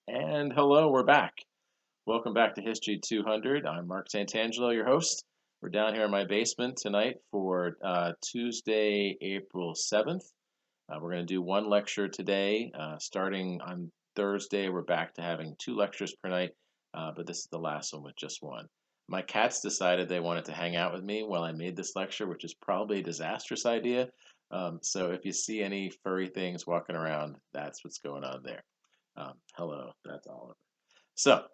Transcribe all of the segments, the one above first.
And hello, we're back. Welcome back to History 200. I'm Mark Santangelo, your host. We're down here in my basement tonight for Tuesday, April 7th. We're going to do one lecture today. Starting on Thursday, we're back to having two lectures per night, but this is the last one with just one. My cats decided they wanted to hang out with me while I made this lecture, which is probably a disastrous idea. So if you see any furry things walking around, that's what's going on there. Hello, that's Oliver. So,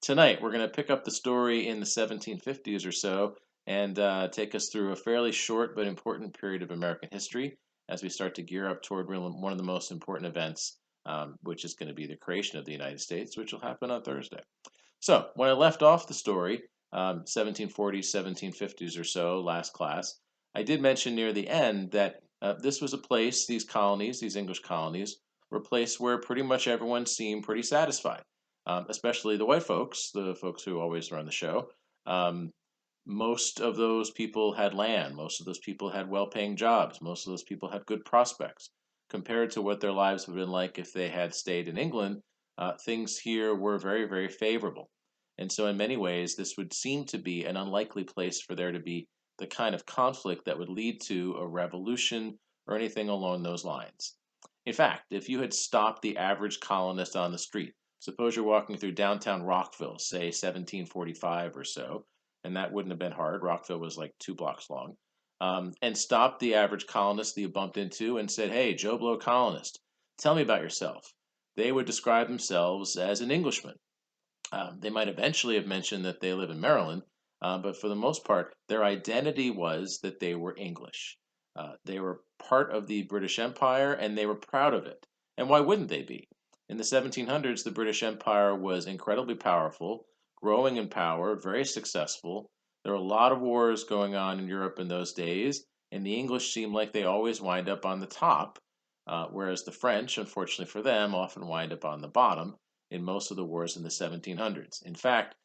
tonight we're going to pick up the story in the 1750s or so and take us through a fairly short but important period of American history as we start to gear up toward one of the most important events, which is going to be the creation of the United States, which will happen on Thursday. So, when I left off the story, 1740s, 1750s or so, last class, I did mention near the end that this was a place, these colonies, these English colonies, were a place where pretty much everyone seemed pretty satisfied, especially the white folks, the folks who always run the show. Um, Most of those people had land. Most of those people had well paying jobs. Most of those people had good prospects. Compared to what their lives would have been like if they had stayed in England, things here were very, very favorable. And so, in many ways, this would seem to be an unlikely place for there to be the kind of conflict that would lead to a revolution or anything along those lines. In fact, if you had stopped the average colonist on the street, suppose you're walking through downtown Rockville, say 1745 or so, and that wouldn't have been hard. Rockville was like 2 blocks long. And stopped the average colonist that you bumped into and said, "Hey, Joe Blow colonist, tell me about yourself." They would describe themselves as an Englishman. They might eventually have mentioned that they live in Maryland, but for the most part, their identity was that they were English. They were part of the British Empire and they were proud of it. And why wouldn't they be? In the 1700s, the British Empire was incredibly powerful, growing in power, very successful. There were a lot of wars going on in Europe in those days, and the English seemed like they always wind up on the top, whereas the French, unfortunately for them, often wind up on the bottom in most of the wars in the 1700s. In fact,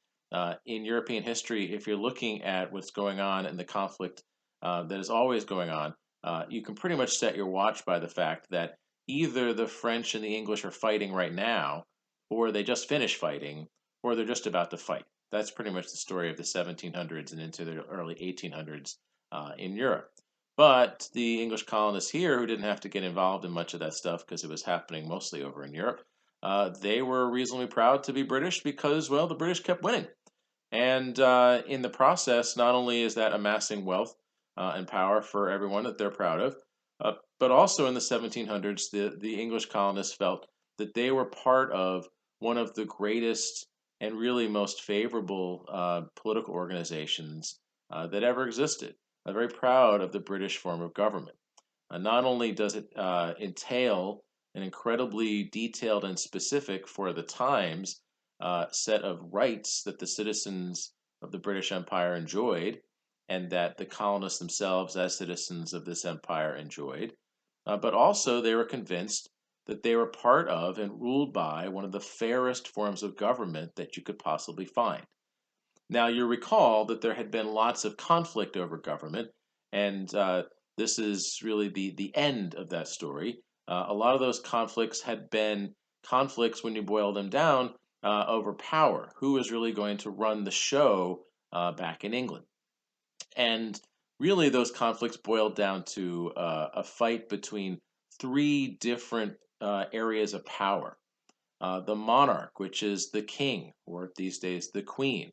in European history, if you're looking at what's going on in the conflict that is always going on, you can pretty much set your watch by the fact that either the French and the English are fighting right now, or they just finished fighting, or they're just about to fight. That's pretty much the story of the 1700s and into the early 1800s in Europe. But the English colonists here, who didn't have to get involved in much of that stuff because it was happening mostly over in Europe, they were reasonably proud to be British because, well, the British kept winning. And in the process, not only is that amassing wealth and power for everyone that they're proud of, but also in the 1700s, the English colonists felt that they were part of one of the greatest and really most favorable political organizations that ever existed. Very proud of the British form of government. Not only does it entail an incredibly detailed and specific for the times set of rights that the citizens of the British Empire enjoyed, and that the colonists themselves, as citizens of this empire, enjoyed, but also they were convinced that they were part of and ruled by one of the fairest forms of government that you could possibly find. Now, you recall that there had been lots of conflict over government, and this is really the end of that story. A lot of those conflicts had been conflicts, when you boil them down, over power. Who was really going to run the show back in England? And really, those conflicts boiled down to a fight between three different areas of power. The monarch, which is the king, or these days the queen,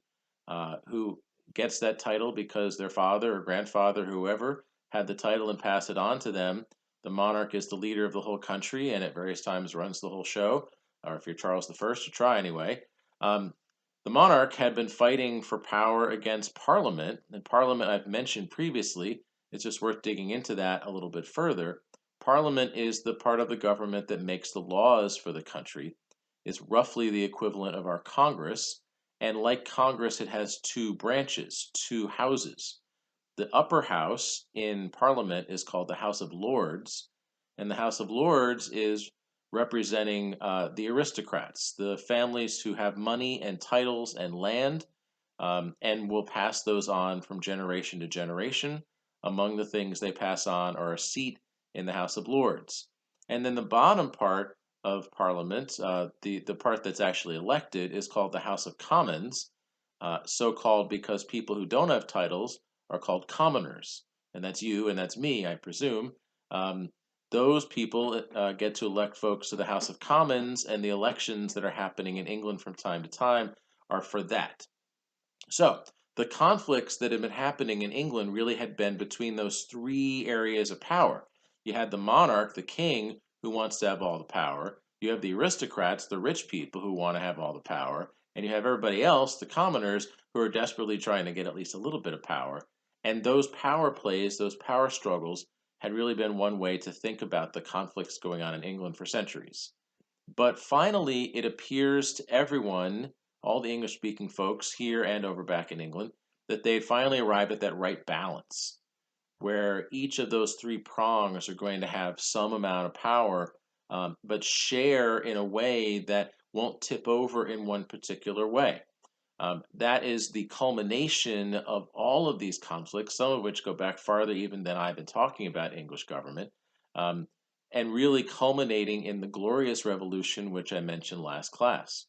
who gets that title because their father or grandfather, whoever, had the title and passed it on to them. The monarch is the leader of the whole country and at various times runs the whole show, or if you're Charles I, you try anyway. Um, the monarch had been fighting for power against Parliament, and Parliament I've mentioned previously. It's just worth digging into that a little bit further. Parliament is the part of the government that makes the laws for the country. It's roughly the equivalent of our Congress, and like Congress, it has two branches, two houses. The upper house in Parliament is called the House of Lords, and the House of Lords is representing the aristocrats, the families who have money and titles and land, and will pass those on from generation to generation. Among the things they pass on are a seat in the House of Lords. And then the bottom part of Parliament, the part that's actually elected, is called the House of Commons, so called because people who don't have titles are called commoners, and that's you and that's me, I presume. Um, those people get to elect folks to the House of Commons, and the elections that are happening in England from time to time are for that. So, the conflicts that have been happening in England really had been between those three areas of power. You had the monarch, the king, who wants to have all the power. You have the aristocrats, the rich people who want to have all the power. And you have everybody else, the commoners, who are desperately trying to get at least a little bit of power. And those power plays, those power struggles, had really been one way to think about the conflicts going on in England for centuries. But finally, it appears to everyone, all the English speaking folks here and over back in England, that they finally arrived at that right balance where each of those three prongs are going to have some amount of power, but share in a way that won't tip over in one particular way. That is the culmination of all of these conflicts, some of which go back farther even than I've been talking about English government, um, and really culminating in the Glorious Revolution, which I mentioned last class.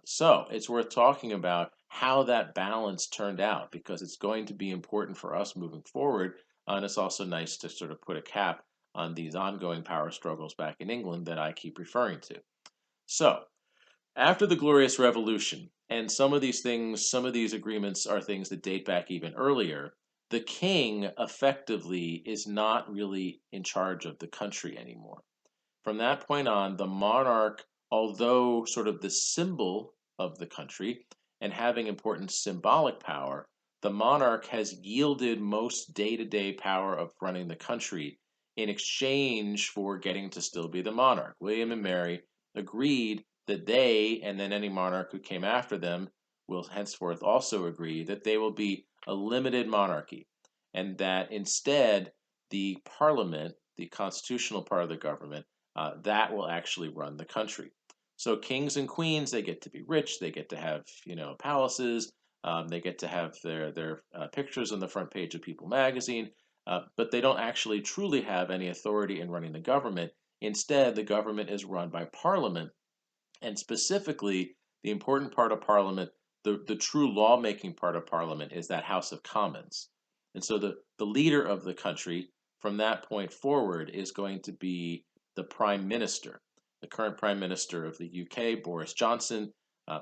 So it's worth talking about how that balance turned out because it's going to be important for us moving forward. And it's also nice to sort of put a cap on these ongoing power struggles back in England that I keep referring to. So, after the Glorious Revolution, and some of these things, some of these agreements are things that date back even earlier, the king effectively is not really in charge of the country anymore. From that point on, the monarch, although sort of the symbol of the country and having important symbolic power, the monarch has yielded most day to day power of running the country in exchange for getting to still be the monarch. William and Mary agreed that they, and then any monarch who came after them, will henceforth also agree that they will be a limited monarchy and that instead the parliament, the constitutional part of the government, that will actually run the country. So kings and queens, they get to be rich, they get to have palaces, they get to have their pictures on the front page of People magazine, but they don't actually truly have any authority in running the government. Instead, the government is run by Parliament, and specifically, the important part of Parliament, the true lawmaking part of Parliament, is that House of Commons. And so the leader of the country from that point forward is going to be the Prime Minister. The current Prime Minister of the UK, Boris Johnson,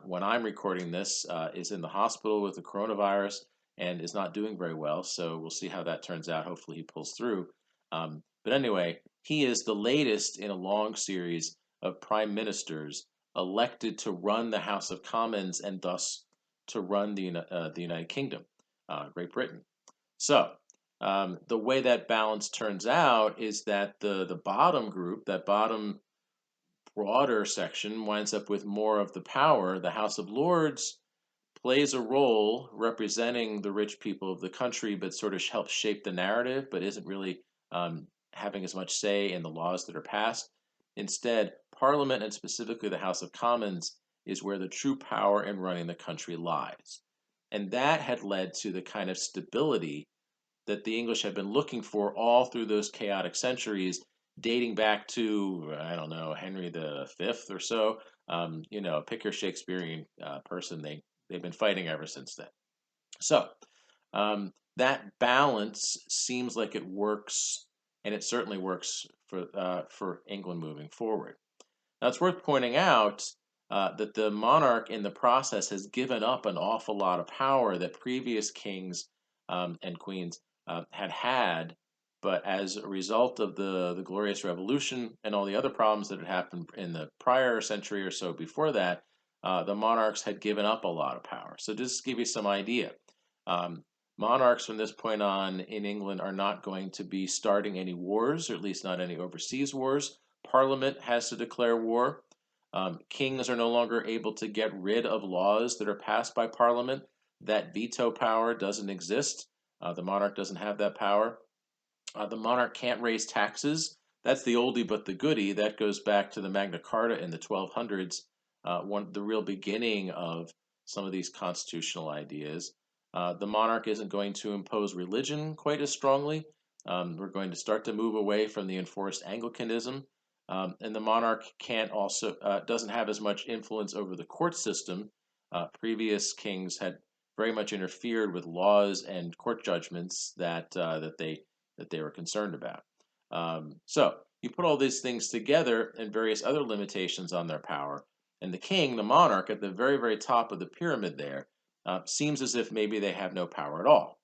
when I'm recording this, is in the hospital with the coronavirus and is not doing very well. So we'll see how that turns out. Hopefully, he pulls through. But anyway, he is the latest in a long series of prime ministers elected to run the House of Commons and thus to run the United Kingdom, Great Britain. So the way that balance turns out is that the bottom group, that bottom broader section, winds up with more of the power. The House of Lords plays a role representing the rich people of the country, but sort of helps shape the narrative, but isn't really having as much say in the laws that are passed. Instead, Parliament, and specifically the House of Commons, is where the true power in running the country lies. And that had led to the kind of stability that the English had been looking for all through those chaotic centuries, dating back to, I don't know, Henry V or so. Pick your Shakespearean person, they've been fighting ever since then. So that balance seems like it works, and it certainly works for England moving forward. Now, it's worth pointing out that the monarch in the process has given up an awful lot of power that previous kings and queens had. But as a result of the Glorious Revolution and all the other problems that had happened in the prior century or so before that, the monarchs had given up a lot of power. So just to give you some idea, um, monarchs from this point on in England are not going to be starting any wars, or at least not any overseas wars. Parliament has to declare war. Kings are no longer able to get rid of laws that are passed by Parliament. That veto power doesn't exist. The monarch doesn't have that power. The monarch can't raise taxes. That's the oldie but the goodie. That goes back to the Magna Carta in the 1200s, the real beginning of some of these constitutional ideas. The monarch isn't going to impose religion quite as strongly. We're going to start to move away from the enforced Anglicanism. And the monarch can't also doesn't have as much influence over the court system. Previous kings had very much interfered with laws and court judgments that they were concerned about. So you put all these things together and various other limitations on their power, and the king, the monarch, at the very, very top of the pyramid there, seems as if maybe they have no power at all,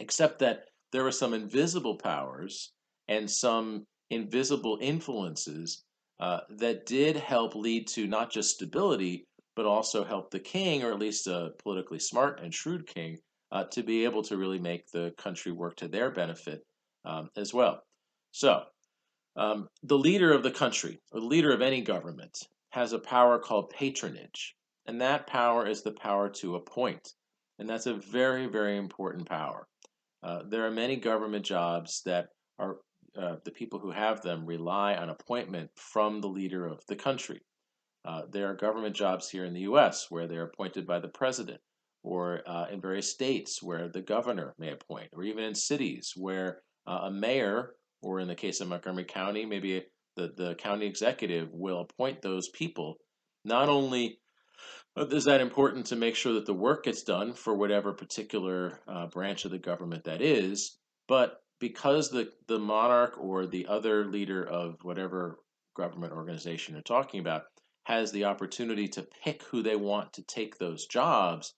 except that there are some invisible powers and some invisible influences that did help lead to not just stability, but also help the king, or at least a politically smart and shrewd king, to be able to really make the country work to their benefit as well. So, the leader of the country, or the leader of any government, has a power called patronage, and that power is the power to appoint. And that's a very, very important power. There are many government jobs that are the people who have them rely on appointment from the leader of the country. There are government jobs here in the U.S. where they're appointed by the president, or in various states where the governor may appoint, or even in cities where a mayor, or in the case of Montgomery County, maybe the county executive will appoint those people. Not only is that important to make sure that the work gets done for whatever particular branch of the government that is, but because the monarch or the other leader of whatever government organization you're talking about has the opportunity to pick who they want to take those jobs,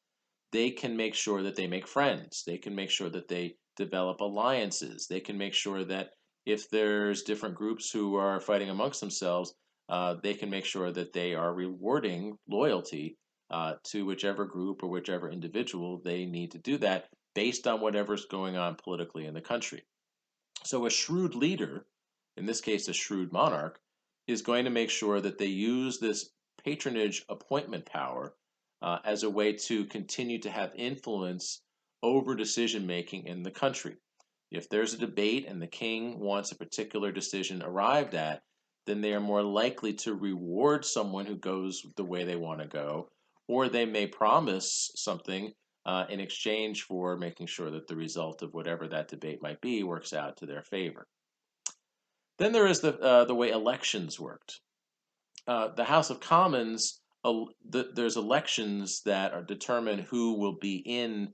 they can make sure that they make friends. They can make sure that they develop alliances. They can make sure that if there's different groups who are fighting amongst themselves, they can make sure that they are rewarding loyalty to whichever group or whichever individual they need to do that based on whatever's going on politically in the country. So a shrewd leader, in this case a shrewd monarch, is going to make sure that they use this patronage appointment power as a way to continue to have influence over decision making in the country. If there's a debate and the king wants a particular decision arrived at, then they are more likely to reward someone who goes the way they want to go, or they may promise something in exchange for making sure that the result of whatever that debate might be works out to their favor. Then there is the way elections worked. The House of Commons, there's elections that are determine who will be in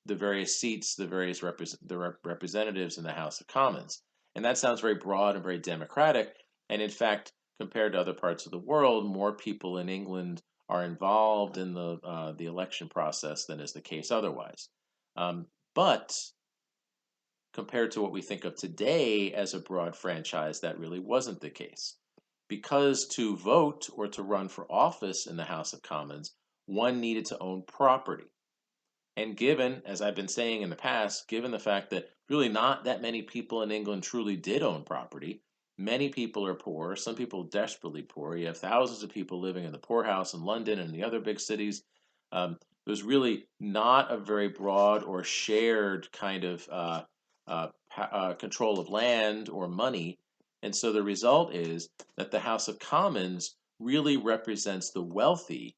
the various seats, the various representatives in the House of Commons. And that sounds very broad and very democratic. And in fact, compared to other parts of the world, more people in England are involved in the election process than is the case otherwise. But compared to what we think of today as a broad franchise, that really wasn't the case. Because to vote or to run for office in the House of Commons, one needed to own property. And given, as I've been saying in the past, given the fact that really not that many people in England truly did own property, many people are poor, some people desperately poor. You have thousands of people living in the poorhouse in London and the other big cities. There's really not a very broad or shared kind of control of land or money. And so the result is that the House of Commons really represents the wealthy,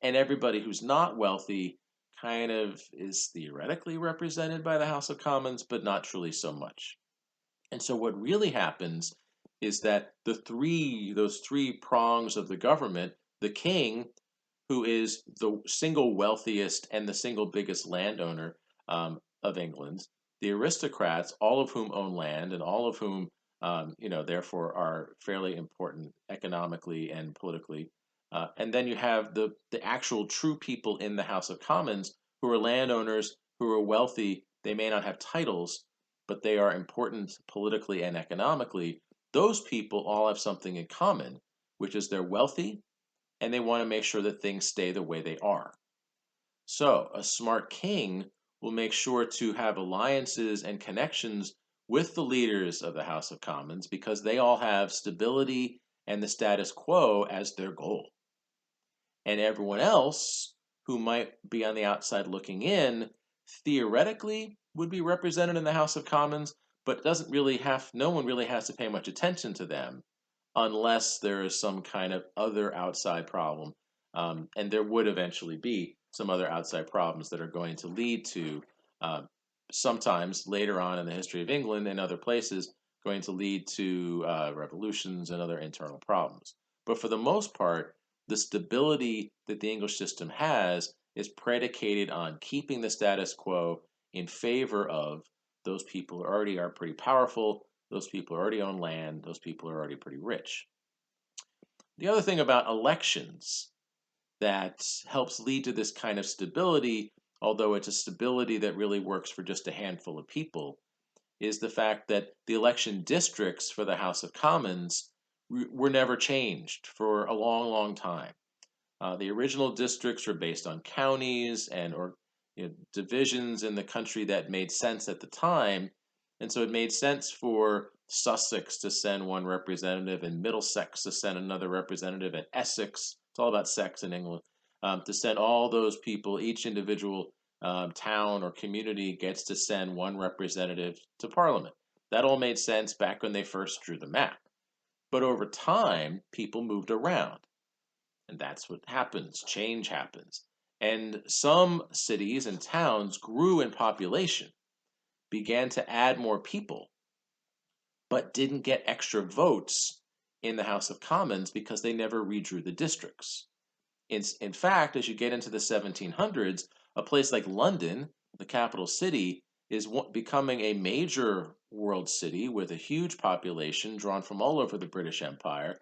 and everybody who's not wealthy kind of is theoretically represented by the House of Commons, but not truly so much. And so what really happens is that those three prongs of the government, the king, who is the single wealthiest and the single biggest landowner of England, the aristocrats, all of whom own land and all of whom, therefore are fairly important economically and politically. And then you have the actual true people in the House of Commons who are landowners, who are wealthy. They may not have titles, but they are important politically and economically. Those people all have something in common, which is they're wealthy and they want to make sure that things stay the way they are. So, a smart king will make sure to have alliances and connections with the leaders of the House of Commons because they all have stability and the status quo as their goal. And everyone else who might be on the outside looking in theoretically would be represented in the House of Commons, but no one really has to pay much attention to them unless there is some kind of other outside problem. And there would eventually be some other outside problems that are going to lead to sometimes later on in the history of England and other places going to lead to revolutions and other internal problems. But for the most part, the stability that the English system has is predicated on keeping the status quo in favor of those people who already are pretty powerful, those people who already own land, those people who are already pretty rich. The other thing about elections that helps lead to this kind of stability, although it's a stability that really works for just a handful of people, is the fact that the election districts for the House of Commons were never changed for a long, long time. The original districts were based on counties and or divisions in the country that made sense at the time, and so it made sense for Sussex to send one representative and Middlesex to send another representative, and Essex, it's all about sex in England, to send all those people, each individual town or community gets to send one representative to Parliament. That all made sense back when they first drew the map. But over time, people moved around. And that's what happens. Change happens. And some cities and towns grew in population, began to add more people, but didn't get extra votes in the House of Commons because they never redrew the districts. In fact, as you get into the 1700s, a place like London, the capital city, is becoming a major world city with a huge population drawn from all over the British Empire,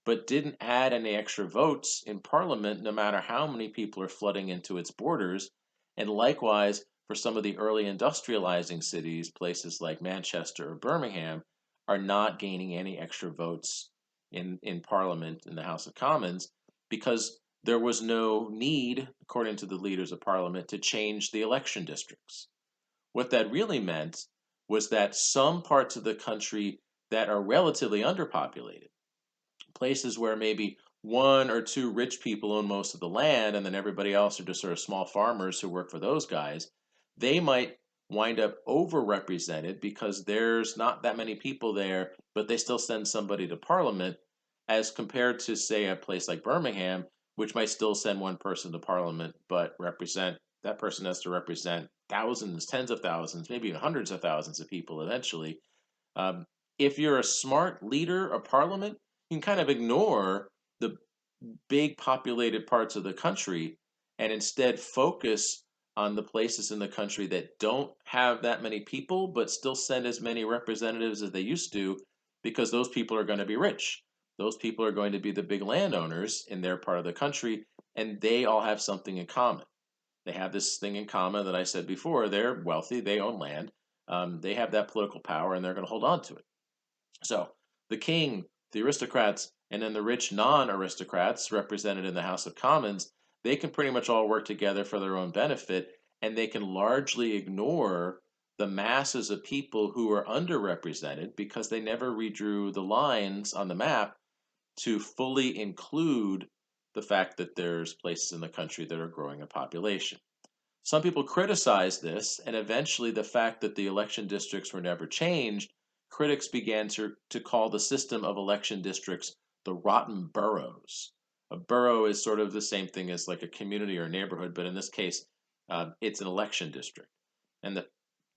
but didn't add any extra votes in Parliament no matter how many people are flooding into its borders. And likewise, for some of the early industrializing cities, places like Manchester or Birmingham, are not gaining any extra votes in Parliament, in the House of Commons, because there was no need, according to the leaders of Parliament, to change the election districts. What that really meant was that some parts of the country that are relatively underpopulated, places where maybe one or two rich people own most of the land and then everybody else are just sort of small farmers who work for those guys, they might wind up overrepresented because there's not that many people there, but they still send somebody to Parliament, as compared to, say, a place like Birmingham, which might still send one person to Parliament, but represent that person has to represent thousands, tens of thousands, maybe even hundreds of thousands of people eventually. Um, if you're a smart leader of Parliament, you can kind of ignore the big populated parts of the country and instead focus on the places in the country that don't have that many people but still send as many representatives as they used to, because those people are going to be rich. Those people are going to be the big landowners in their part of the country, and they all have something in common. They have this thing in common that I said before. They're wealthy, they own land, they have that political power, and they're going to hold on to it. So the king, the aristocrats, and then the rich non-aristocrats represented in the House of Commons, they can pretty much all work together for their own benefit, and they can largely ignore the masses of people who are underrepresented because they never redrew the lines on the map to fully include the fact that there's places in the country that are growing in population. Some people criticize this, and eventually the fact that the election districts were never changed, critics began to call the system of election districts the rotten boroughs. A borough is sort of the same thing as like a community or a neighborhood, but in this case, it's an election district. And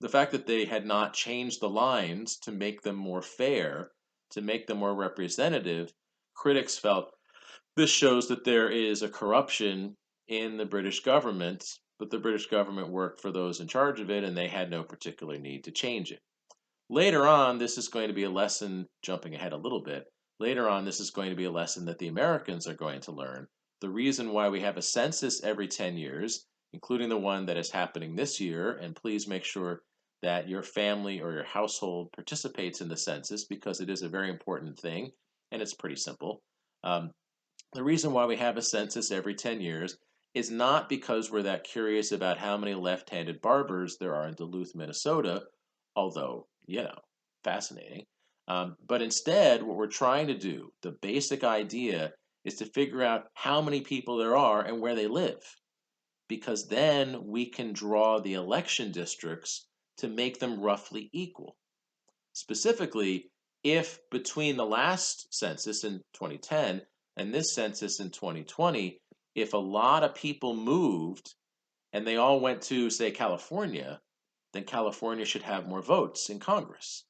the fact that they had not changed the lines to make them more fair, to make them more representative, critics felt this shows that there is a corruption in the British government, but the British government worked for those in charge of it and they had no particular need to change it. Later on, this is going to be a lesson, jumping ahead a little bit. Later on, this is going to be a lesson that the Americans are going to learn. The reason why we have a census every 10 years, including the one that is happening this year, and please make sure that your family or your household participates in the census because it is a very important thing and it's pretty simple. Um, the reason why we have a census every 10 years is not because we're that curious about how many left-handed barbers there are in Duluth, Minnesota, although, fascinating. But instead, what we're trying to do, the basic idea, is to figure out how many people there are and where they live, because then we can draw the election districts to make them roughly equal. Specifically, if between the last census in 2010 and this census in 2020, if a lot of people moved and they all went to, say, California, then California should have more votes in Congress.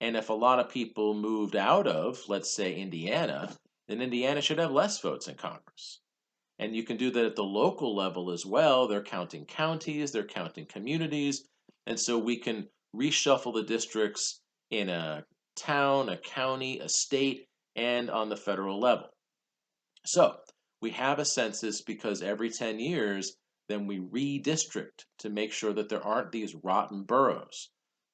And if a lot of people moved out of, let's say, Indiana, then Indiana should have less votes in Congress. And you can do that at the local level as well. They're counting counties, they're counting communities. And so we can reshuffle the districts in a town, a county, a state, and on the federal level. So we have a census because every 10 years, then we redistrict to make sure that there aren't these rotten boroughs.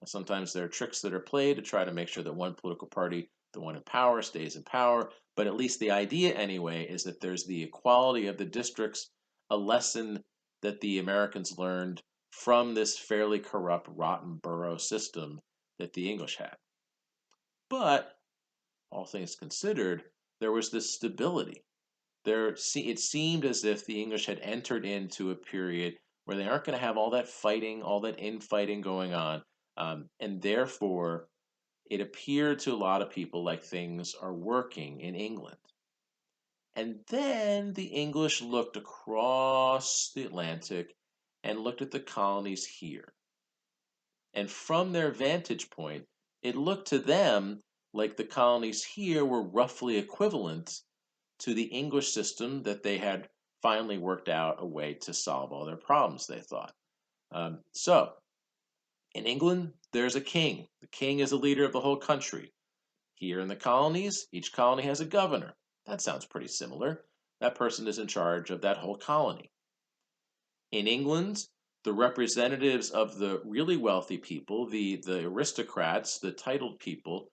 Sometimes there are tricks that are played to try to make sure that one political party, the one in power, stays in power. But at least the idea, anyway, is that there's the equality of the districts, a lesson that the Americans learned from this fairly corrupt, rotten borough system that the English had. But all things considered, there was this stability. It seemed as if the English had entered into a period where they aren't going to have all that fighting, all that infighting going on, and therefore it appeared to a lot of people like things are working in England. And then the English looked across the Atlantic and looked at the colonies here. And from their vantage point, it looked to them like the colonies here were roughly equivalent to the English system that they had finally worked out a way to solve all their problems, they thought. So, in England, there's a king. The king is the leader of the whole country. Here in the colonies, each colony has a governor. That sounds pretty similar. That person is in charge of that whole colony. In England, the representatives of the really wealthy people, the aristocrats, the titled people,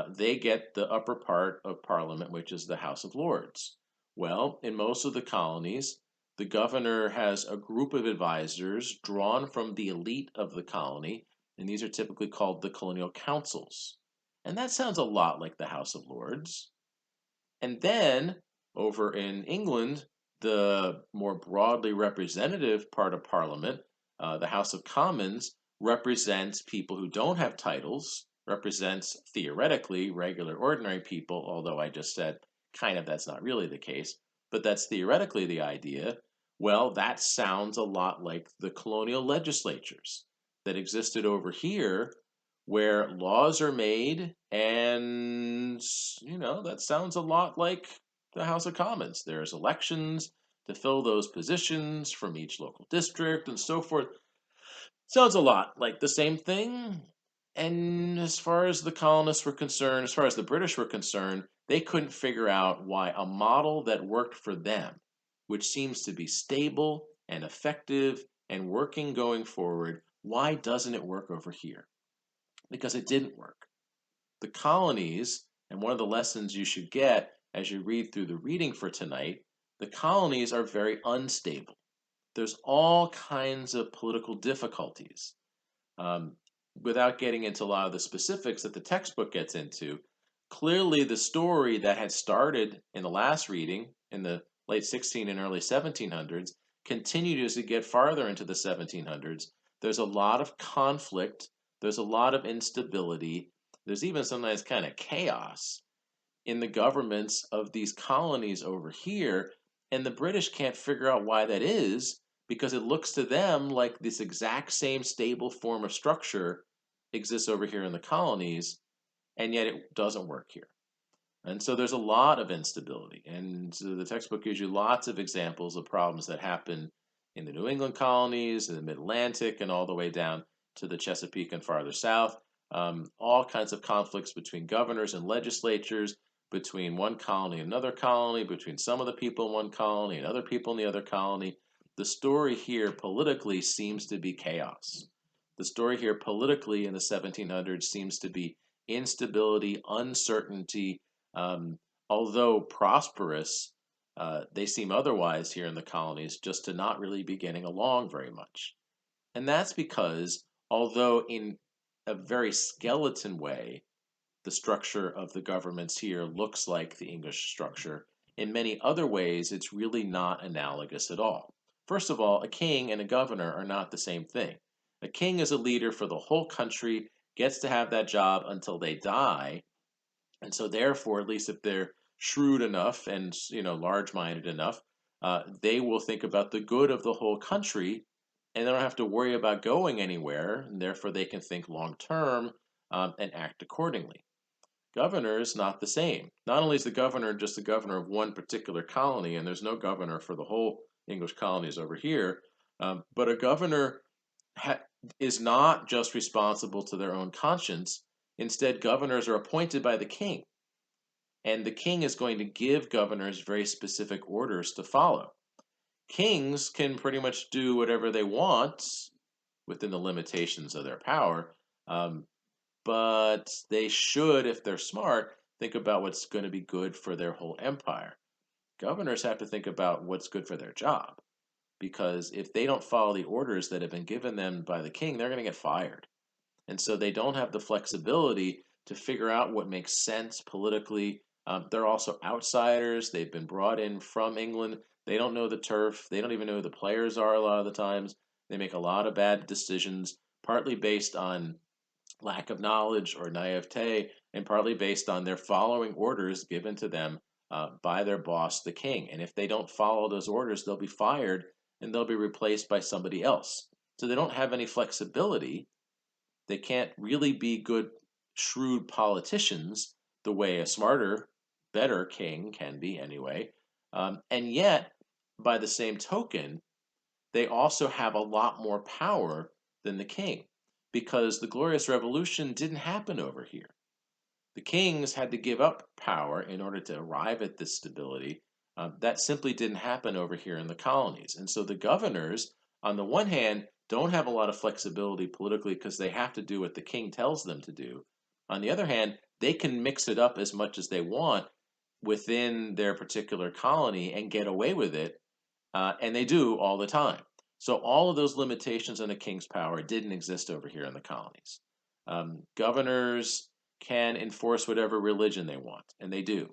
they get the upper part of Parliament, which is the House of Lords. Well, in most of the colonies, the governor has a group of advisors drawn from the elite of the colony, and these are typically called the colonial councils. And that sounds a lot like the House of Lords. And then over in England, the more broadly representative part of Parliament, the House of Commons, represents people who don't have titles, represents theoretically regular, ordinary people, although I just said kind of that's not really the case, but that's theoretically the idea. Well, that sounds a lot like the colonial legislatures that existed over here where laws are made, and that sounds a lot like the House of Commons. There's elections to fill those positions from each local district and so forth. Sounds a lot like the same thing. And as far as the colonists were concerned, as far as the British were concerned, they couldn't figure out why a model that worked for them, which seems to be stable and effective and working going forward, why doesn't it work over here? Because it didn't work. The colonies, and one of the lessons you should get as you read through the reading for tonight, the colonies are very unstable. There's all kinds of political difficulties. Um, Without getting into a lot of the specifics that the textbook gets into, clearly the story that had started in the last reading in the late 16 and early 1700s continued as we get farther into the 1700s. There's a lot of conflict, there's a lot of instability, there's even sometimes kind of chaos in the governments of these colonies over here, and the British can't figure out why that is because it looks to them like this exact same stable form of structure exists over here in the colonies, and yet it doesn't work here. And so there's a lot of instability. And so the textbook gives you lots of examples of problems that happen in the New England colonies, in the Mid Atlantic, and all the way down to the Chesapeake and farther south. All kinds of conflicts between governors and legislatures, between one colony and another colony, between some of the people in one colony and other people in the other colony. The story here politically seems to be chaos. The story here politically in the 1700s seems to be instability, uncertainty. Although prosperous, they seem otherwise here in the colonies just to not really be getting along very much. And that's because, although in a very skeleton way, the structure of the governments here looks like the English structure, in many other ways, it's really not analogous at all. First of all, a king and a governor are not the same thing. A king is a leader for the whole country, gets to have that job until they die, and so therefore, at least if they're shrewd enough and large-minded enough, they will think about the good of the whole country, and they don't have to worry about going anywhere, and therefore they can think long term. and act accordingly. Governors, not the same. Not only is the governor just the governor of one particular colony, and there's no governor for the whole English colonies over here, but a governor ha- is not just responsible to their own conscience. Instead, governors are appointed by the king, and the king is going to give governors very specific orders to follow. Kings can pretty much do whatever they want within the limitations of their power, um, but they should, if they're smart, think about what's going to be good for their whole empire. Governors have to think about what's good for their job, because if they don't follow the orders that have been given them by the king, they're going to get fired. And so they don't have the flexibility to figure out what makes sense politically. They're also outsiders. They've been brought in from England. They don't know the turf. They don't even know who the players are a lot of the times. They make a lot of bad decisions, partly based on lack of knowledge or naivete, and partly based on their following orders given to them by their boss, the king. And if they don't follow those orders, they'll be fired and they'll be replaced by somebody else. So they don't have any flexibility. They can't really be good, shrewd politicians the way a smarter, better king can be, anyway. And yet, by the same token, they also have a lot more power than the king, because the Glorious Revolution didn't happen over here. The kings had to give up power in order to arrive at this stability. That simply didn't happen over here in the colonies. And so the governors, on the one hand, don't have a lot of flexibility politically because they have to do what the king tells them to do. On the other hand, they can mix it up as much as they want within their particular colony and get away with it, and they do all the time. So all of those limitations on the king's power didn't exist over here in the colonies. Governors can enforce whatever religion they want, and they do.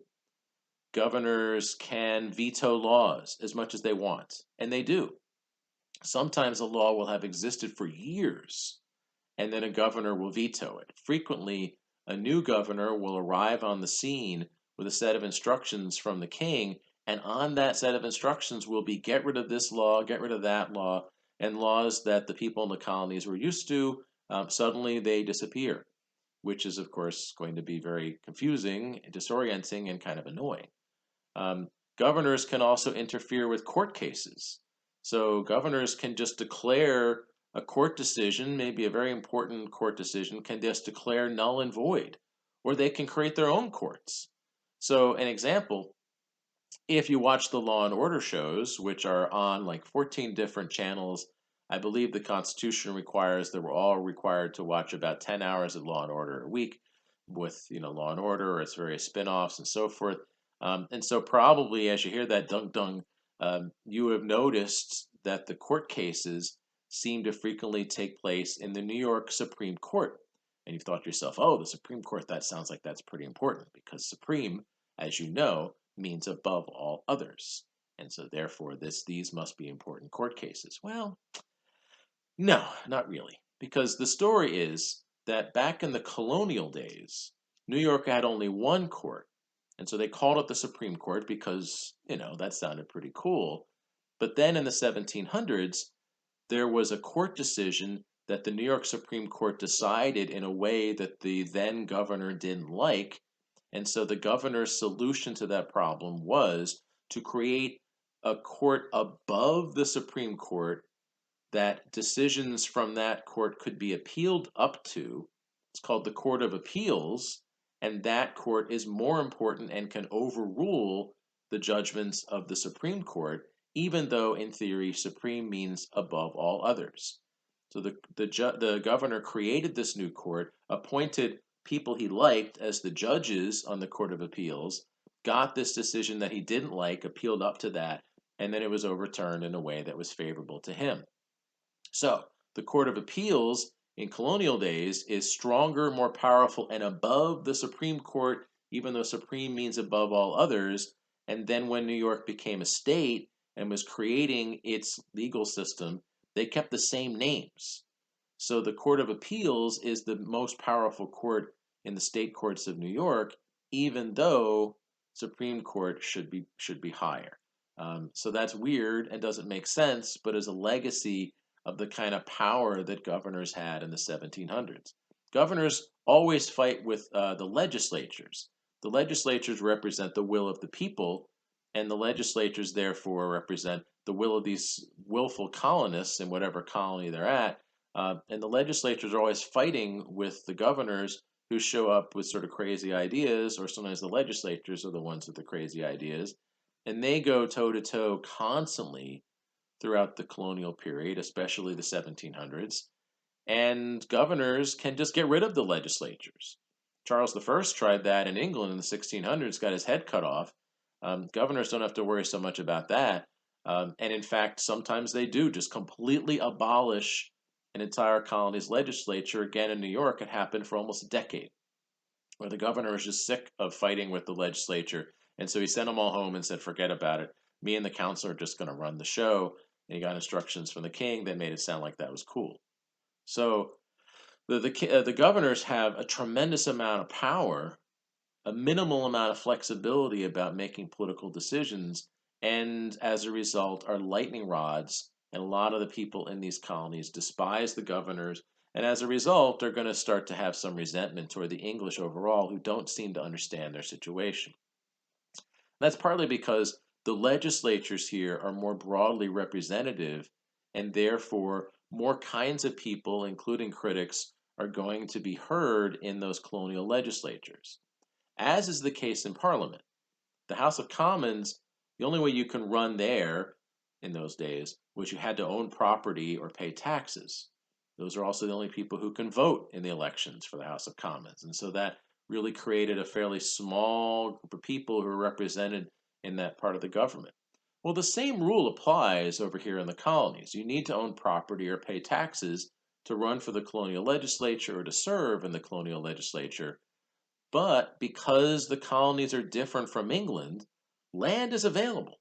Governors can veto laws as much as they want, and they do. Sometimes a law will have existed for years, and then a governor will veto it. Frequently, a new governor will arrive on the scene with a set of instructions from the king, and on that set of instructions will be get rid of this law, get rid of that law, and laws that the people in the colonies were used to, suddenly they disappear, which is, of course, going to be very confusing, disorienting, and kind of annoying. Um, Governors can also interfere with court cases. So governors can just declare a court decision, maybe a very important court decision, can just declare null and void, or they can create their own courts. So, an example, if you watch the Law and Order shows, which are on like 14 different channels, I believe the Constitution requires that we're all required to watch about 10 hours of Law and Order a week, with Law and Order or its various spin-offs and so forth. And so probably as you hear that dunk dunk, you have noticed that the court cases seem to frequently take place in the New York Supreme Court. And you've thought to yourself, oh, the Supreme Court, that sounds like that's pretty important, because supreme, as you know, means above all others. And so therefore these must be important court cases. Well, no, not really. Because the story is that back in the colonial days, New York had only one court. And so they called it the Supreme Court because, that sounded pretty cool. But then in the 1700s, there was a court decision that the New York Supreme Court decided in a way that the then governor didn't like. And so the governor's solution to that problem was to create a court above the Supreme Court, that decisions from that court could be appealed up to. It's called the Court of Appeals, and that court is more important and can overrule the judgments of the Supreme Court, even though in theory supreme means above all others. So the governor created this new court, appointed people he liked as the judges on the Court of Appeals, got this decision that he didn't like, appealed up to that, and then it was overturned in a way that was favorable to him. So, the Court of Appeals in colonial days is stronger, more powerful, and above the Supreme Court, even though supreme means above all others. And then when New York became a state and was creating its legal system, they kept the same names. So the Court of Appeals is the most powerful court in the state courts of New York, even though Supreme Court should be higher. So that's weird and doesn't make sense, but is a legacy of the kind of power that governors had in the 1700s. Governors always fight with the legislatures. The legislatures represent the will of the people, and the legislatures therefore represent the will of these willful colonists in whatever colony they're at. And the legislatures are always fighting with the governors who show up with sort of crazy ideas, or sometimes the legislatures are the ones with the crazy ideas. And they go toe to toe constantly throughout the colonial period, especially the 1700s. And governors can just get rid of the legislatures. Charles I tried that in England in the 1600s, got his head cut off. Governors don't have to worry so much about that. And in fact, sometimes they do just completely abolish an entire colony's legislature. Again, in New York, it happened for almost a decade, where the governor was just sick of fighting with the legislature. And so he sent them all home and said, forget about it. Me and the council are just going to run the show. And he got instructions from the king that made it sound like that was cool. So the governors have a tremendous amount of power, a minimal amount of flexibility about making political decisions, and as a result, are lightning rods. And a lot of the people in these colonies despise the governors, and as a result, are going to start to have some resentment toward the English overall, who don't seem to understand their situation. That's partly because the legislatures here are more broadly representative, and therefore more kinds of people, including critics, are going to be heard in those colonial legislatures, as is the case in Parliament. The House of Commons, the only way you can run there in those days was you had to own property or pay taxes. Those are also the only people who can vote in the elections for the House of Commons. And so that really created a fairly small group of people who are represented in that part of the government. Well, the same rule applies over here in the colonies. You need to own property or pay taxes to run for the colonial legislature or to serve in the colonial legislature. But because the colonies are different from England, land is available.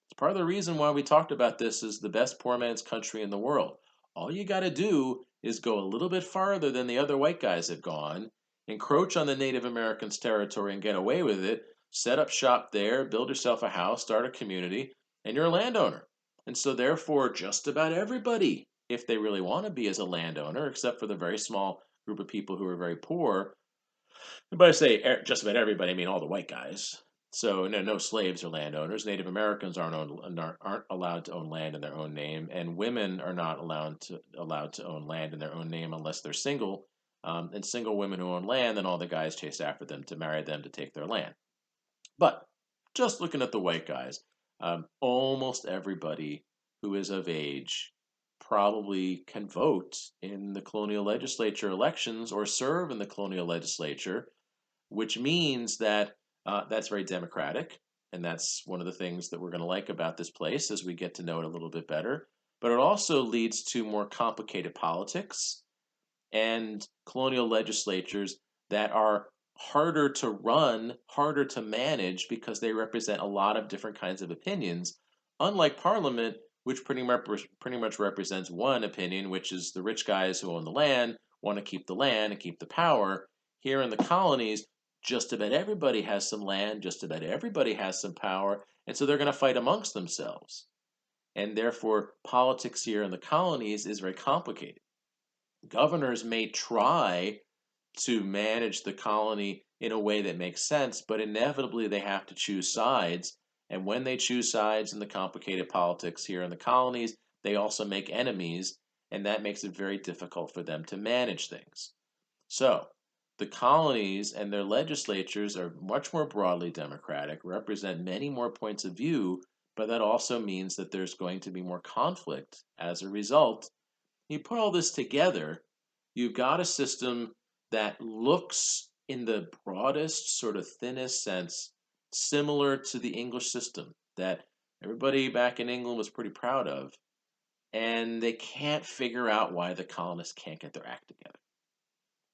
It's part of the reason why we talked about this as the best poor man's country in the world. All you got to do is go a little bit farther than the other white guys have gone, encroach on the Native Americans' territory and get away with it, set up shop there, build yourself a house, start a community, and you're a landowner. And so, therefore, just about everybody, if they really want to be as a landowner, except for the very small group of people who are very poor, and by I say just about everybody, I mean all the white guys. So no slaves or landowners. Native Americans aren't allowed to own land in their own name, and women are not allowed to own land in their own name unless they're single. And single women who own land, then all the guys chase after them to marry them to take their land. But just looking at the white guys, almost everybody who is of age probably can vote in the colonial legislature elections or serve in the colonial legislature, which means that that's very democratic. And that's one of the things that we're going to like about this place as we get to know it a little bit better. But it also leads to more complicated politics and colonial legislatures that are harder to run, harder to manage because they represent a lot of different kinds of opinions, unlike Parliament, which pretty much represents one opinion, which is the rich guys who own the land want to keep the land and keep the power. Here in the colonies, just about everybody has some land, just about everybody has some power, and so they're going to fight amongst themselves. And therefore, politics here in the colonies is very complicated. Governors may try to manage the colony in a way that makes sense, but inevitably they have to choose sides. And when they choose sides in the complicated politics here in the colonies, they also make enemies, and that makes it very difficult for them to manage things. So, the colonies and their legislatures are much more broadly democratic, represent many more points of view, but that also means that there's going to be more conflict as a result. You put all this together, you've got a system that looks, in the broadest, sort of thinnest sense, similar to the English system that everybody back in England was pretty proud of, and they can't figure out why the colonists can't get their act together.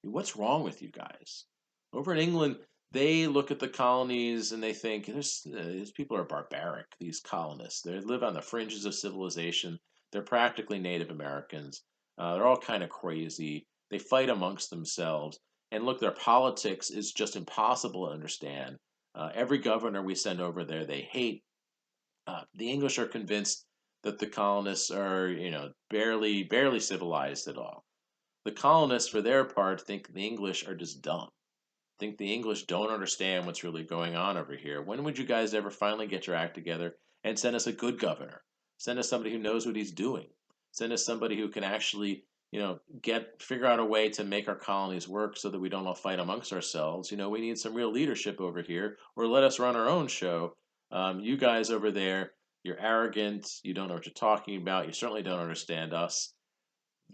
What's wrong with you guys? Over in England, they look at the colonies and they think these people are barbaric, these colonists. They live on the fringes of civilization. They're practically Native Americans. They're all kind of crazy. They fight amongst themselves. And look, their politics is just impossible to understand. Every governor we send over there, they hate. The English are convinced that the colonists are, barely civilized at all. The colonists, for their part, think the English are just dumb. Think the English don't understand what's really going on over here. When would you guys ever finally get your act together and send us a good governor? Send us somebody who knows what he's doing. Send us somebody who can actually, get figure out a way to make our colonies work so that we don't all fight amongst ourselves. We need some real leadership over here, or let us run our own show. You guys over there, you're arrogant. You don't know what you're talking about. You certainly don't understand us.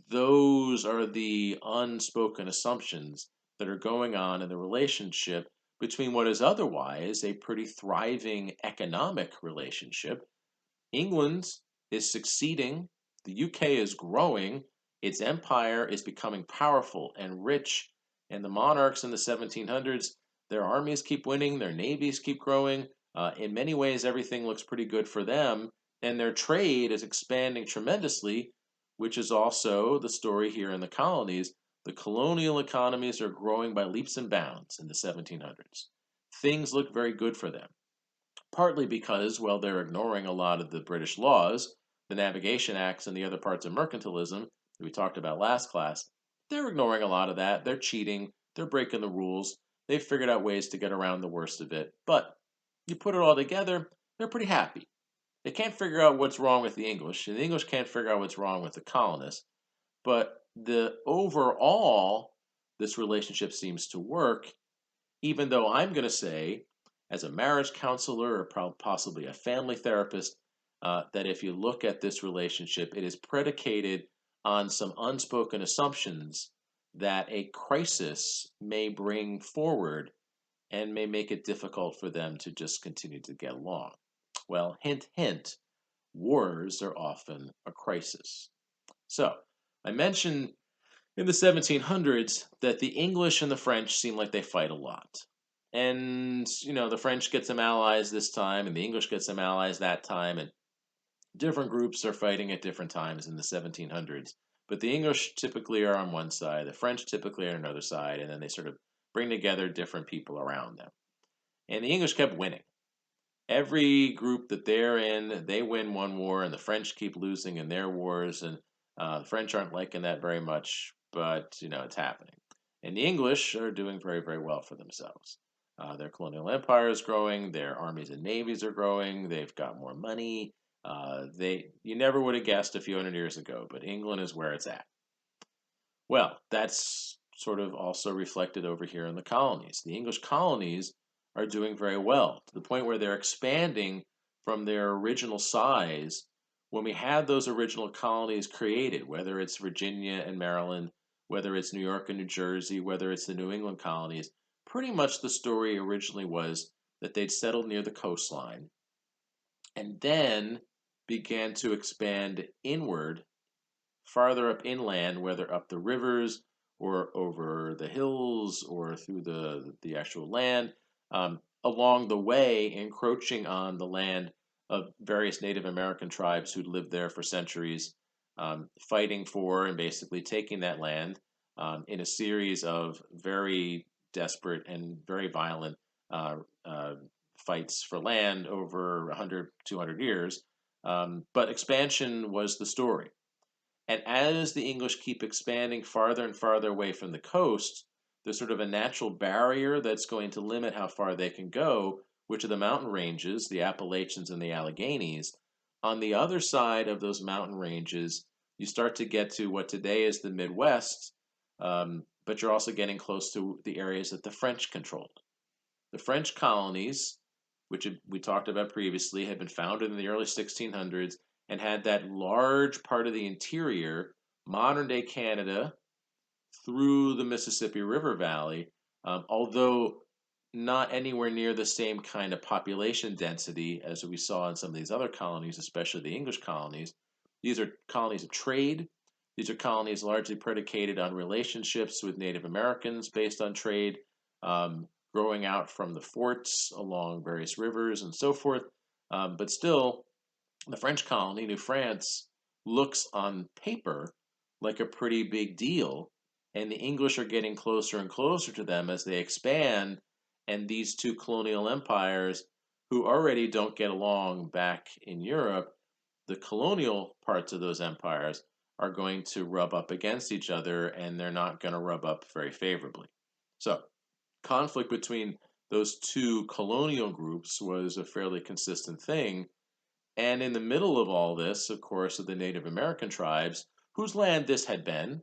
Those are the unspoken assumptions that are going on in the relationship between what is otherwise a pretty thriving economic relationship. England is succeeding, the UK is growing, its empire is becoming powerful and rich, and the monarchs in the 1700s, their armies keep winning, their navies keep growing. In many ways, everything looks pretty good for them, and their trade is expanding tremendously, which is also the story here in the colonies. The colonial economies are growing by leaps and bounds in the 1700s. Things look very good for them, partly because, well, they're ignoring a lot of the British laws, the Navigation Acts, and the other parts of mercantilism that we talked about last class. They're ignoring a lot of that. They're cheating. They're breaking the rules. They've figured out ways to get around the worst of it. But you put it all together, they're pretty happy. They can't figure out what's wrong with the English, and the English can't figure out what's wrong with the colonists. But the overall, this relationship seems to work, even though I'm going to say, as a marriage counselor or possibly a family therapist, that if you look at this relationship, it is predicated on some unspoken assumptions that a crisis may bring forward and may make it difficult for them to just continue to get along. Well, hint, hint, wars are often a crisis. So, I mentioned in the 1700s that the English and the French seem like they fight a lot. And, the French get some allies this time, and the English get some allies that time, and different groups are fighting at different times in the 1700s. But the English typically are on one side, the French typically are on another side, and then they sort of bring together different people around them. And the English kept winning. Every group that they're in, they win one war, and the French keep losing in their wars, and the French aren't liking that very much, but it's happening. And the English are doing very, very well for themselves. Their colonial empire is growing, their armies and navies are growing, they've got more money. You never would have guessed a few hundred years ago, but England is where it's at. Well, that's sort of also reflected over here in the colonies. The English colonies are doing very well to the point where they're expanding from their original size. When we had those original colonies created, whether it's Virginia and Maryland, whether it's New York and New Jersey, whether it's the New England colonies, pretty much the story originally was that they'd settled near the coastline and then began to expand inward farther up inland, whether up the rivers or over the hills or through the actual land, along the way, encroaching on the land of various Native American tribes who'd lived there for centuries, fighting for and basically taking that land in a series of very desperate and very violent uh, uh, fights for land over 100, 200 years. But expansion was the story. And as the English keep expanding farther and farther away from the coast, there's sort of a natural barrier that's going to limit how far they can go, which are the mountain ranges, the Appalachians and the Alleghenies. On the other side of those mountain ranges, you start to get to what today is the Midwest, but you're also getting close to the areas that the French controlled. The French colonies, which we talked about previously, had been founded in the early 1600s and had that large part of the interior, modern day Canada, through the Mississippi River Valley, although not anywhere near the same kind of population density as we saw in some of these other colonies, especially the English colonies. These are colonies of trade. These are colonies largely predicated on relationships with Native Americans based on trade, growing out from the forts along various rivers and so forth. But still, the French colony, New France, looks on paper like a pretty big deal, and the English are getting closer and closer to them as they expand, and these two colonial empires, who already don't get along back in Europe, the colonial parts of those empires are going to rub up against each other, and they're not going to rub up very favorably. So, conflict between those two colonial groups was a fairly consistent thing. And in the middle of all this, of course, are the Native American tribes, whose land this had been,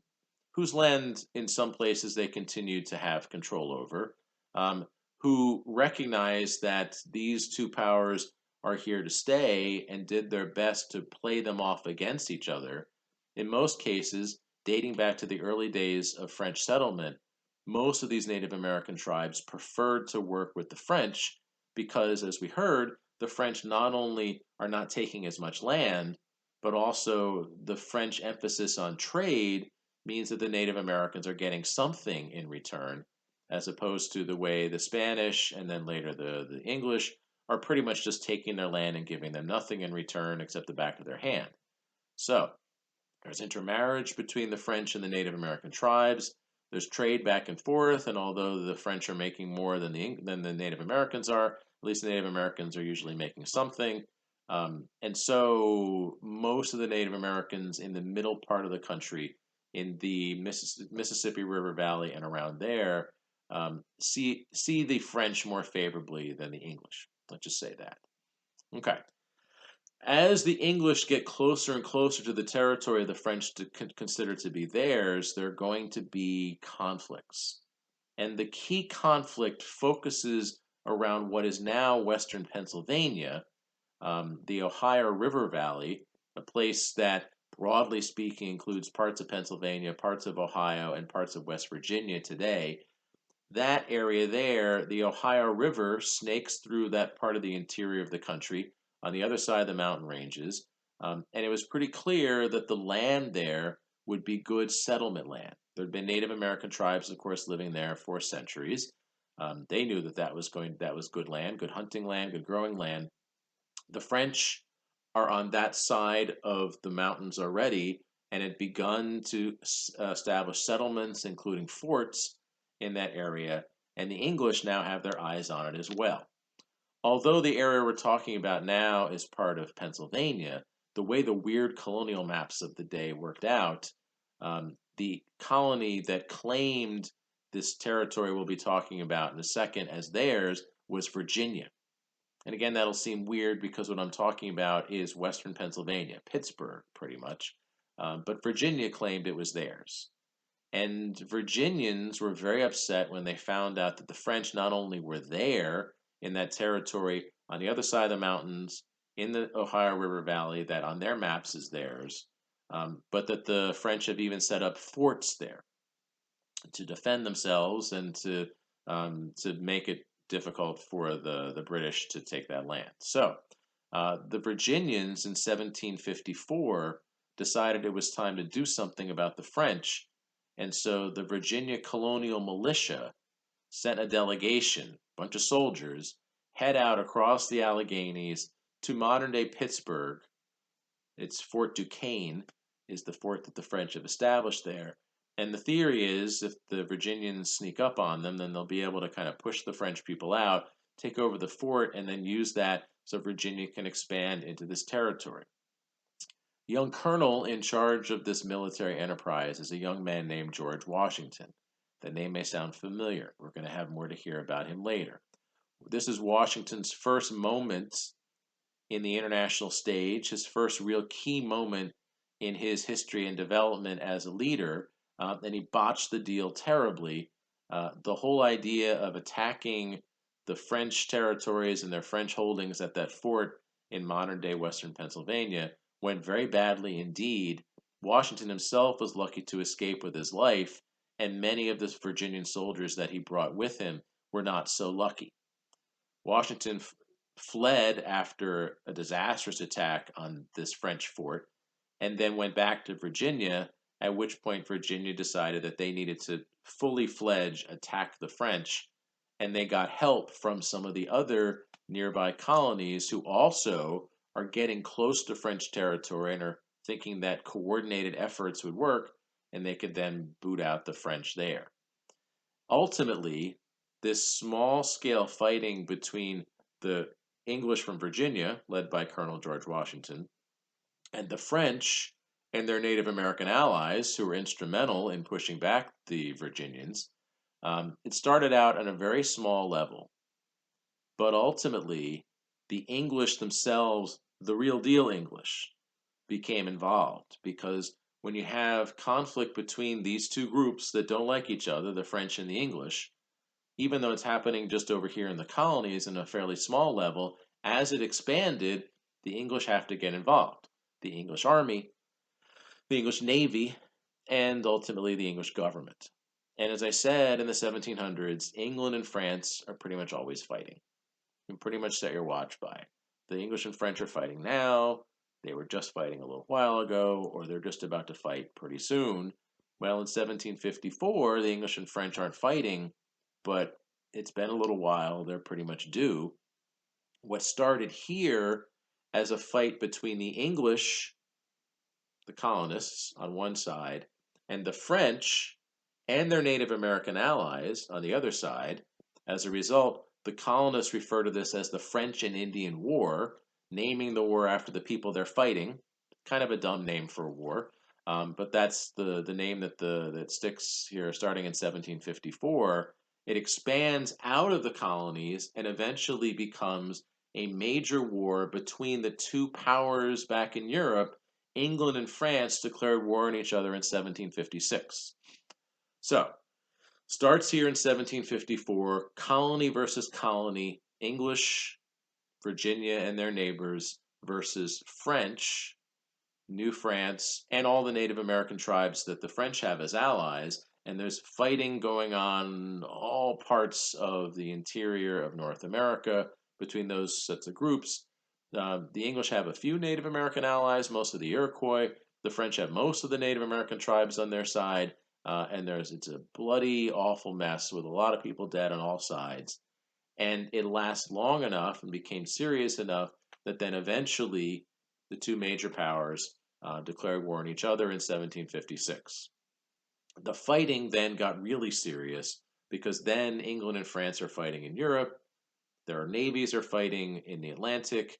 whose land in some places they continued to have control over, um, who recognized that these two powers are here to stay and did their best to play them off against each other. In most cases, dating back to the early days of French settlement, most of these Native American tribes preferred to work with the French because, as we heard, the French not only are not taking as much land, but also the French emphasis on trade means that the Native Americans are getting something in return, as opposed to the way the Spanish and then later the English are pretty much just taking their land and giving them nothing in return except the back of their hand. So there's intermarriage between the French and the Native American tribes. There's trade back and forth, and although the French are making more than the Native Americans are, at least the Native Americans are usually making something. And so most of the Native Americans in the middle part of the country, in the Mississippi River Valley and around there, see the French more favorably than the English. Let's just say that. Okay. As the English get closer and closer to the territory the French consider to be theirs, there are going to be conflicts. And the key conflict focuses around what is now Western Pennsylvania, the Ohio River Valley, a place that, broadly speaking, includes parts of Pennsylvania, parts of Ohio, and parts of West Virginia today. That area there, the Ohio River snakes through that part of the interior of the country on the other side of the mountain ranges. And it was pretty clear that the land there would be good settlement land. There had been Native American tribes, of course, living there for centuries. They knew that that was good land, good hunting land, good growing land. The French are on that side of the mountains already and had begun to establish settlements, including forts, in that area, and the English now have their eyes on it as well. Although the area we're talking about now is part of Pennsylvania, the way the weird colonial maps of the day worked out, the colony that claimed this territory we'll be talking about in a second as theirs was Virginia. And again, that'll seem weird because what I'm talking about is Western Pennsylvania, Pittsburgh, pretty much. But Virginia claimed it was theirs. And Virginians were very upset when they found out that the French not only were there in that territory on the other side of the mountains in the Ohio River Valley, that on their maps is theirs, but that the French have even set up forts there to defend themselves and to make it difficult for the British to take that land. So the Virginians in 1754 decided it was time to do something about the French, and so the Virginia Colonial Militia sent a delegation, a bunch of soldiers, head out across the Alleghenies to modern day Pittsburgh. It's Fort Duquesne is the fort that the French have established there. And the theory is if the Virginians sneak up on them, then they'll be able to kind of push the French people out, take over the fort, and then use that so Virginia can expand into this territory. The young colonel in charge of this military enterprise is a young man named George Washington. The name may sound familiar. We're going to have more to hear about him later. This is Washington's first moment in the international stage, his first real key moment in his history and development as a leader, and he botched the deal terribly. The whole idea of attacking the French territories and their French holdings at that fort in modern day Western Pennsylvania went very badly indeed. Washington himself was lucky to escape with his life, and many of the Virginian soldiers that he brought with him were not so lucky. Washington fled after a disastrous attack on this French fort and then went back to Virginia, at which point Virginia decided that they needed to fully fledged attack the French, and they got help from some of the other nearby colonies who also are getting close to French territory and are thinking that coordinated efforts would work and they could then boot out the French there. Ultimately, this small scale fighting between the English from Virginia, led by Colonel George Washington, and the French and their Native American allies, who were instrumental in pushing back the Virginians. It started out at a very small level, but ultimately, the English themselves, the real deal English, became involved because when you have conflict between these two groups that don't like each other, the French and the English, even though it's happening just over here in the colonies in a fairly small level, as it expanded, the English have to get involved. The English army, the English navy, and ultimately the English government. And as I said, in the 1700s, England and France are pretty much always fighting. You can pretty much set your watch by. The English and French are fighting now. They were just fighting a little while ago, or they're just about to fight pretty soon. Well, in 1754, the English and French aren't fighting, but it's been a little while. They're pretty much due. What started here as a fight between the English, the colonists, on one side, and the French and their Native American allies on the other side. As a result, the colonists refer to this as the French and Indian War, naming the war after the people they're fighting. Kind of a dumb name for a war, but that's the name that sticks here. Starting in 1754, it expands out of the colonies and eventually becomes a major war between the two powers back in Europe. England and France declared war on each other in 1756. So, starts here in 1754, colony versus colony, English, Virginia and their neighbors versus French, New France, and all the Native American tribes that the French have as allies. And there's fighting going on all parts of the interior of North America between those sets of groups. The English have a few Native American allies, most of the Iroquois. The French have most of the Native American tribes on their side. And it's a bloody, awful mess with a lot of people dead on all sides. And it lasts long enough and became serious enough that then eventually the two major powers declared war on each other in 1756. The fighting then got really serious because then England and France are fighting in Europe. Their navies are fighting in the Atlantic.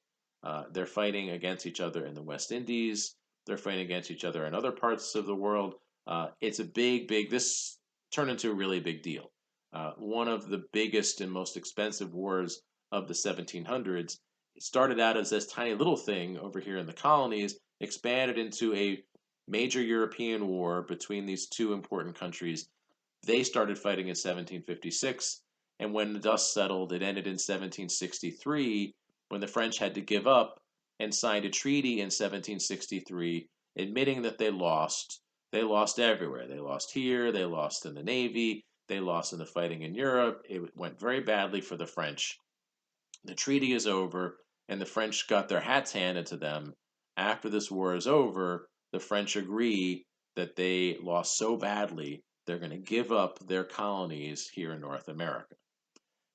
They're fighting against each other in the West Indies. They're fighting against each other in other parts of the world. It's a this turned into a really big deal. One of the biggest and most expensive wars of the 1700s. It started out as this tiny little thing over here in the colonies, expanded into a major European war between these two important countries. They started fighting in 1756, and when the dust settled, it ended in 1763 when the French had to give up and signed a treaty in 1763 admitting that they lost. They lost everywhere. They lost here, they lost in the Navy, they lost in the fighting in Europe. It went very badly for the French. The treaty is over, and the French got their hats handed to them. After this war is over, the French agree that they lost so badly, they're going to give up their colonies here in North America.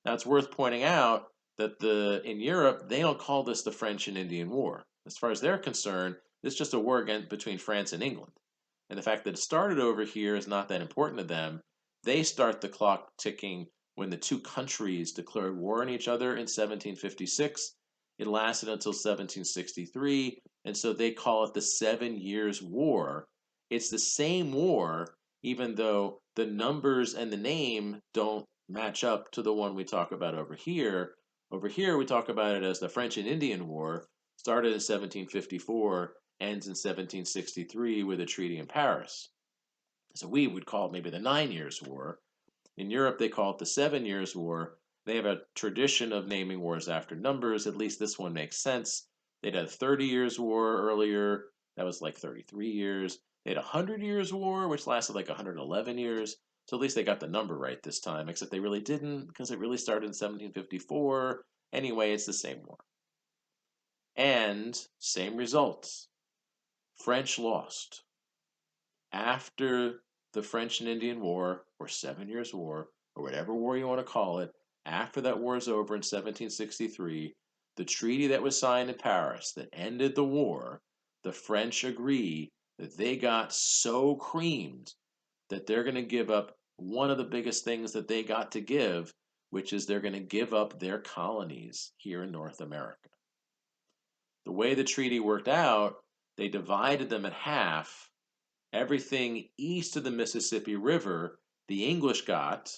Now, it's worth pointing out that in Europe, they don't call this the French and Indian War. As far as they're concerned, it's just a war between France and England. And the fact that it started over here is not that important to them. They start the clock ticking when the two countries declared war on each other in 1756. It lasted until 1763, and so they call it the 7 Years' War. It's the same war, even though the numbers and the name don't match up to the one we talk about over here. Over here, we talk about it as the French and Indian War, started in 1754, ends in 1763 with a treaty in Paris. So we would call it maybe the 9 Years' War. In Europe, they call it the 7 Years' War. They have a tradition of naming wars after numbers. At least this one makes sense. They'd had a 30 Years' War earlier. That was like 33 years. They had a 100 Years' War, which lasted like 111 years. So at least they got the number right this time, except they really didn't because it really started in 1754. Anyway, it's the same war. And same results. French lost. After the French and Indian War, or 7 Years' War, or whatever war you want to call it, after that war is over in 1763, the treaty that was signed in Paris that ended the war, the French agree that they got so creamed that they're going to give up one of the biggest things that they got to give, which is they're going to give up their colonies here in North America. The way the treaty worked out They divided them in half. Everything east of the Mississippi River, the English got.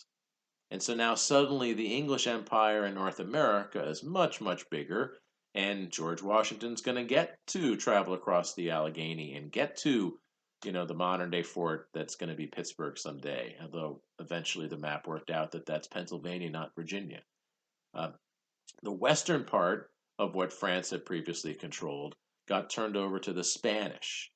And so now suddenly the English Empire in North America is much, much bigger. And George Washington's going to get to travel across the Allegheny and get to, the modern day fort that's going to be Pittsburgh someday. Although eventually the map worked out that that's Pennsylvania, not Virginia. Uh, the western part of what France had previously controlled got turned over to the Spanish.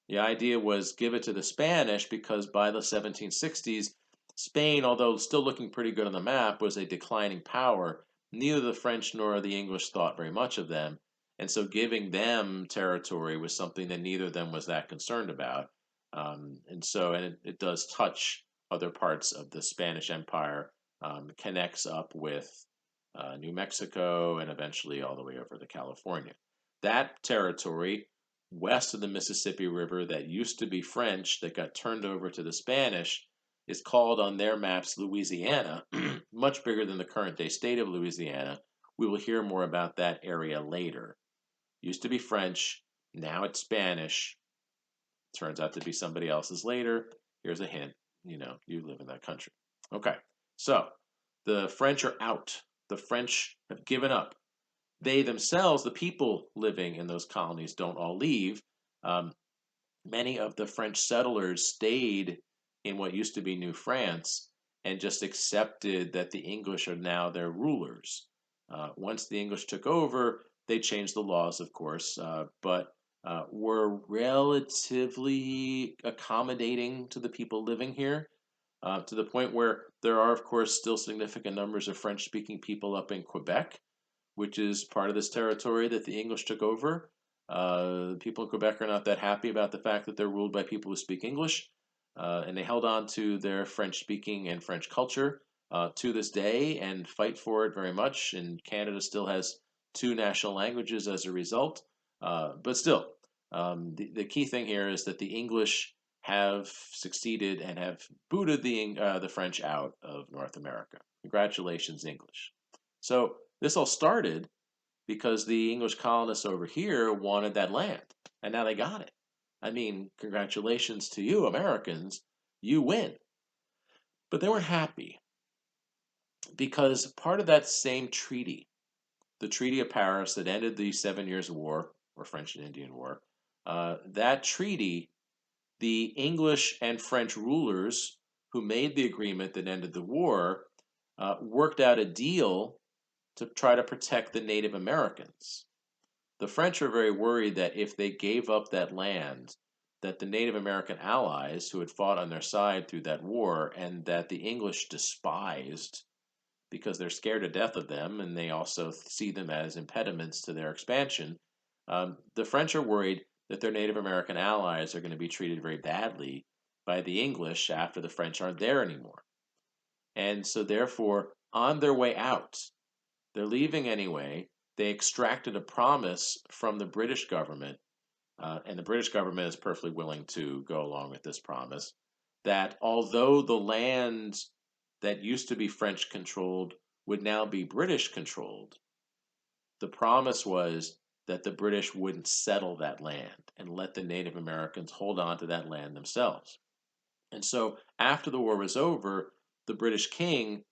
The idea was give it to the Spanish because by the 1760s, Spain, although still looking pretty good on the map, was a declining power. Neither the French nor the English thought very much of them. And so giving them territory was something that neither of them was that concerned about. And it does touch other parts of the Spanish Empire, connects up with New Mexico and eventually all the way over to California. That territory west of the Mississippi River that used to be French that got turned over to the Spanish is called on their maps Louisiana, much bigger than the current day state of Louisiana. We will hear more about that area later. Used to be French, now it's Spanish. Turns out to be somebody else's later. Here's a hint, you live in that country. Okay, so the French are out. The French have given up. They themselves, the people living in those colonies, don't all leave. Um, Many of the French settlers stayed in what used to be New France and just accepted that the English are now their rulers. Once the English took over, they changed the laws, of course, but were relatively accommodating to the people living here, to the point where there are, of course, still significant numbers of French speaking people up in Quebec, which is part of this territory that the English took over. People in Quebec are not that happy about the fact that they're ruled by people who speak English, and they held on to their French speaking and French culture to this day and fight for it very much. And Canada still has two national languages as a result. But still, the key thing here is that the English have succeeded and have booted the French out of North America. Congratulations, English. So this all started because the English colonists over here wanted that land, and now they got it. I mean, congratulations to you, Americans. You win. But they weren't happy because part of that same treaty, the Treaty of Paris that ended the 7 Years' War, or French and Indian War, that treaty, the English and French rulers who made the agreement that ended the war worked out a deal to try to protect the Native Americans. The French are very worried that if they gave up that land, that the Native American allies who had fought on their side through that war and that the English despised because they're scared to death of them and they also see them as impediments to their expansion, the French are worried that their Native American allies are going to be treated very badly by the English after the French aren't there anymore. And so, therefore, on their way out, they're leaving anyway. They extracted a promise from the British government, and the British government is perfectly willing to go along with this promise, that although the land that used to be French controlled would now be British controlled, the promise was that the British wouldn't settle that land and let the Native Americans hold on to that land themselves. And so after the war was over, the British king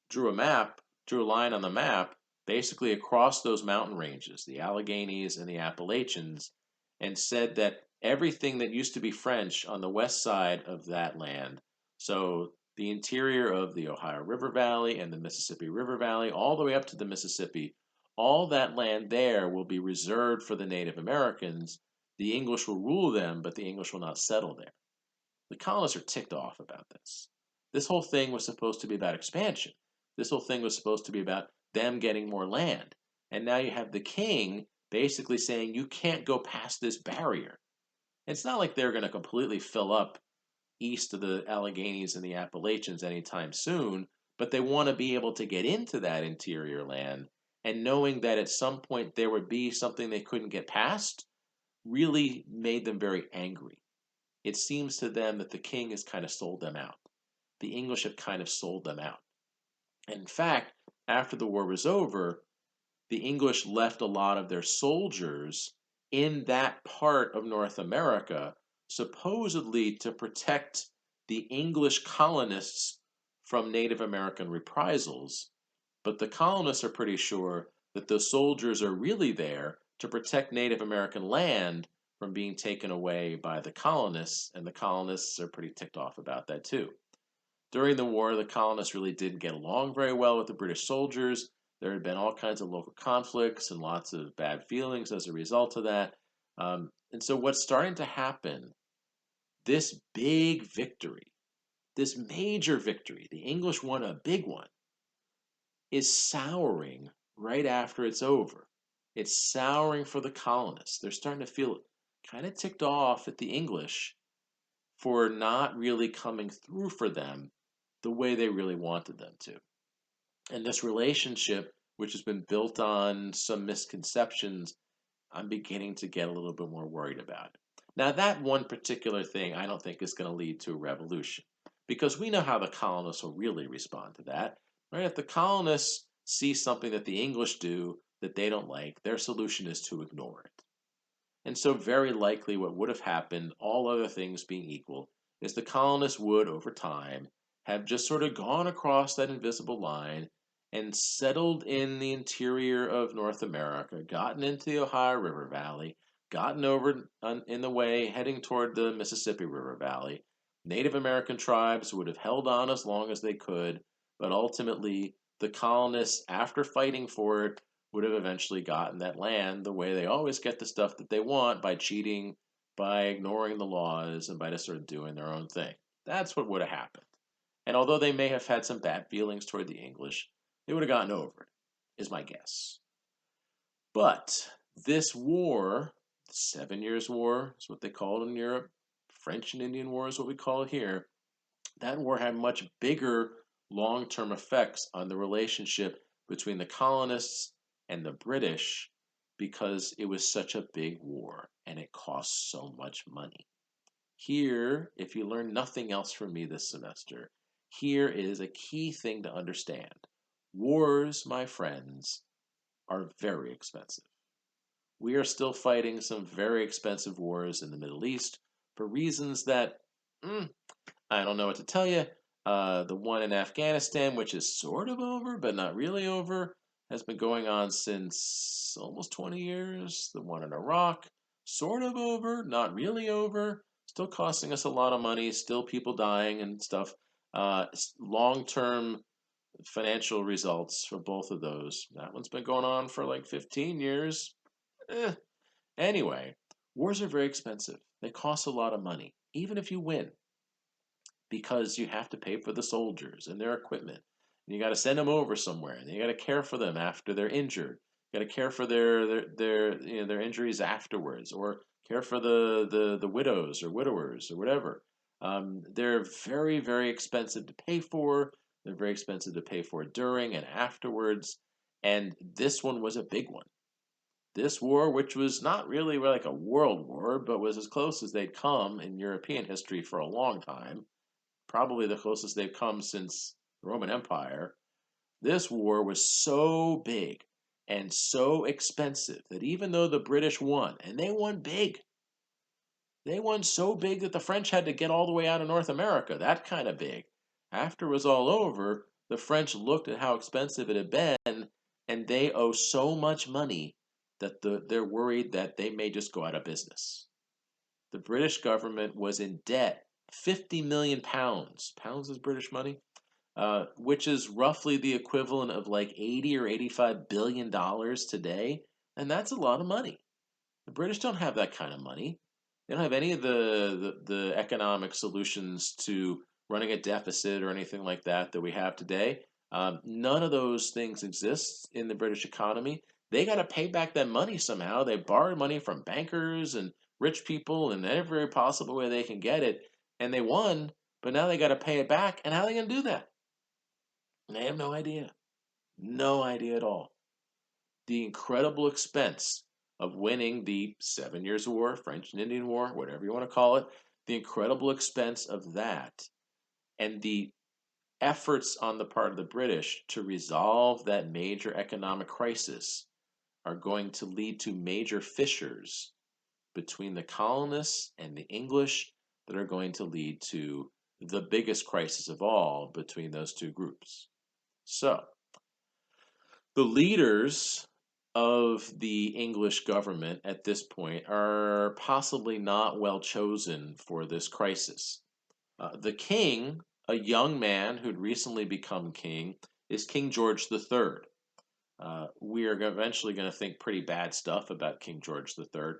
drew a map, drew a line on the map, basically across those mountain ranges, the Alleghenies and the Appalachians, and said that everything that used to be French on the west side of that land, so the interior of the Ohio River Valley and the Mississippi River Valley, all the way up to the Mississippi, all that land there will be reserved for the Native Americans. The English will rule them, but the English will not settle there. The colonists are ticked off about this. This whole thing was supposed to be about expansion. This whole thing was supposed to be about them getting more land. And now you have the king basically saying you can't go past this barrier. It's not like they're going to completely fill up east of the Alleghenies and the Appalachians anytime soon, but they want to be able to get into that interior land. And knowing that at some point there would be something they couldn't get past really made them very angry. It seems to them that the king has kind of sold them out. The English have kind of sold them out. And in fact, after the war was over, the English left a lot of their soldiers in that part of North America, supposedly to protect the English colonists from Native American reprisals. But the colonists are pretty sure that the soldiers are really there to protect Native American land from being taken away by the colonists, and the colonists are pretty ticked off about that too. During the war, the colonists really didn't get along very well with the British soldiers. There had been all kinds of local conflicts and lots of bad feelings as a result of that. And so, what's starting to happen, this big victory, this major victory, the English won a big one, is souring right after it's over. It's souring for the colonists. They're starting to feel kind of ticked off at the English for not really coming through for them the way they really wanted them to. And this relationship, which has been built on some misconceptions, I'm beginning to get a little bit more worried about it. Now, that one particular thing I don't think is going to lead to a revolution because we know how the colonists will really respond to that. Right? If the colonists see something that the English do that they don't like, their solution is to ignore it. And so, very likely, what would have happened, all other things being equal, is the colonists would, over time, have just sort of gone across that invisible line and settled in the interior of North America, gotten into the Ohio River Valley, gotten over in the way heading toward the Mississippi River Valley. Native American tribes would have held on as long as they could, but ultimately, the colonists, after fighting for it, would have eventually gotten that land the way they always get the stuff that they want, by cheating, by ignoring the laws, and by just sort of doing their own thing. That's what would have happened. And although they may have had some bad feelings toward the English, they would have gotten over it, is my guess. But this war, the 7 Years' War is what they call it in Europe, French and Indian War is what we call it here, that war had much bigger long term effects on the relationship between the colonists and the British because it was such a big war and it cost so much money. Here, if you learn nothing else from me this semester, here is a key thing to understand. Wars, my friends, are very expensive. We are still fighting some very expensive wars in the Middle East for reasons that I don't know what to tell you. The one in Afghanistan, which is sort of over, but not really over, has been going on since almost 20 years. The one in Iraq, sort of over, not really over, still costing us a lot of money, still people dying and stuff. Long term financial results for both of those. That one's been going on for like 15 years. Eh. Anyway, wars are very expensive. They cost a lot of money, even if you win, because you have to pay for the soldiers and their equipment. And you got to send them over somewhere, and you got to care for them after they're injured. You got to care for their injuries afterwards, or care for the widows or widowers or whatever. They're very expensive to pay for. They're very expensive to pay for during and afterwards. And this one was a big one. This war, which was not really like a world war, but was as close as they'd come in European history for a long time, probably the closest they've come since the Roman Empire. This war was so big and so expensive that even though the British won, and they won big, they won so big that the French had to get all the way out of North America, that kind of big. After it was all over, the French looked at how expensive it had been, and they owe so much money that they're worried that they may just go out of business. The British government was in debt 50 million pounds. Pounds is British money, which is roughly the equivalent of like 80 or 85 billion dollars today, and that's a lot of money. The British don't have that kind of money. They don't have any of the economic solutions to running a deficit or anything like that that we have today. None of those things exist in the British economy. They got to pay back that money somehow. They borrowed money from bankers and rich people in every possible way they can get it, and they won, but now they got to pay it back. And how are they going to do that? They have no idea. No idea at all. The incredible expense of winning the 7 Years' War, French and Indian War, whatever you want to call it, the incredible expense of that, and the efforts on the part of the British to resolve that major economic crisis are going to lead to major fissures between the colonists and the English that are going to lead to the biggest crisis of all between those two groups. So, the leaders of the English government at this point are possibly not well chosen for this crisis. The king, a young man who'd recently become king, is King George III. We are eventually going to think pretty bad stuff about King George III.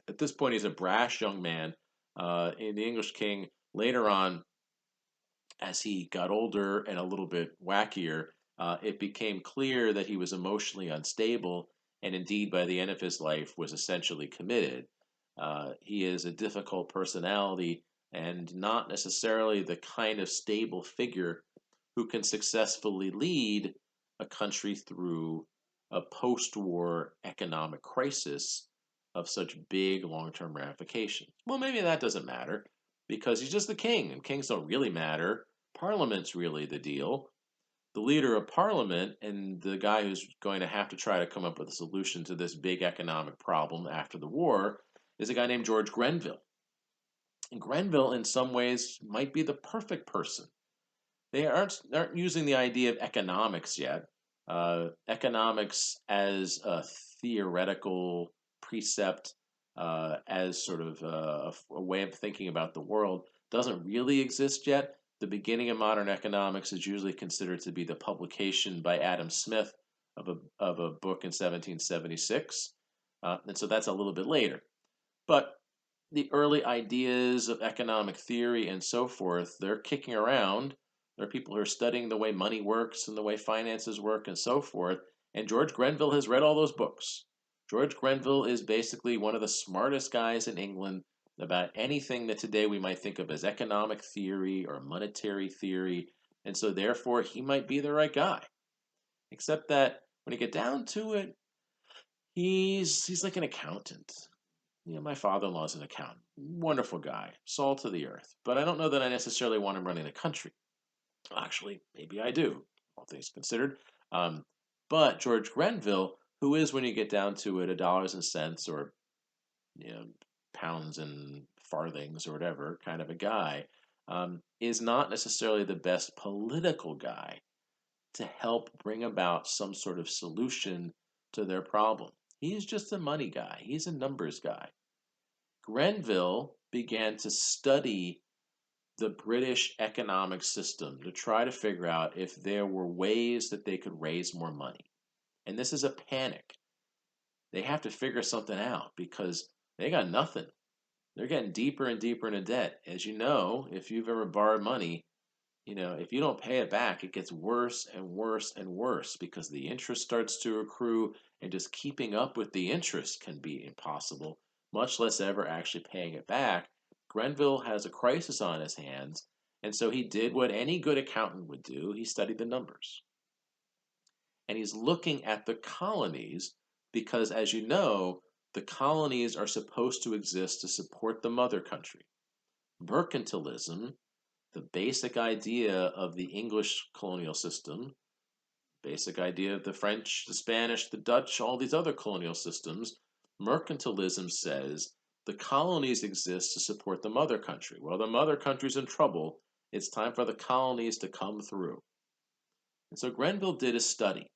At this point, he's a brash young man. In the English king, later on, as he got older and a little bit wackier, it became clear that he was emotionally unstable, and indeed, by the end of his life, was essentially committed. He is a difficult personality and not necessarily the kind of stable figure who can successfully lead a country through a post war economic crisis of such big long term ramifications. Well, maybe that doesn't matter because he's just the king, and kings don't really matter. Parliament's really the deal. The leader of parliament and the guy who's going to have to try to come up with a solution to this big economic problem after the war is a guy named George Grenville. And Grenville, in some ways, might be the perfect person. They aren't using the idea of economics yet. Economics as a theoretical precept, as sort of a way of thinking about the world, doesn't really exist yet. The beginning of modern economics is usually considered to be the publication by Adam Smith of a book in 1776, and so that's a little bit later. But the early ideas of economic theory and so forth, they're kicking around. There are people who are studying the way money works and the way finances work and so forth. And George Grenville has read all those books. George Grenville is basically one of the smartest guys in England about anything that today we might think of as economic theory or monetary theory. And so, therefore, he might be the right guy. Except that when you get down to it, he's like an accountant. My father-in-law is an accountant. Wonderful guy, salt of the earth. But I don't know that I necessarily want him running the country. Actually, maybe I do, all things considered. Um, but George Grenville, who is, when you get down to it, a dollars and cents or you know, pounds and farthings or whatever kind of a guy, is not necessarily the best political guy to help bring about some sort of solution to their problem. He's just a money guy. He's a numbers guy. Grenville began to study the British economic system to try to figure out if there were ways that they could raise more money. And this is a panic. They have to figure something out because they got nothing. They're getting deeper and deeper into debt. As you know, if you've ever borrowed money, if you don't pay it back, it gets worse and worse and worse because the interest starts to accrue, and just keeping up with the interest can be impossible, much less ever actually paying it back. Grenville has a crisis on his hands, and so he did what any good accountant would do. He studied the numbers. And he's looking at the colonies because, as you know, the colonies are supposed to exist to support the mother country. Mercantilism, the basic idea of the English colonial system, basic idea of the French, the Spanish, the Dutch, all these other colonial systems, mercantilism says the colonies exist to support the mother country. Well, the mother country's in trouble. It's time for the colonies to come through. And so Grenville did a study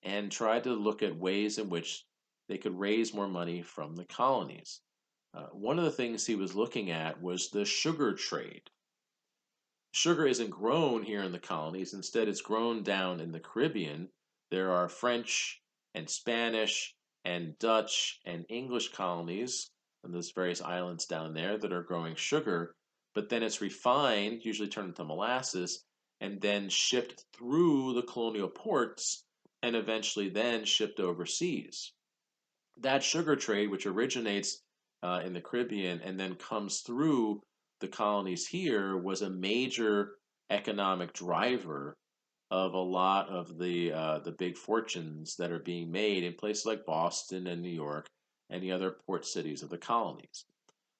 and tried to look at ways in which they could raise more money from the colonies. One of the things he was looking at was the sugar trade. Sugar isn't grown here in the colonies. Instead, it's grown down in the Caribbean. There are French and Spanish and Dutch and English colonies and those various islands down there that are growing sugar, but then it's refined, usually turned into molasses, and then shipped through the colonial ports and eventually then shipped overseas. That sugar trade, which originates in the Caribbean and then comes through the colonies here, was a major economic driver of a lot of the big fortunes that are being made in places like Boston and New York and the other port cities of the colonies.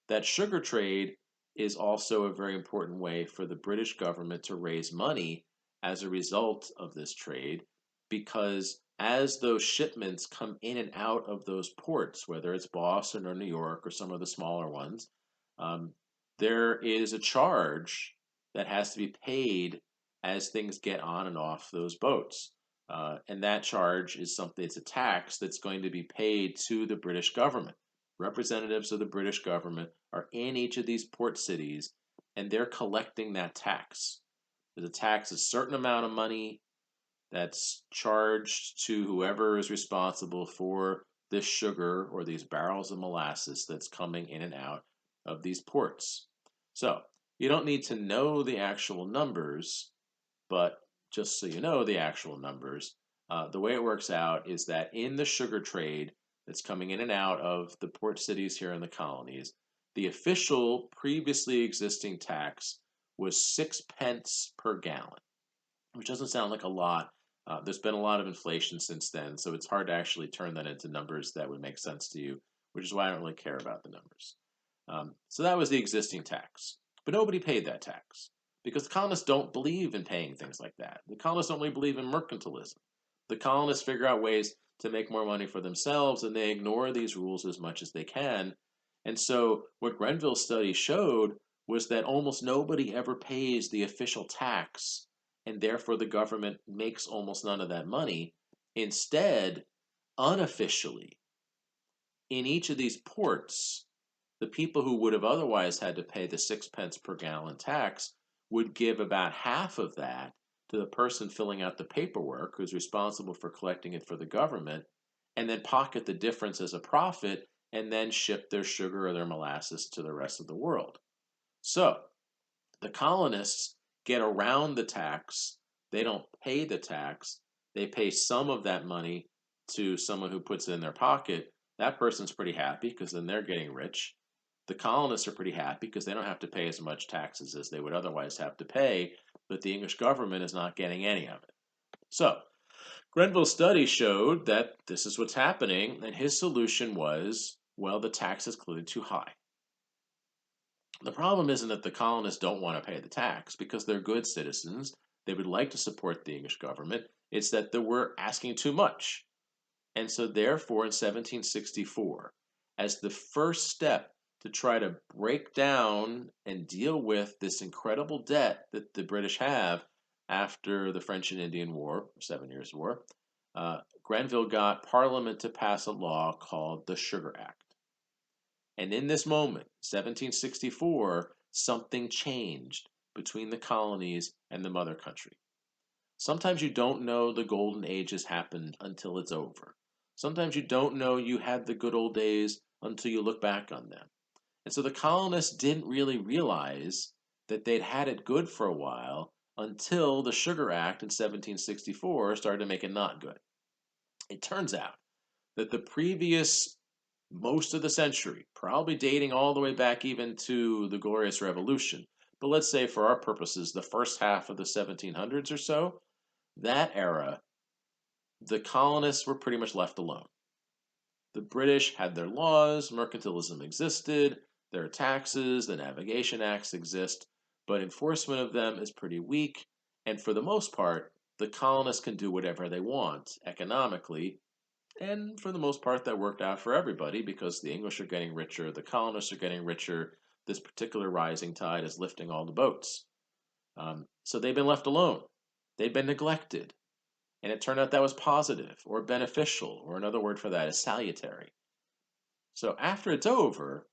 That sugar trade is also a very important way for the British government to raise money as a result of this trade, because as those shipments come in and out of those ports, whether it's Boston or New York or some of the smaller ones, um, there is a charge that has to be paid as things get on and off those boats. And that charge is something, it's a tax that's going to be paid to the British government. Representatives of the British government are in each of these port cities and they're collecting that tax. The tax is a certain amount of money that's charged to whoever is responsible for this sugar or these barrels of molasses that's coming in and out of these ports. So you don't need to know the actual numbers, but just so you know the actual numbers, the way it works out is that in the sugar trade that's coming in and out of the port cities here in the colonies, the official previously existing tax was 6 pence per gallon, which doesn't sound like a lot. There's been a lot of inflation since then, so it's hard to actually turn that into numbers that would make sense to you, which is why I don't really care about the numbers. So that was the existing tax. But nobody paid that tax because the colonists don't believe in paying things like that. The colonists don't really believe in mercantilism. The colonists figure out ways to make more money for themselves and they ignore these rules as much as they can. And so what Grenville's study showed was that almost nobody ever pays the official tax and therefore the government makes almost none of that money. Instead, unofficially, in each of these ports, the people who would have otherwise had to pay the 6 pence per gallon tax would give about half of that to the person filling out the paperwork who's responsible for collecting it for the government, and then pocket the difference as a profit and then ship their sugar or their molasses to the rest of the world. So the colonists get around the tax. They don't pay the tax. They pay some of that money to someone who puts it in their pocket. That person's pretty happy because then they're getting rich. The colonists are pretty happy because they don't have to pay as much taxes as they would otherwise have to pay, but the English government is not getting any of it. So, Grenville's study showed that this is what's happening, and his solution was, well, the tax is clearly too high. The problem isn't that the colonists don't want to pay the tax because they're good citizens. They would like to support the English government. It's that we're asking too much. And so, therefore, in 1764, as the first step to try to break down and deal with this incredible debt that the British have after the French and Indian War, 7 Years' War, Grenville got Parliament to pass a law called the Sugar Act. And in this moment, 1764, something changed between the colonies and the mother country. Sometimes you don't know the golden age has happened until it's over. Sometimes you don't know you had the good old days until you look back on them. And so the colonists didn't really realize that they'd had it good for a while until the Sugar Act in 1764 started to make it not good. It turns out that the previous most of the century, probably dating all the way back even to the Glorious Revolution, but let's say for our purposes, the first half of the 1700s or so, that era, the colonists were pretty much left alone. The British had their laws, mercantilism existed, there are taxes, the Navigation Acts exist, but enforcement of them is pretty weak, and for the most part, the colonists can do whatever they want economically, and for the most part, that worked out for everybody because the English are getting richer, the colonists are getting richer. This particular rising tide is lifting all the boats. So they've been left alone. They've been neglected. And it turned out that was positive or beneficial, or another word for that is salutary. So after it's over,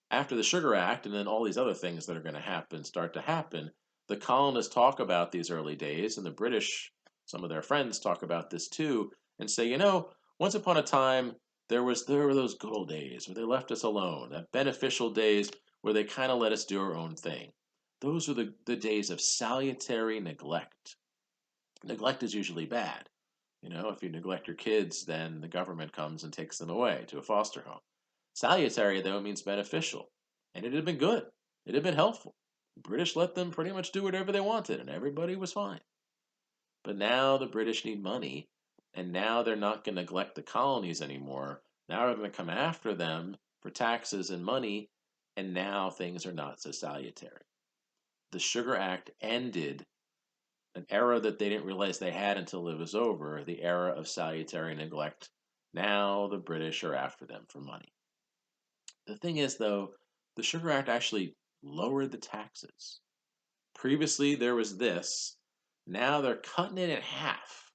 after the Sugar Act and then all these other things that are going to happen start to happen, the colonists talk about these early days, and the British, some of their friends talk about this too, and say, once upon a time there were those good old days where they left us alone, that beneficial days where they kind of let us do our own thing. Those were the days of salutary neglect. Neglect is usually bad. If you neglect your kids, then the government comes and takes them away to a foster home. Salutary, though, means beneficial. And it had been good. It had been helpful. The British let them pretty much do whatever they wanted, and everybody was fine. But now the British need money, and now they're not going to neglect the colonies anymore. Now they're going to come after them for taxes and money, and now things are not so salutary. The Sugar Act ended an era that they didn't realize they had until it was over, the era of salutary neglect. Now the British are after them for money. The thing is, though, the Sugar Act actually lowered the taxes. Previously, there was this. Now they're cutting it in half.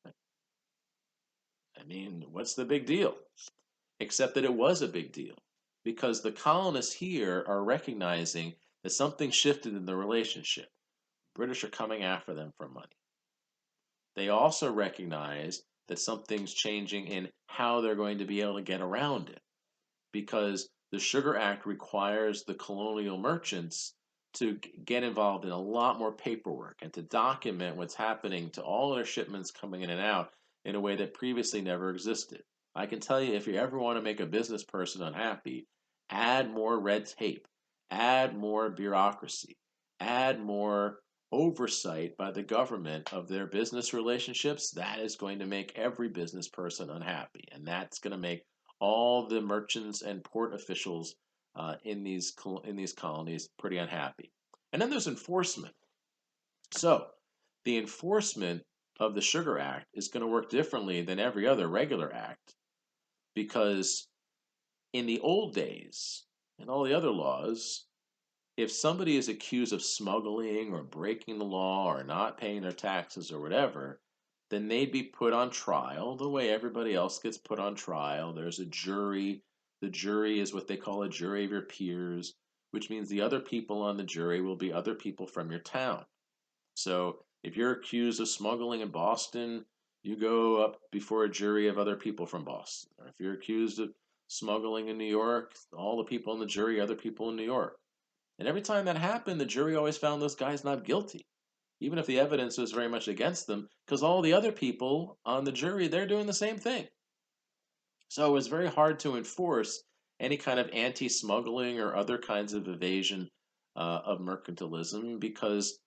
I mean, what's the big deal? Except that it was a big deal because the colonists here are recognizing that something shifted in the relationship. British are coming after them for money. They also recognize that something's changing in how they're going to be able to get around it because the Sugar Act requires the colonial merchants to get involved in a lot more paperwork and to document what's happening to all their shipments coming in and out in a way that previously never existed. I can tell you if you ever want to make a business person unhappy, add more red tape, add more bureaucracy, add more oversight by the government of their business relationships. That is going to make every business person unhappy, and that's going to make all the merchants and port officials in these colonies pretty unhappy. And then there's enforcement. So the enforcement of the Sugar Act is going to work differently than every other regular act because in the old days and all the other laws, if somebody is accused of smuggling or breaking the law or not paying their taxes or whatever, then they'd be put on trial the way everybody else gets put on trial. There's a jury. The jury is what they call a jury of your peers, which means the other people on the jury will be other people from your town. So if you're accused of smuggling in Boston, you go up before a jury of other people from Boston. Or if you're accused of smuggling in New York, all the people in the jury, other people in New York. And every time that happened, the jury always found those guys not guilty, even if the evidence was very much against them, because all the other people on the jury, they're doing the same thing. So it was very hard to enforce any kind of anti-smuggling or other kinds of evasion of mercantilism because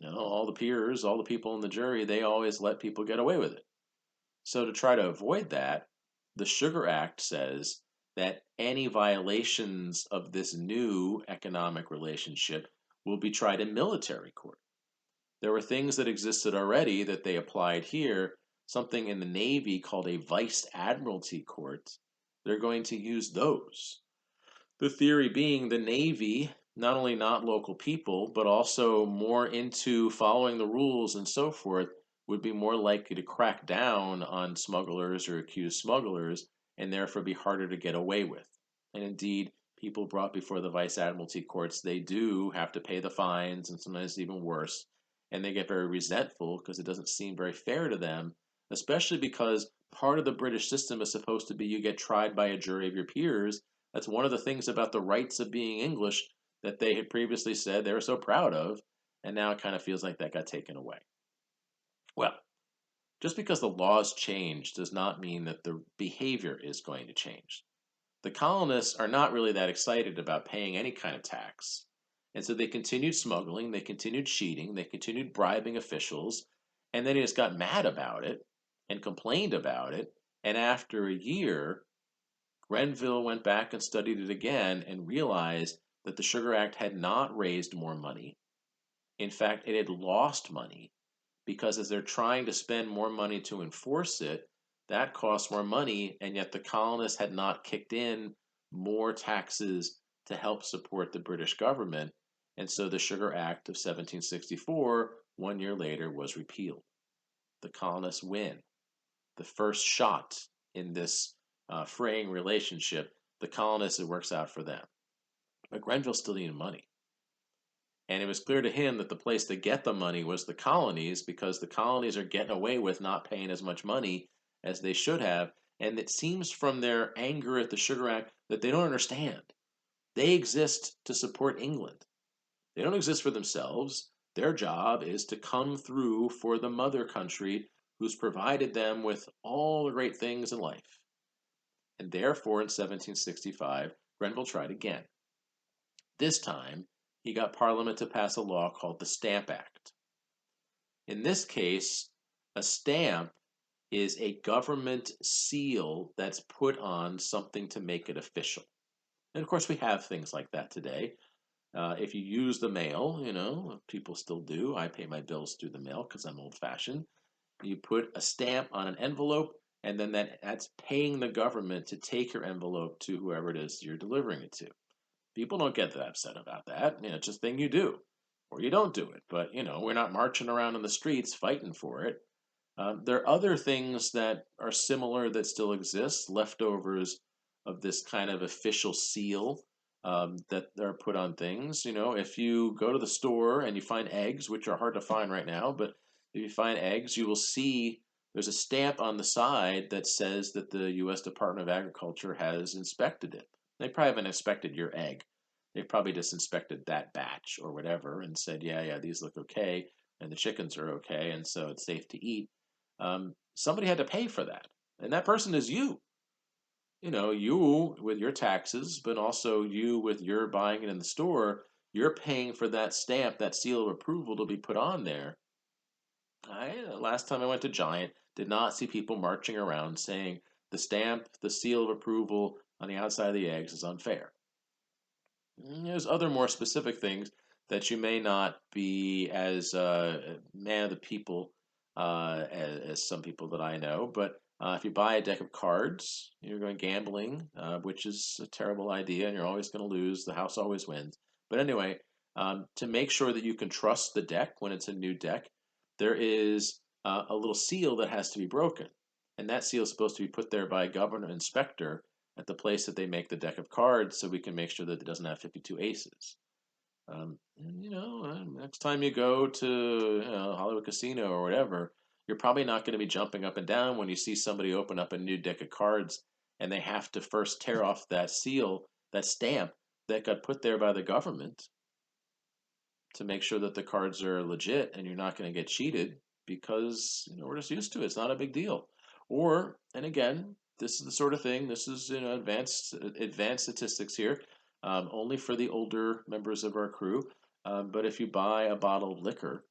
all the peers, all the people in the jury, they always let people get away with it. So to try to avoid that, the Sugar Act says that any violations of this new economic relationship will be tried in military court. There were things that existed already that they applied here, something in the Navy called a Vice Admiralty Court. They're going to use those. The theory being the Navy, not only not local people, but also more into following the rules and so forth, would be more likely to crack down on smugglers or accused smugglers and therefore be harder to get away with. And indeed, people brought before the Vice Admiralty courts, they do have to pay the fines and sometimes even worse. And they get very resentful because it doesn't seem very fair to them, especially because part of the British system is supposed to be you get tried by a jury of your peers. That's one of the things about the rights of being English that they had previously said they were so proud of, and now it kind of feels like that got taken away. Well, just because the laws change does not mean that the behavior is going to change. The colonists are not really that excited about paying any kind of tax, and so they continued smuggling, they continued cheating, they continued bribing officials, and then they just got mad about it and complained about it, and after a year, Grenville went back and studied it again and realized that the Sugar Act had not raised more money. In fact, it had lost money because as they're trying to spend more money to enforce it, that costs more money, and yet the colonists had not kicked in more taxes to help support the British government. And so the Sugar Act of 1764, 1 year later, was repealed. The colonists win. The first shot in this fraying relationship, the colonists, it works out for them. But Grenville still needed money. And it was clear to him that the place to get the money was the colonies because the colonies are getting away with not paying as much money as they should have. And it seems from their anger at the Sugar Act that they don't understand. They exist to support England. They don't exist for themselves. Their job is to come through for the mother country who's provided them with all the great things in life. And therefore, in 1765, Grenville tried again. This time, he got Parliament to pass a law called the Stamp Act. In this case, a stamp is a government seal that's put on something to make it official. And of course, we have things like that today. If you use the mail, people still do. I pay my bills through the mail because I'm old-fashioned. You put a stamp on an envelope, and then that's paying the government to take your envelope to whoever it is you're delivering it to. People don't get that upset about that. It's just a thing you do, or you don't do it. But we're not marching around in the streets fighting for it. There are other things that are similar that still exist, leftovers of this kind of official seal that are put on things. If you go to the store and you find eggs, which are hard to find right now, but if you find eggs, you will see there's a stamp on the side that says that the U.S. Department of Agriculture has inspected it. They probably haven't inspected your egg. They've probably just inspected that batch or whatever and said, yeah, these look okay, and the chickens are okay, and so it's safe to eat. Somebody had to pay for that, and that person is you. You with your taxes, but also you with your buying it in the store. You're paying for that stamp, that seal of approval to be put on there. Last time I went to Giant, did not see people marching around saying the stamp, the seal of approval on the outside of the eggs is unfair. There's other more specific things that you may not be as man of the people as some people that I know. But if you buy a deck of cards, you're going gambling, which is a terrible idea, and you're always going to lose. The house always wins. But anyway, to make sure that you can trust the deck when it's a new deck, there is a little seal that has to be broken. And that seal is supposed to be put there by a government inspector at the place that they make the deck of cards so we can make sure that it doesn't have 52 aces. Next time you go to Hollywood Casino or whatever, you're probably not going to be jumping up and down when you see somebody open up a new deck of cards and they have to first tear off that seal, that stamp that got put there by the government to make sure that the cards are legit and you're not going to get cheated because we're just used to it. It's not a big deal. Or, and again, this is the sort of thing. This is advanced statistics here, only for the older members of our crew. But if you buy a bottle of liquor,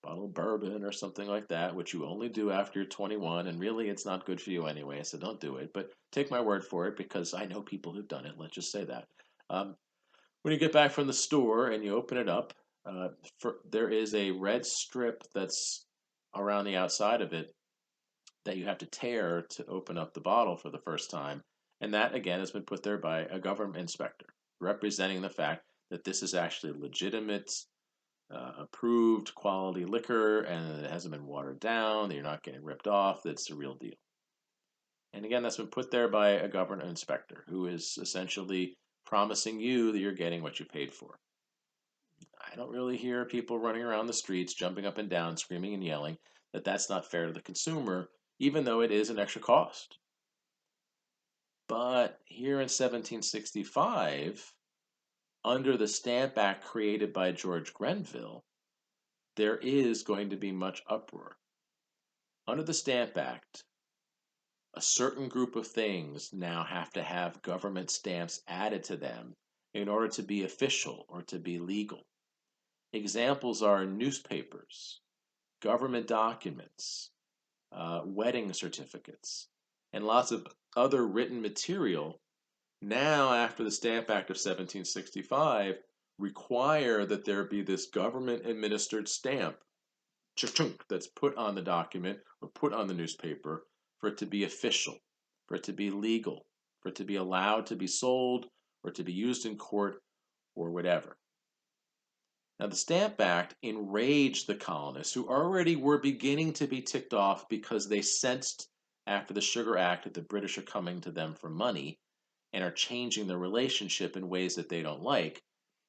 bottle of bourbon or something like that, which you only do after you're 21, and really it's not good for you anyway, so don't do it. But take my word for it because I know people who've done it. Let's just say that. When you get back from the store and you open it up, there is a red strip that's around the outside of it that you have to tear to open up the bottle for the first time. And that, again, has been put there by a government inspector, representing the fact that this is actually legitimate, approved quality liquor, and it hasn't been watered down, that you're not getting ripped off, that's the real deal. And again, that's been put there by a government inspector who is essentially promising you that you're getting what you paid for. I don't really hear people running around the streets, jumping up and down, screaming and yelling that that's not fair to the consumer, even though it is an extra cost. But here in 1765, under the Stamp Act created by George Grenville, there is going to be much uproar. Under the Stamp Act, a certain group of things now have to have government stamps added to them in order to be official or to be legal. Examples are newspapers, government documents, wedding certificates, and lots of other written material now, after the Stamp Act of 1765, require that there be this government administered stamp that's put on the document or put on the newspaper for it to be official, for it to be legal, for it to be allowed to be sold or to be used in court or whatever. Now, the Stamp Act enraged the colonists who already were beginning to be ticked off because they sensed after the Sugar Act that the British are coming to them for money and are changing the relationship in ways that they don't like.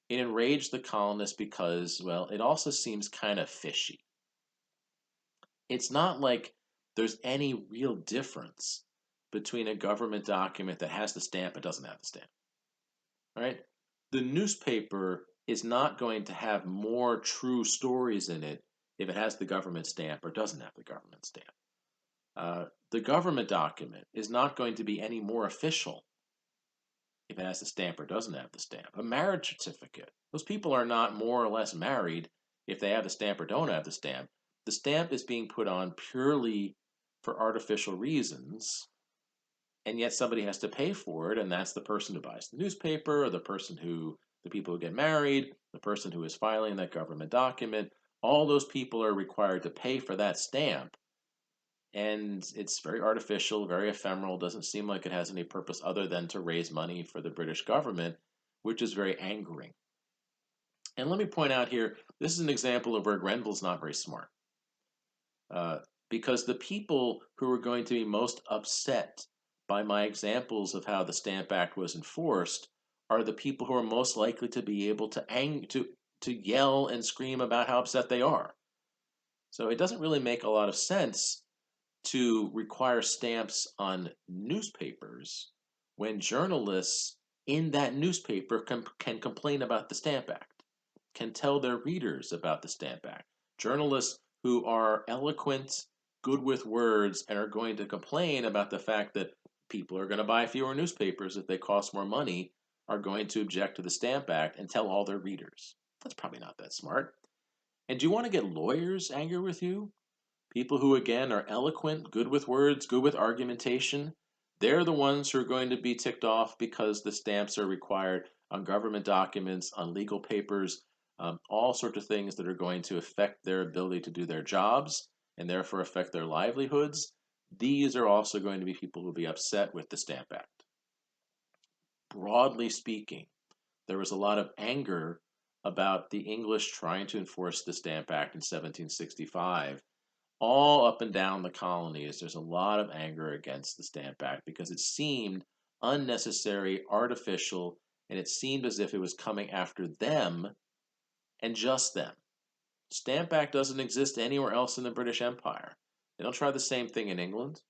It enraged the colonists because, well, it also seems kind of fishy. It's not like there's any real difference between a government document that has the stamp and doesn't have the stamp. Right? The newspaper is not going to have more true stories in it if it has the government stamp or doesn't have the government stamp. The government document is not going to be any more official if it has the stamp or doesn't have the stamp. A marriage certificate, those people are not more or less married if they have the stamp or don't have the stamp. The stamp is being put on purely for artificial reasons, and yet somebody has to pay for it, and that's the person who buys the newspaper or the person who the people who get married, the person who is filing that government document, all those people are required to pay for that stamp. And it's very artificial, very ephemeral, doesn't seem like it has any purpose other than to raise money for the British government, which is very angering. And let me point out here, this is an example of where Grenville's not very smart. Uh, because the people who are going to be most upset by my examples of how the Stamp Act was enforced are the people who are most likely to be able to yell and scream about how upset they are. So it doesn't really make a lot of sense to require stamps on newspapers when journalists in that newspaper can complain about the Stamp Act, can tell their readers about the Stamp Act. Journalists who are eloquent, good with words, and are going to complain about the fact that people are going to buy fewer newspapers if they cost more money are going to object to the Stamp Act and tell all their readers. That's probably not that smart. And do you want to get lawyers angry with you? People who, again, are eloquent, good with words, good with argumentation, they're the ones who are going to be ticked off because the stamps are required on government documents, on legal papers, all sorts of things that are going to affect their ability to do their jobs and therefore affect their livelihoods. These are also going to be people who will be upset with the Stamp Act. Broadly speaking, there was a lot of anger about the English trying to enforce the Stamp Act in 1765. All up and down the colonies, there's a lot of anger against the Stamp Act because it seemed unnecessary, artificial, and it seemed as if it was coming after them and just them. Stamp Act doesn't exist anywhere else in the British Empire. They don't try the same thing in England.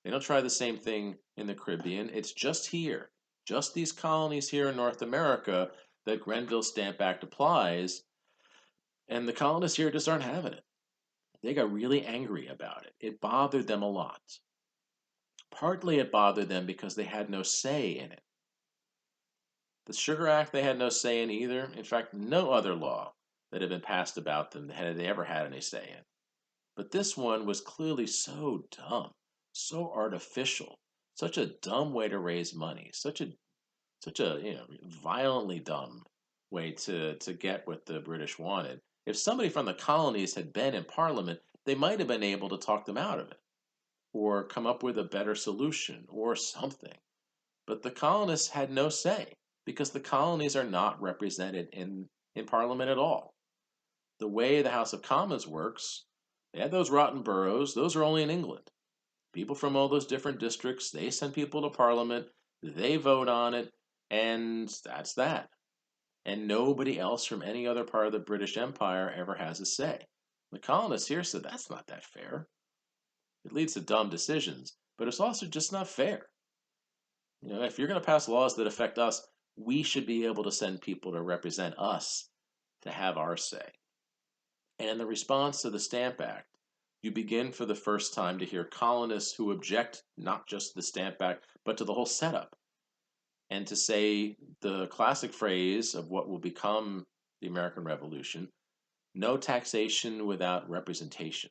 They don't try the same thing in the Caribbean. It's just here, just these colonies here in North America that Grenville's Stamp Act applies, and the colonists here just aren't having it. They got really angry about it. It bothered them a lot. Partly it bothered them because they had no say in it. The Sugar Act they had no say in either. In fact, no other law that had been passed about them had they ever had any say in. But this one was clearly so dumb, so artificial, such a dumb way to raise money, such a violently dumb way to get what the British wanted. If somebody from the colonies had been in Parliament, they might have been able to talk them out of it or come up with a better solution or something. But the colonists had no say because the colonies are not represented in Parliament at all. The way the House of Commons works, they had those rotten boroughs, those are only in England. People from all those different districts, they send people to Parliament, they vote on it, and that's that. And nobody else from any other part of the British Empire ever has a say. The colonists here said that's not that fair. It leads to dumb decisions, but it's also just not fair. If you're going to pass laws that affect us, we should be able to send people to represent us to have our say. And in the response to the Stamp Act, you begin for the first time to hear colonists who object not just to the Stamp Act, but to the whole setup. And to say the classic phrase of what will become the American Revolution, no taxation without representation.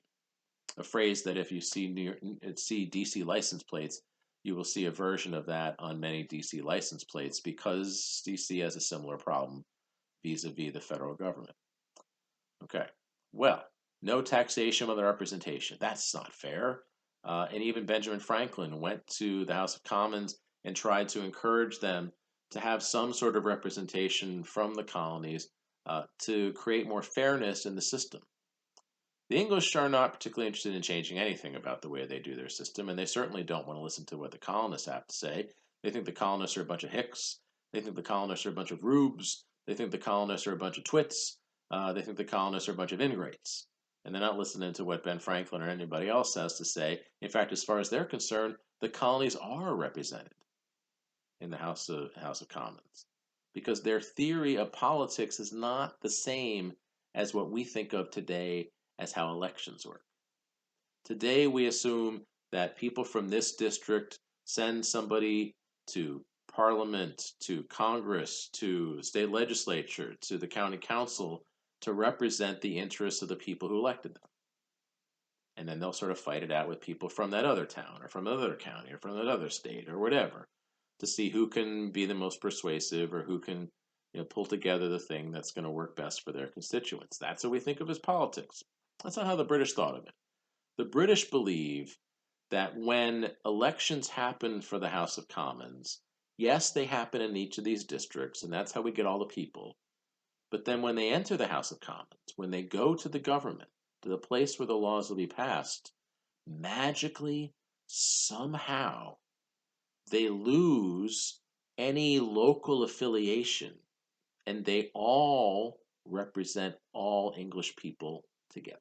A phrase that if you see DC license plates, you will see a version of that on many DC license plates because DC has a similar problem vis-a-vis the federal government. Okay, well, no taxation without representation. That's not fair. And even Benjamin Franklin went to the House of Commons and tried to encourage them to have some sort of representation from the colonies to create more fairness in the system. The English are not particularly interested in changing anything about the way they do their system, and they certainly don't want to listen to what the colonists have to say. They think the colonists are a bunch of hicks. They think the colonists are a bunch of rubes. They think the colonists are a bunch of twits. They think the colonists are a bunch of ingrates. And they're not listening to what Ben Franklin or anybody else has to say. In fact, as far as they're concerned, the colonies are represented in the House of Commons because their theory of politics is not the same as what we think of today as how elections work. Today, we assume that people from this district send somebody to Parliament, to Congress, to state legislature, to the county council to represent the interests of the people who elected them. And then they'll sort of fight it out with people from that other town or from another county or from that other state or whatever to see who can be the most persuasive or who can pull together the thing that's going to work best for their constituents. That's what we think of as politics. That's not how the British thought of it. The British believe that when elections happen for the House of Commons, yes, they happen in each of these districts, and that's how we get all the people. But then when they enter the House of Commons, when they go to the government, to the place where the laws will be passed, magically, somehow, they lose any local affiliation and they all represent all English people together.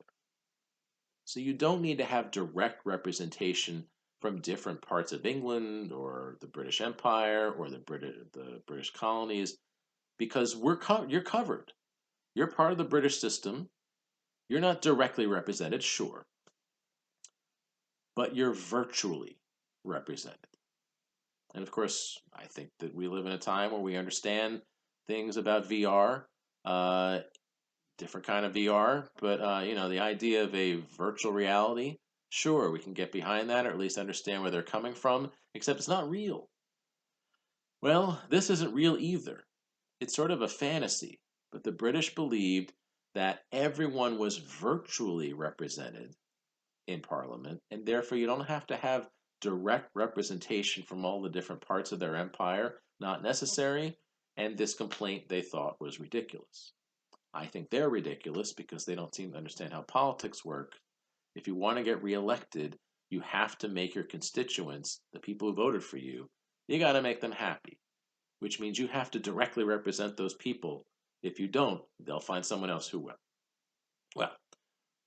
So you don't need to have direct representation from different parts of England or the British Empire or the British colonies because you're covered. You're part of the British system. You're not directly represented, sure, but you're virtually represented. And of course, I think that we live in a time where we understand things about VR, different kind of VR, but the idea of a virtual reality, sure, we can get behind that or at least understand where they're coming from, except it's not real. Well, this isn't real either. It's sort of a fantasy, but the British believed that everyone was virtually represented in Parliament, and therefore you don't have to have direct representation from all the different parts of their empire, not necessary, and this complaint they thought was ridiculous. I think they're ridiculous because they don't seem to understand how politics work. If you want to get reelected, you have to make your constituents, the people who voted for you got to make them happy, which means you have to directly represent those people. If you don't, they'll find someone else who will. Well,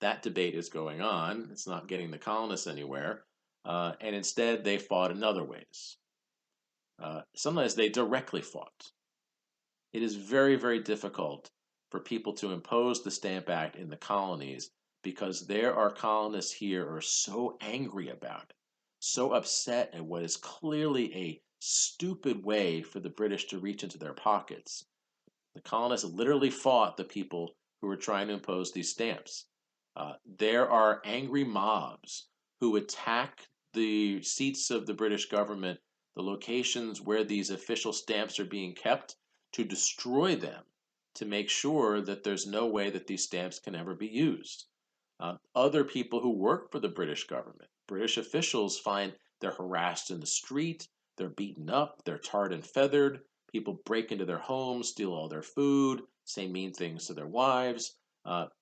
that debate is going on. It's not getting the colonists anywhere. And instead, they fought in other ways. Sometimes they directly fought. It is very, very difficult for people to impose the Stamp Act in the colonies because there are colonists here who are so angry about it, so upset at what is clearly a stupid way for the British to reach into their pockets. The colonists literally fought the people who were trying to impose these stamps. There are angry mobs who attack the seats of the British government, the locations where these official stamps are being kept, to destroy them, to make sure that there's no way that these stamps can ever be used. Other people who work for the British government, British officials, find they're harassed in the street, they're beaten up, they're tarred and feathered. People break into their homes, steal all their food, say mean things to their wives.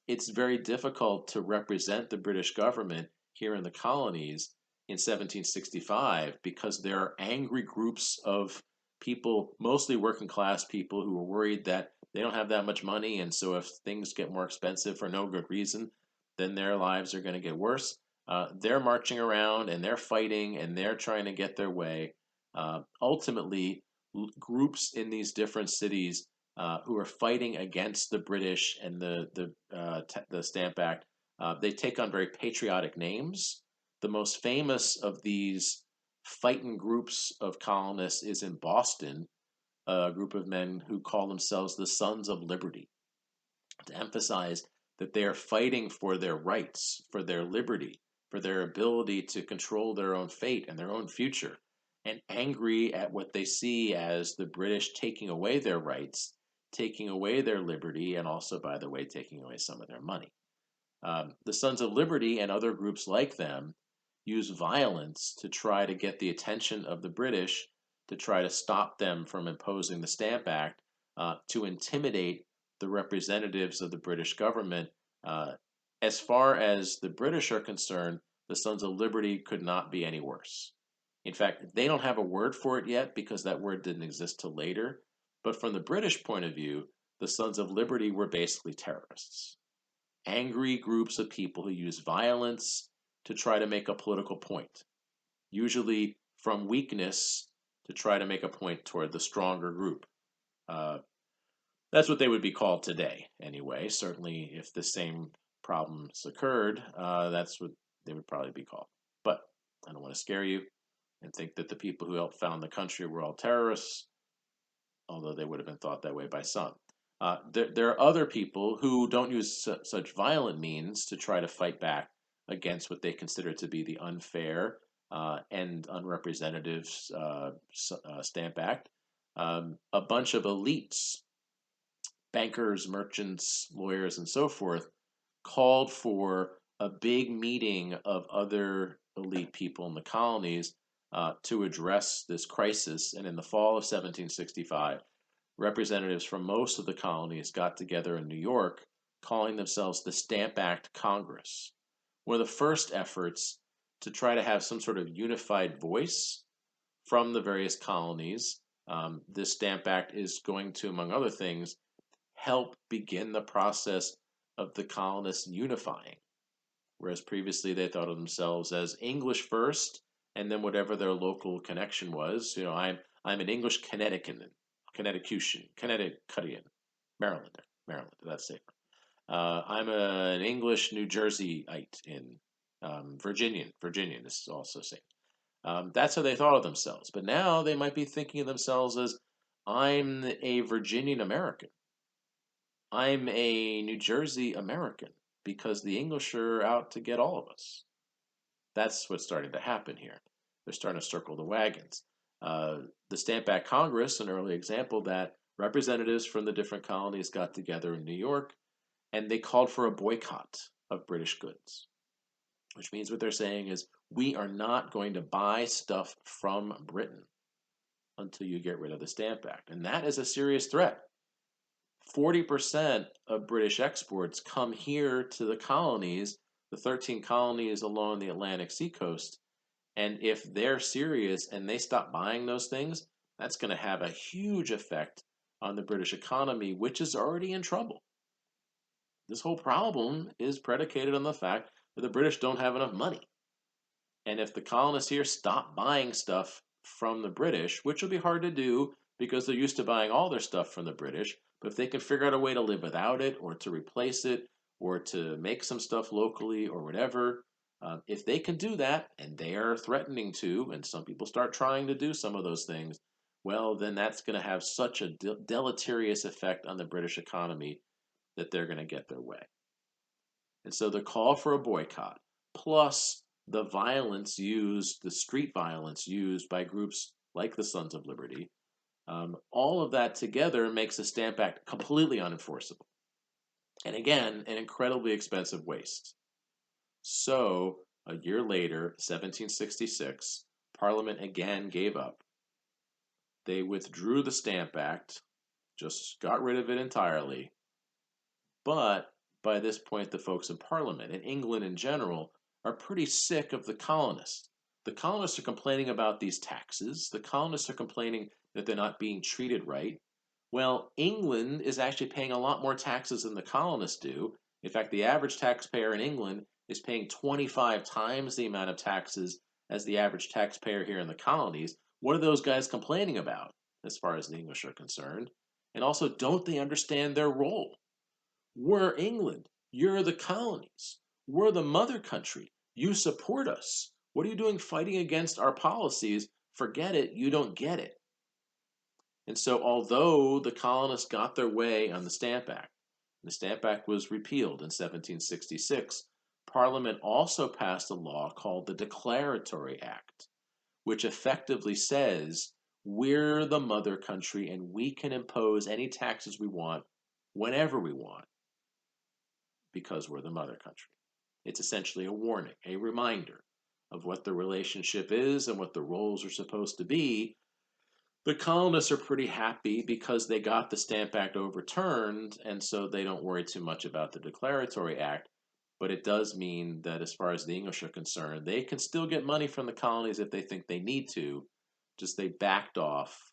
It's very difficult to represent the British government here in the colonies in 1765 because there are angry groups of people, mostly working class people, who are worried that they don't have that much money, and so if things get more expensive for no good reason, then their lives are going to get worse. They're marching around and they're fighting and they're trying to get their way. Ultimately, groups in these different cities who are fighting against the British and the Stamp Act, they take on very patriotic names. The most famous of these fighting groups of colonists is in Boston, a group of men who call themselves the Sons of Liberty, to emphasize that they are fighting for their rights, for their liberty, for their ability to control their own fate and their own future, and angry at what they see as the British taking away their rights, taking away their liberty, and also, by the way, taking away some of their money. The Sons of Liberty and other groups like them use violence to try to get the attention of the British, to try to stop them from imposing the Stamp Act, to intimidate the representatives of the British government. As far as the British are concerned, the Sons of Liberty could not be any worse. In fact, they don't have a word for it yet because that word didn't exist till later. But from the British point of view, the Sons of Liberty were basically terrorists. Angry groups of people who use violence to try to make a political point, usually from weakness to try to make a point toward the stronger group. Uh, that's what they would be called today, anyway. Certainly, if the same problems occurred, that's what they would probably be called. But I don't want to scare you and think that the people who helped found the country were all terrorists, although they would have been thought that way by some. There are other people who don't use such violent means to try to fight back against what they consider to be the unfair and unrepresentative Stamp Act. A bunch of elites bankers, merchants, lawyers, and so forth, called for a big meeting of other elite people in the colonies to address this crisis. And in the fall of 1765, representatives from most of the colonies got together in New York, calling themselves the Stamp Act Congress. One of the first efforts to try to have some sort of unified voice from the various colonies. This Stamp Act is going to, among other things, help begin the process of the colonists unifying, whereas previously they thought of themselves as English first, and then whatever their local connection was. I'm an English Connecticutian, Marylander. That's safer. I'm an English New Jerseyite in Virginian. This is also safe. That's how they thought of themselves. But now they might be thinking of themselves as I'm a Virginian American. I'm a New Jersey American because the English are out to get all of us. That's what's starting to happen here. They're starting to circle the wagons. The Stamp Act Congress, an early example that representatives from the different colonies got together in New York and they called for a boycott of British goods, which means what they're saying is we are not going to buy stuff from Britain until you get rid of the Stamp Act. And that is a serious threat. 40% of British exports come here to the colonies, the 13 colonies along the Atlantic seacoast. And if they're serious and they stop buying those things, that's going to have a huge effect on the British economy, which is already in trouble. This whole problem is predicated on the fact that the British don't have enough money. And if the colonists here stop buying stuff from the British, which will be hard to do because they're used to buying all their stuff from the British, but if they can figure out a way to live without it or to replace it or to make some stuff locally or whatever, if they can do that, and they are threatening to, and some people start trying to do some of those things, well, then that's going to have such a deleterious effect on the British economy that they're going to get their way. And so the call for a boycott, plus the street violence used by groups like the Sons of Liberty, all of that together makes the Stamp Act completely unenforceable. And again, an incredibly expensive waste. So, a year later, 1766, Parliament again gave up. They withdrew the Stamp Act, just got rid of it entirely. But by this point, the folks in Parliament and England in general are pretty sick of the colonists. The colonists are complaining about these taxes. The colonists are complaining that they're not being treated right. Well, England is actually paying a lot more taxes than the colonists do. In fact, the average taxpayer in England is paying 25 times the amount of taxes as the average taxpayer here in the colonies. What are those guys complaining about as far as the English are concerned? And also, don't they understand their role? We're England. You're the colonies. We're the mother country. You support us. What are you doing fighting against our policies? Forget it. You don't get it. And so, although the colonists got their way on the Stamp Act was repealed in 1766, Parliament also passed a law called the Declaratory Act, which effectively says we're the mother country and we can impose any taxes we want whenever we want because we're the mother country. It's essentially a warning, a reminder of what the relationship is and what the roles are supposed to be. The colonists are pretty happy because they got the Stamp Act overturned, and so they don't worry too much about the Declaratory Act. But it does mean that as far as the English are concerned, they can still get money from the colonies if they think they need to, just they backed off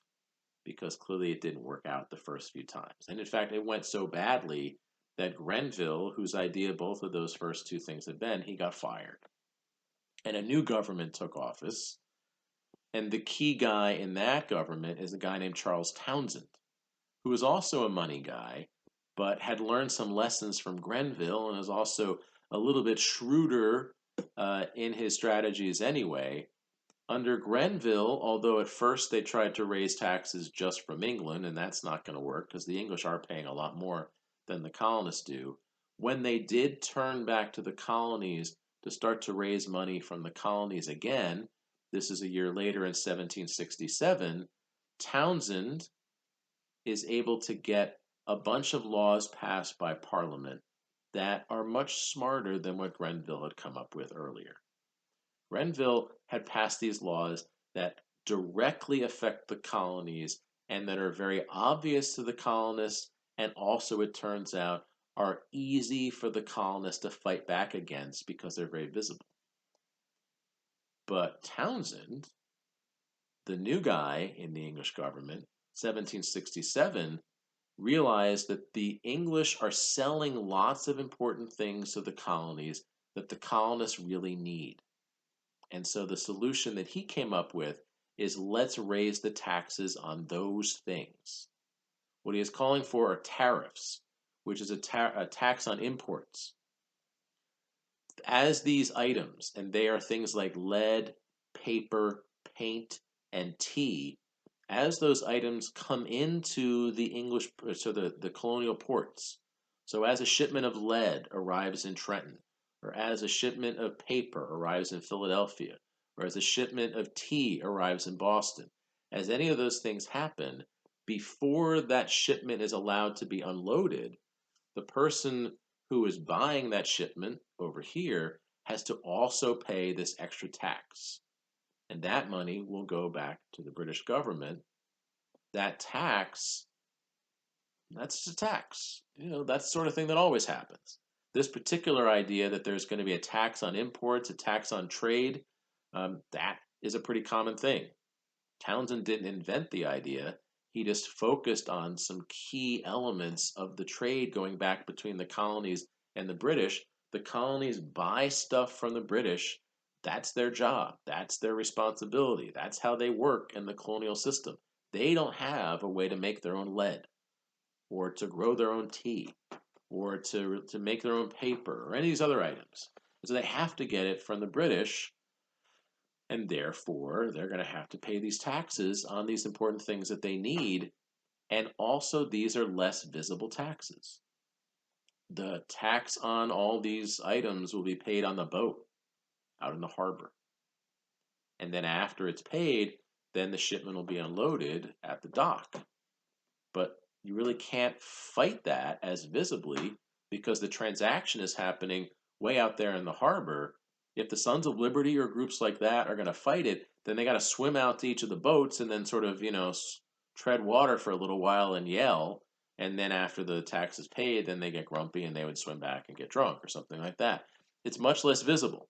because clearly it didn't work out the first few times. And in fact, it went so badly that Grenville, whose idea both of those first two things had been, he got fired. And a new government took office. And the key guy in that government is a guy named Charles Townshend, who was also a money guy, but had learned some lessons from Grenville and is also a little bit shrewder in his strategies anyway. Under Grenville, although at first they tried to raise taxes just from England, and that's not going to work because the English are paying a lot more than the colonists do, when they did turn back to the colonies to start to raise money from the colonies again, this is a year later in 1767, Townshend is able to get a bunch of laws passed by Parliament that are much smarter than what Grenville had come up with earlier. Grenville had passed these laws that directly affect the colonies and that are very obvious to the colonists, and also, it turns out, are easy for the colonists to fight back against because they're very visible. But Townshend, the new guy in the English government, 1767, realized that the English are selling lots of important things to the colonies that the colonists really need. And so the solution that he came up with is, let's raise the taxes on those things. What he is calling for are tariffs, which is a tax on imports. As these items, and they are things like lead, paper, paint, and tea, as those items come into the English, so the colonial ports, so as a shipment of lead arrives in Trenton, or as a shipment of paper arrives in Philadelphia, or as a shipment of tea arrives in Boston, as any of those things happen, before that shipment is allowed to be unloaded, the person who is buying that shipment over here has to also pay this extra tax. And that money will go back to the British government. That tax, that's a tax. That's the sort of thing that always happens. This particular idea that there's going to be a tax on imports, a tax on trade, that is a pretty common thing. Townshend didn't invent the idea. He just focused on some key elements of the trade going back between the colonies and the British. The colonies buy stuff from the British. That's their job. That's their responsibility. That's how they work in the colonial system. They don't have a way to make their own lead, or to grow their own tea, or to make their own paper, or any of these other items. So they have to get it from the British, and therefore they're going to have to pay these taxes on these important things that they need. And also, these are less visible taxes. The tax on all these items will be paid on the boat out in the harbor. And then after it's paid, then the shipment will be unloaded at the dock. But you really can't fight that as visibly, because the transaction is happening way out there in the harbor. If the Sons of Liberty or groups like that are going to fight it, then they got to swim out to each of the boats and then sort of, tread water for a little while and yell. And then after the tax is paid, then they get grumpy and they would swim back and get drunk or something like that. It's much less visible.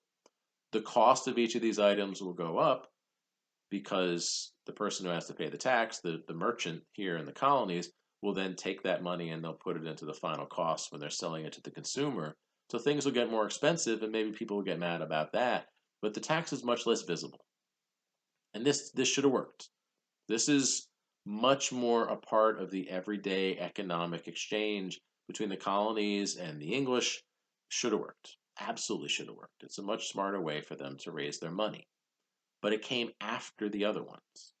The cost of each of these items will go up because the person who has to pay the tax, the merchant here in the colonies, will then take that money and they'll put it into the final cost when they're selling it to the consumer. So things will get more expensive, and maybe people will get mad about that, but the tax is much less visible. And this should have worked. This is much more a part of the everyday economic exchange between the colonies and the English. Should have worked. Absolutely should have worked. It's a much smarter way for them to raise their money. But it came after the other ones.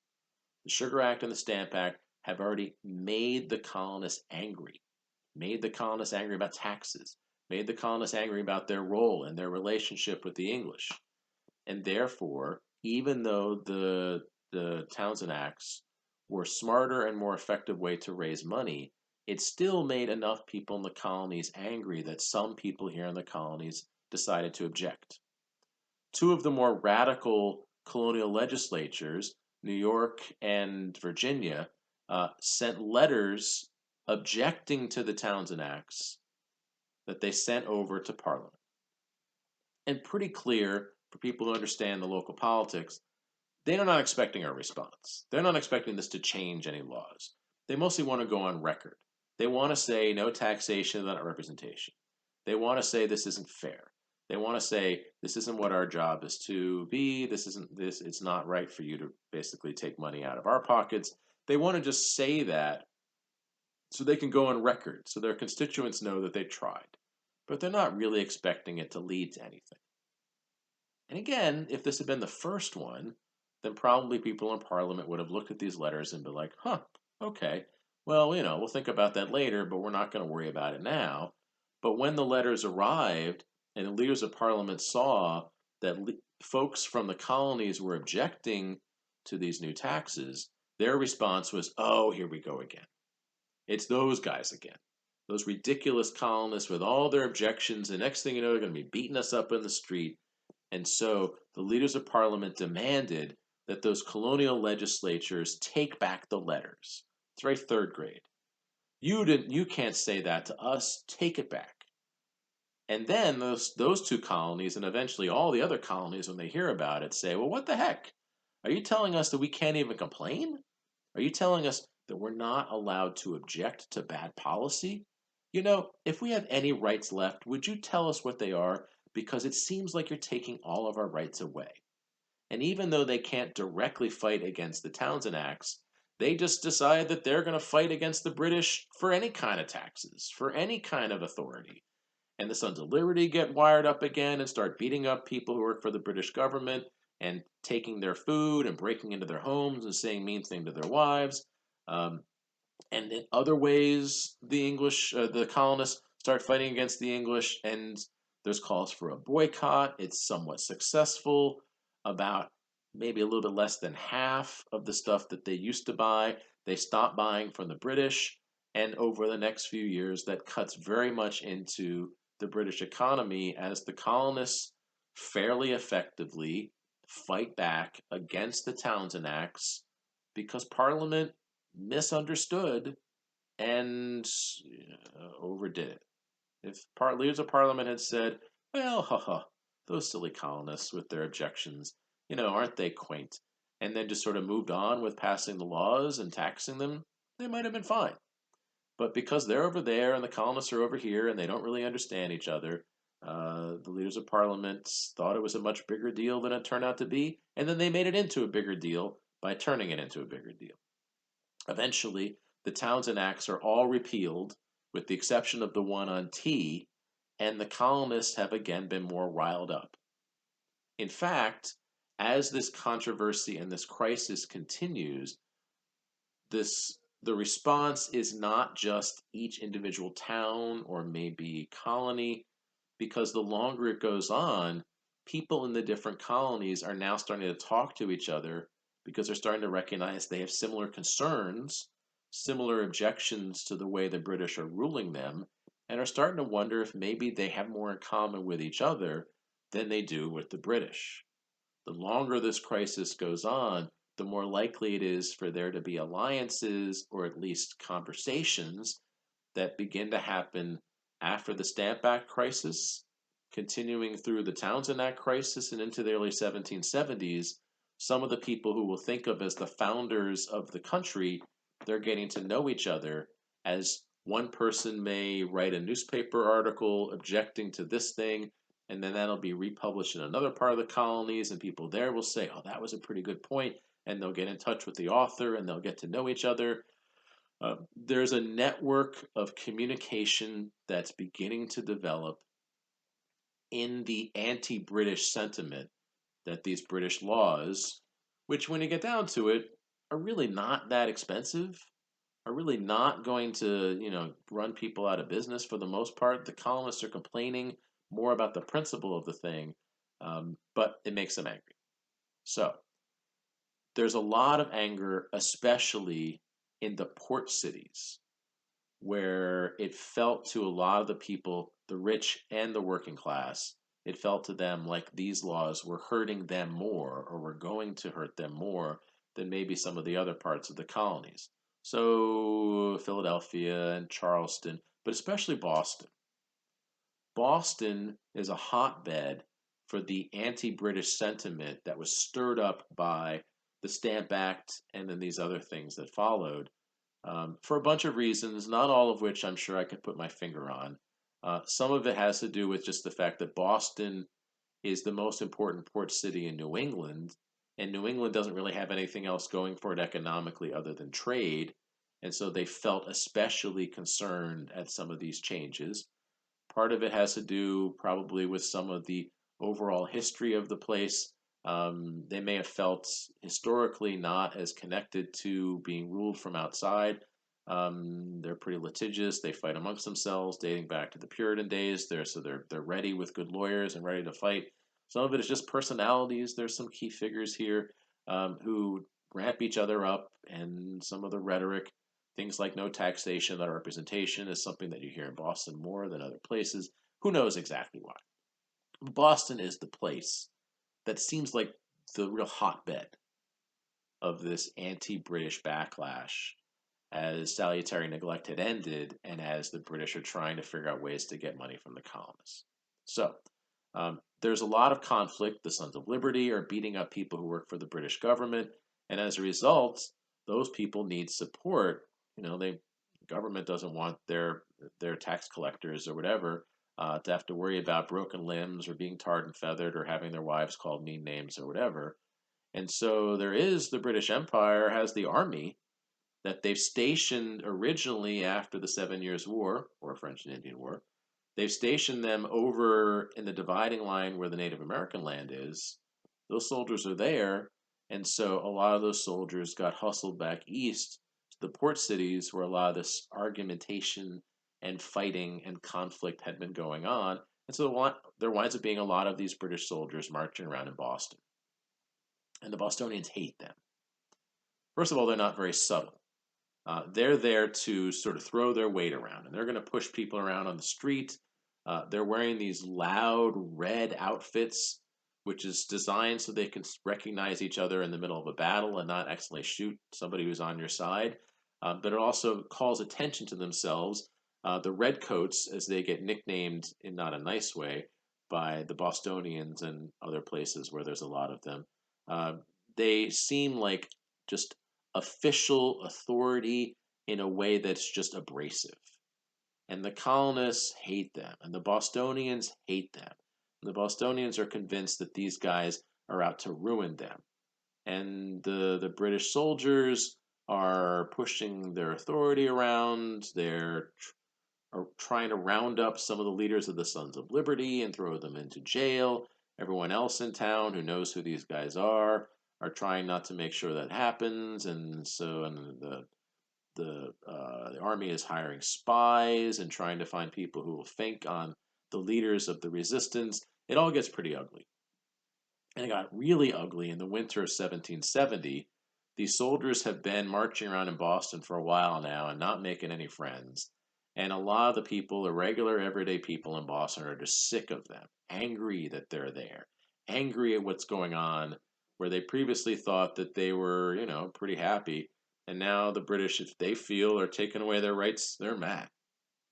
The Sugar Act and the Stamp Act have already made the colonists angry, made the colonists angry about taxes, made the colonists angry about their role and their relationship with the English. And therefore, even though the Townshend Acts were a smarter and more effective way to raise money, it still made enough people in the colonies angry that some people here in the colonies decided to object. Two of the more radical colonial legislatures, New York and Virginia, sent letters objecting to the Townshend Acts that they sent over to Parliament. And pretty clear for people who understand the local politics, they're not expecting a response. They're not expecting this to change any laws. They mostly want to go on record. They want to say no taxation without representation. They want to say this isn't fair. They want to say this isn't what our job is to be. It's not right for you to basically take money out of our pockets. They want to just say that so they can go on record, so their constituents know that they tried. But they're not really expecting it to lead to anything. And again, if this had been the first one, then probably people in Parliament would have looked at these letters and been like, okay, well, we'll think about that later, but we're not going to worry about it now. But when the letters arrived and the leaders of Parliament saw that folks from the colonies were objecting to these new taxes, their response was, oh, here we go again. It's those guys again. Those ridiculous colonists with all their objections. The next thing you know, they're going to be beating us up in the street. And so the leaders of parliament demanded that those colonial legislatures take back the letters. It's very third grade. You can't say that to us. Take it back. And then those two colonies and eventually all the other colonies, when they hear about it, say, well, what the heck? Are you telling us that we can't even complain? Are you telling us that we're not allowed to object to bad policy? You know, if we have any rights left, would you tell us what they are? Because it seems like you're taking all of our rights away. And even though they can't directly fight against the Townshend Acts, they just decide that they're going to fight against the British for any kind of taxes, for any kind of authority. And the Sons of Liberty get wired up again and start beating up people who work for the British government and taking their food and breaking into their homes and saying mean things to their wives. Um, and in other ways, the colonists start fighting against the English, and there's calls for a boycott. It's somewhat successful. About maybe a little bit less than half of the stuff that they used to buy, they stop buying from the British. And over the next few years, that cuts very much into the British economy as the colonists fairly effectively fight back against the Townshend Acts because Parliament misunderstood and overdid it. If leaders of Parliament had said, well, haha, those silly colonists with their objections, aren't they quaint? And then just sort of moved on with passing the laws and taxing them, they might have been fine. But because they're over there and the colonists are over here and they don't really understand each other, the leaders of Parliament thought it was a much bigger deal than it turned out to be, and then they made it into a bigger deal by turning it into a bigger deal. Eventually, the Townshend Acts are all repealed, with the exception of the one on tea, and the colonists have again been more riled up. In fact, as this controversy and this crisis continues, the response is not just each individual town or maybe colony, because the longer it goes on, people in the different colonies are now starting to talk to each other because they're starting to recognize they have similar concerns, similar objections to the way the British are ruling them, and are starting to wonder if maybe they have more in common with each other than they do with the British. The longer this crisis goes on, the more likely it is for there to be alliances or at least conversations that begin to happen after the Stamp Act crisis, continuing through the Townshend Act crisis and into the early 1770s. Some of the people who we'll think of as the founders of the country, they're getting to know each other as one person may write a newspaper article objecting to this thing, and then that'll be republished in another part of the colonies, and people there will say, oh, that was a pretty good point, and they'll get in touch with the author and they'll get to know each other. There's a network of communication that's beginning to develop in the anti British sentiment that these British laws, which, when you get down to it, are really not that expensive, are really not going to, run people out of business for the most part. The colonists are complaining more about the principle of the thing, but it makes them angry. So there's a lot of anger, especially in the port cities, where it felt to a lot of the people, the rich and the working class, it felt to them like these laws were hurting them more or were going to hurt them more than maybe some of the other parts of the colonies. So, Philadelphia and Charleston, but especially Boston. Boston is a hotbed for the anti British sentiment that was stirred up by the Stamp Act and then these other things that followed for a bunch of reasons, not all of which I'm sure I could put my finger on. Some of it has to do with just the fact that Boston is the most important port city in New England, and New England doesn't really have anything else going for it economically other than trade, and so they felt especially concerned at some of these changes. Part of it has to do probably with some of the overall history of the place. They may have felt historically not as connected to being ruled from outside. They're pretty litigious. They fight amongst themselves, dating back to the Puritan days. They're ready with good lawyers and ready to fight. Some of it is just personalities. There's some key figures here who ramp each other up, and some of the rhetoric. Things like no taxation without representation is something that you hear in Boston more than other places. Who knows exactly why? Boston is the place that seems like the real hotbed of this anti-British backlash as salutary neglect had ended and as the British are trying to figure out ways to get money from the colonists. So there's a lot of conflict. The Sons of Liberty are beating up people who work for the British government, and as a result, those people need support. The government doesn't want their tax collectors or whatever to have to worry about broken limbs or being tarred and feathered or having their wives called mean names or whatever. And so the British Empire has the army that they've stationed originally after the 7 Years' War, or French and Indian War. They've stationed them over in the dividing line where the Native American land is. Those soldiers are there, and so a lot of those soldiers got hustled back east to the port cities where a lot of this argumentation and fighting and conflict had been going on. And so there winds up being a lot of these British soldiers marching around in Boston. And the Bostonians hate them. First of all, they're not very subtle. They're there to sort of throw their weight around, and they're going to push people around on the street. They're wearing these loud red outfits, which is designed so they can recognize each other in the middle of a battle and not accidentally shoot somebody who's on your side. But it also calls attention to themselves. The Redcoats, as they get nicknamed in not a nice way by the Bostonians and other places where there's a lot of them, uh, they seem like just official authority in a way that's just abrasive. And the colonists hate them, and the Bostonians hate them. And the Bostonians are convinced that these guys are out to ruin them. And the British soldiers are pushing their authority around. Are trying to round up some of the leaders of the Sons of Liberty and throw them into jail. Everyone else in town who knows who these guys are trying not to make sure that happens, and the army is hiring spies and trying to find people who will fink on the leaders of the resistance. It all gets pretty ugly, and it got really ugly in the winter of 1770. These soldiers have been marching around in Boston for a while now and not making any friends. And a lot of the people, the regular everyday people in Boston, are just sick of them, angry that they're there, angry at what's going on, where they previously thought that they were, pretty happy. And now the British, if they feel are taking away their rights, they're mad.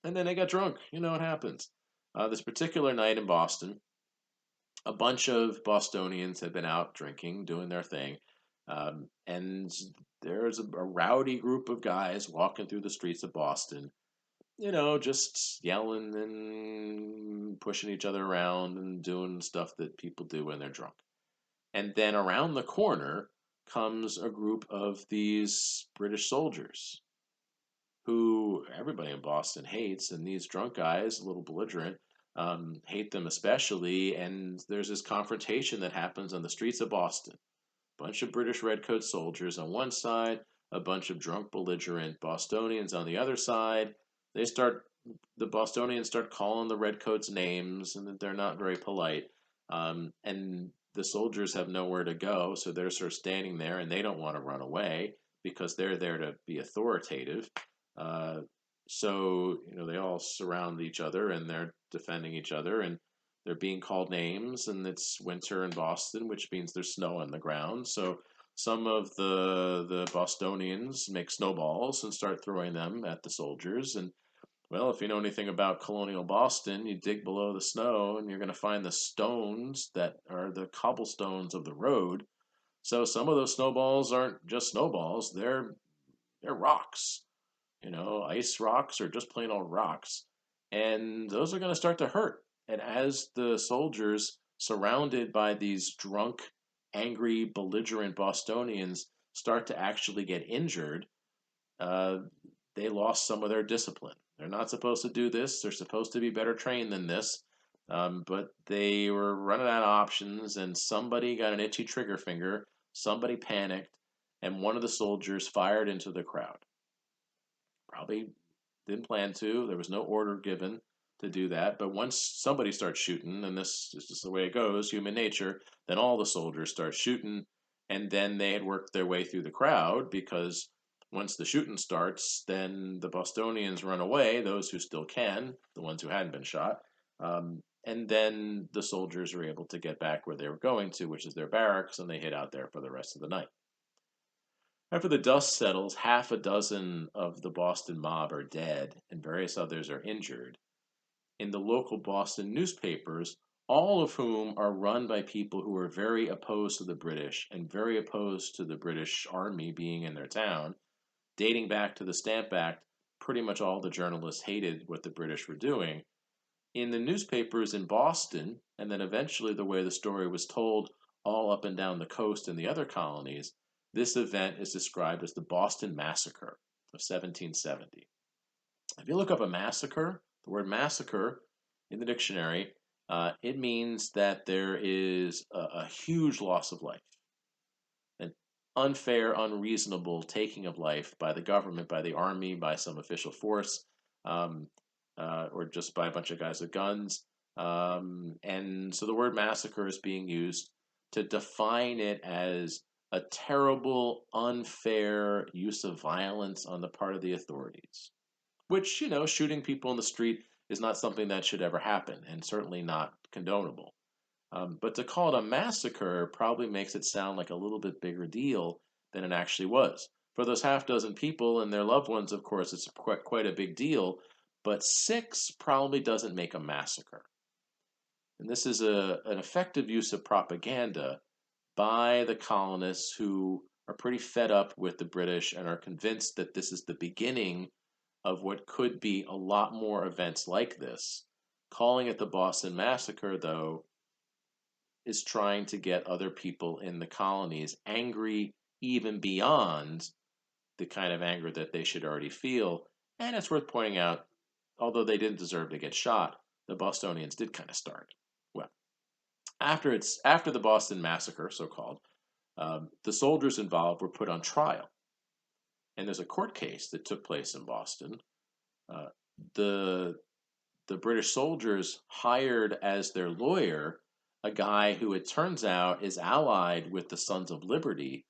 And then they got drunk. You know what happens. This particular night in Boston, a bunch of Bostonians had been out drinking, doing their thing. And there's a rowdy group of guys walking through the streets of Boston, just yelling and pushing each other around and doing stuff that people do when they're drunk. And then around the corner comes a group of these British soldiers who everybody in Boston hates, and these drunk guys, a little belligerent, hate them especially. And there's this confrontation that happens on the streets of Boston. Bunch of British redcoat soldiers on one side, a bunch of drunk, belligerent Bostonians on the other side. They start, the Bostonians start calling the redcoats names, and that they're not very polite. And the soldiers have nowhere to go, so they're sort of standing there, and they don't want to run away because they're there to be authoritative. Uh, so they all surround each other and they're defending each other, and they're being called names, and it's winter in Boston, which means there's snow on the ground. So some of the Bostonians make snowballs and start throwing them at the soldiers. And well, if you know anything about colonial Boston, you dig below the snow and you're going to find the stones that are the cobblestones of the road. So some of those snowballs aren't just snowballs; they're rocks, ice rocks or just plain old rocks. And those are going to start to hurt. And as the soldiers, surrounded by these drunk, angry, belligerent Bostonians, start to actually get injured, uh, they lost some of their discipline. They're not supposed to do this, they're supposed to be better trained than this. But they were running out of options, and somebody got an itchy trigger finger, somebody panicked, and one of the soldiers fired into the crowd. Probably didn't plan to. There was no order given to do that. But once somebody starts shooting, and this is just the way it goes, human nature, then all the soldiers start shooting. And then they had worked their way through the crowd because Once the shooting starts, then the Bostonians run away, those who still can, the ones who hadn't been shot. And then the soldiers are able to get back where they were going to, which is their barracks, and they hid out there for the rest of the night. After the dust settles, half a dozen of the Boston mob are dead, and various others are injured. In the local Boston newspapers, all of whom are run by people who are very opposed to the British and very opposed to the British Army being in their town, dating back to the Stamp Act, pretty much all the journalists hated what the British were doing. In the newspapers in Boston, and then eventually the way the story was told all up and down the coast in the other colonies, this event is described as the Boston Massacre of 1770. If you look up a massacre, the word massacre in the dictionary, it means that there is a huge loss of life, an unfair, unreasonable taking of life by the government, by the army, by some official force, um, or just by a bunch of guys with guns. And so the word massacre is being used to define it as a terrible, unfair use of violence on the part of the authorities. Which, shooting people in the street is not something that should ever happen, and certainly not condonable. But to call it a massacre probably makes it sound like a little bit bigger deal than it actually was. For those half dozen people and their loved ones, of course, it's quite a big deal, but six probably doesn't make a massacre. And this is an effective use of propaganda by the colonists who are pretty fed up with the British and are convinced that this is the beginning of what could be a lot more events like this. Calling it the Boston Massacre, though, is trying to get other people in the colonies angry even beyond the kind of anger that they should already feel. And it's worth pointing out, although they didn't deserve to get shot, the Bostonians did kind of start. Well, after the Boston Massacre, so called, the soldiers involved were put on trial, and there's a court case that took place in Boston. Uh, the the British soldiers hired as their lawyer a guy who it turns out is allied with the Sons of Liberty,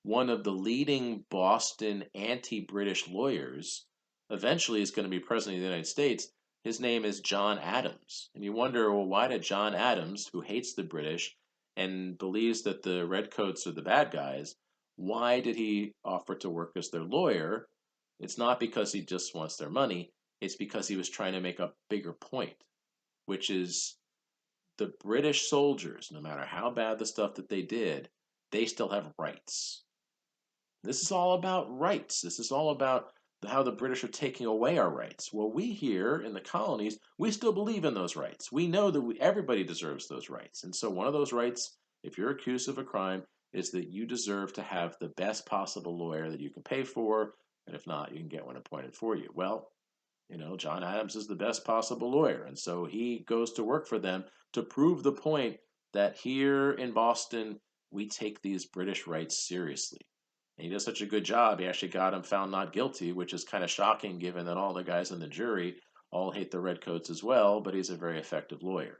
one of the leading Boston anti-British lawyers. Eventually is going to be president of the United States. His name is John Adams. And you wonder, well, why did John Adams, who hates the British and believes that the redcoats are the bad guys, why did he offer to work as their lawyer? It's not because he just wants their money. It's because he was trying to make a bigger point, which is the British soldiers, no matter how bad the stuff that they did, they still have rights. This is all about rights. This is all about how the British are taking away our rights. Well, we here in the colonies, we still believe in those rights. We know that everybody deserves those rights. And so one of those rights, if you're accused of a crime, is that you deserve to have the best possible lawyer that you can pay for. And if not, you can get one appointed for you. Well, John Adams is the best possible lawyer. And so he goes to work for them to prove the point that here in Boston, we take these British rights seriously. And he does such a good job, he actually got him found not guilty, which is kind of shocking given that all the guys in the jury all hate the Redcoats as well, but he's a very effective lawyer.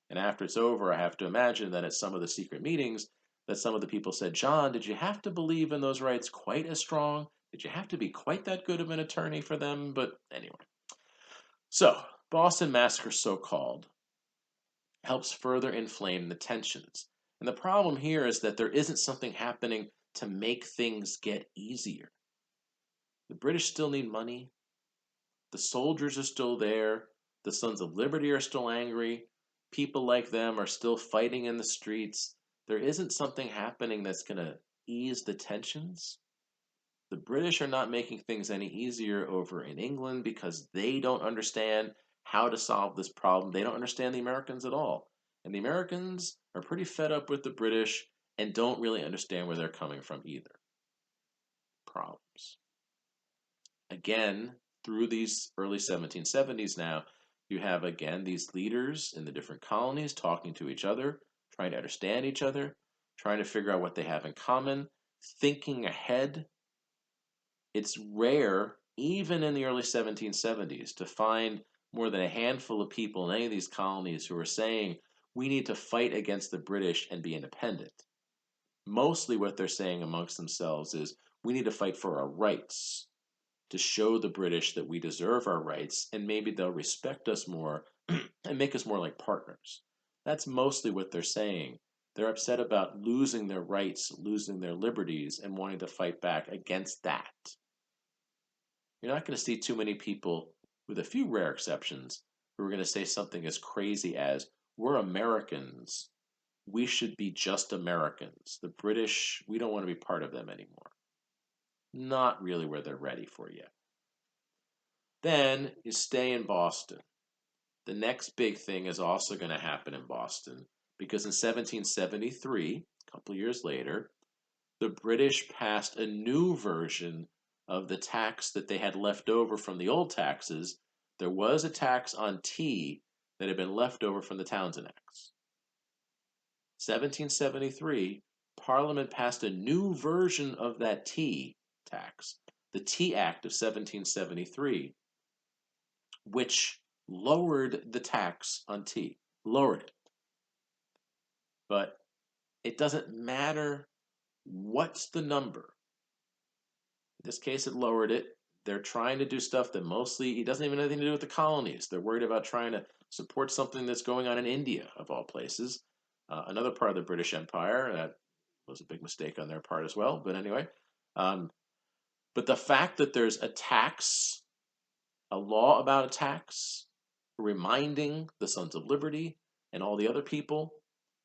And after it's over, I have to imagine that at some of the secret meetings, that some of the people said, John, did you have to believe in those rights quite as strong? Did you have to be quite that good of an attorney for them? But anyway. So, Boston Massacre, so called, helps further inflame the tensions. And the problem here is that there isn't something happening to make things get easier. The British still need money. The soldiers are still there. The Sons of Liberty are still angry. People like them are still fighting in the streets. There isn't something happening that's going to ease the tensions. The British are not making things any easier over in England because they don't understand how to solve this problem. They don't understand the Americans at all. And the Americans are pretty fed up with the British and don't really understand where they're coming from either. Problems. Again, through these early 1770s now, you have again these leaders in the different colonies talking to each other, trying to understand each other, trying to figure out what they have in common, thinking ahead. It's rare, even in the early 1770s, to find more than a handful of people in any of these colonies who are saying, we need to fight against the British and be independent. Mostly what they're saying amongst themselves is, We need to fight for our rights to show the British that we deserve our rights, and maybe they'll respect us more and make us more like partners. That's mostly what they're saying. They're upset about losing their rights, losing their liberties, and wanting to fight back against that. You're not going to see too many people, with a few rare exceptions, who are going to say something as crazy as, we're Americans. We should be just Americans. The British, we don't want to be part of them anymore. Not really where they're ready for yet. Then you stay in Boston. The next big thing is also going to happen in Boston because in 1773, a couple years later, the British passed a new version of the tax that they had left over from the old taxes. There was a tax on tea that had been left over from the Townshend Acts. 1773, Parliament passed a new version of that tea tax, the Tea Act of 1773, which lowered the tax on tea, lowered it. But it doesn't matter what's the number. In this case, it lowered it. They're trying to do stuff that mostly it doesn't even have anything to do with the colonies. They're worried about trying to support something that's going on in India, of all places, another part of the British Empire. That was a big mistake on their part as well. But anyway, but the fact that there's a tax, a law about a tax, reminding the Sons of Liberty and all the other people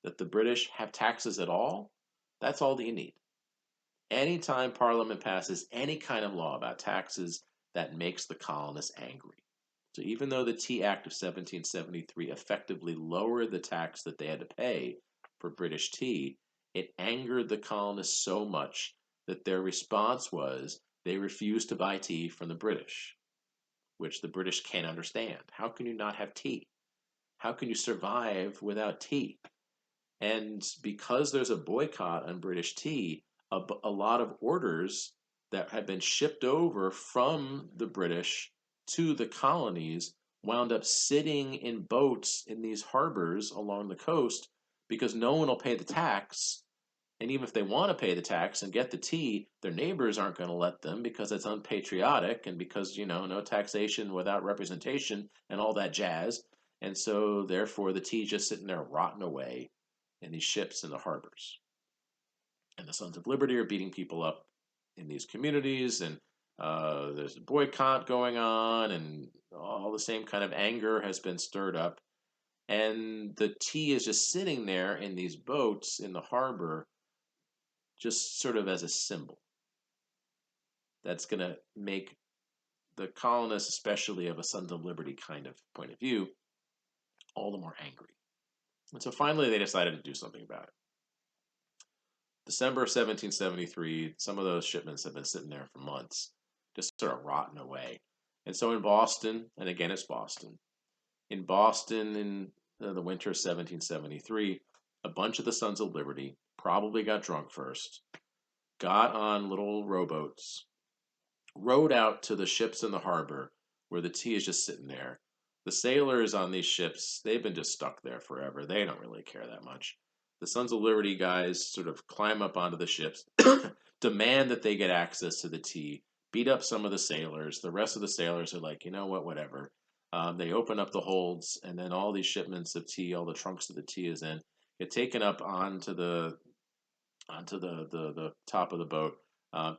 that the British have taxes at all, that's all that you need. Anytime Parliament passes any kind of law about taxes, that makes the colonists angry. So even though the Tea Act of 1773 effectively lowered the tax that they had to pay for British tea, it angered the colonists so much that their response was they refused to buy tea from the British, which the British can't understand. How can you not have tea? How can you survive without tea? And because there's a boycott on British tea, a lot of orders that had been shipped over from the British to the colonies wound up sitting in boats in these harbors along the coast because no one will pay the tax. And even if they want to pay the tax and get the tea, their neighbors aren't going to let them because it's unpatriotic and because, no taxation without representation and all that jazz. And so, therefore, the tea just sitting there rotting away in these ships in the harbors. And the Sons of Liberty are beating people up in these communities, and there's a boycott going on, and all the same kind of anger has been stirred up. And the tea is just sitting there in these boats in the harbor, just sort of as a symbol. That's going to make the colonists, especially of a Sons of Liberty kind of point of view, all the more angry. And so finally they decided to do something about it. December of 1773, some of those shipments have been sitting there for months, just sort of rotting away. And so in Boston, and again it's Boston, in Boston in the winter of 1773, a bunch of the Sons of Liberty probably got drunk first, got on little rowboats, rowed out to the ships in the harbor where the tea is just sitting there. The sailors on these ships, they've been just stuck there forever. They don't really care that much. The Sons of Liberty guys sort of climb up onto the ships, demand that they get access to the tea, beat up some of the sailors. The rest of the sailors are like, you know what, whatever. They open up the holds, and then all these shipments of tea, all the trunks that the tea is in, get taken up onto the top of the boat.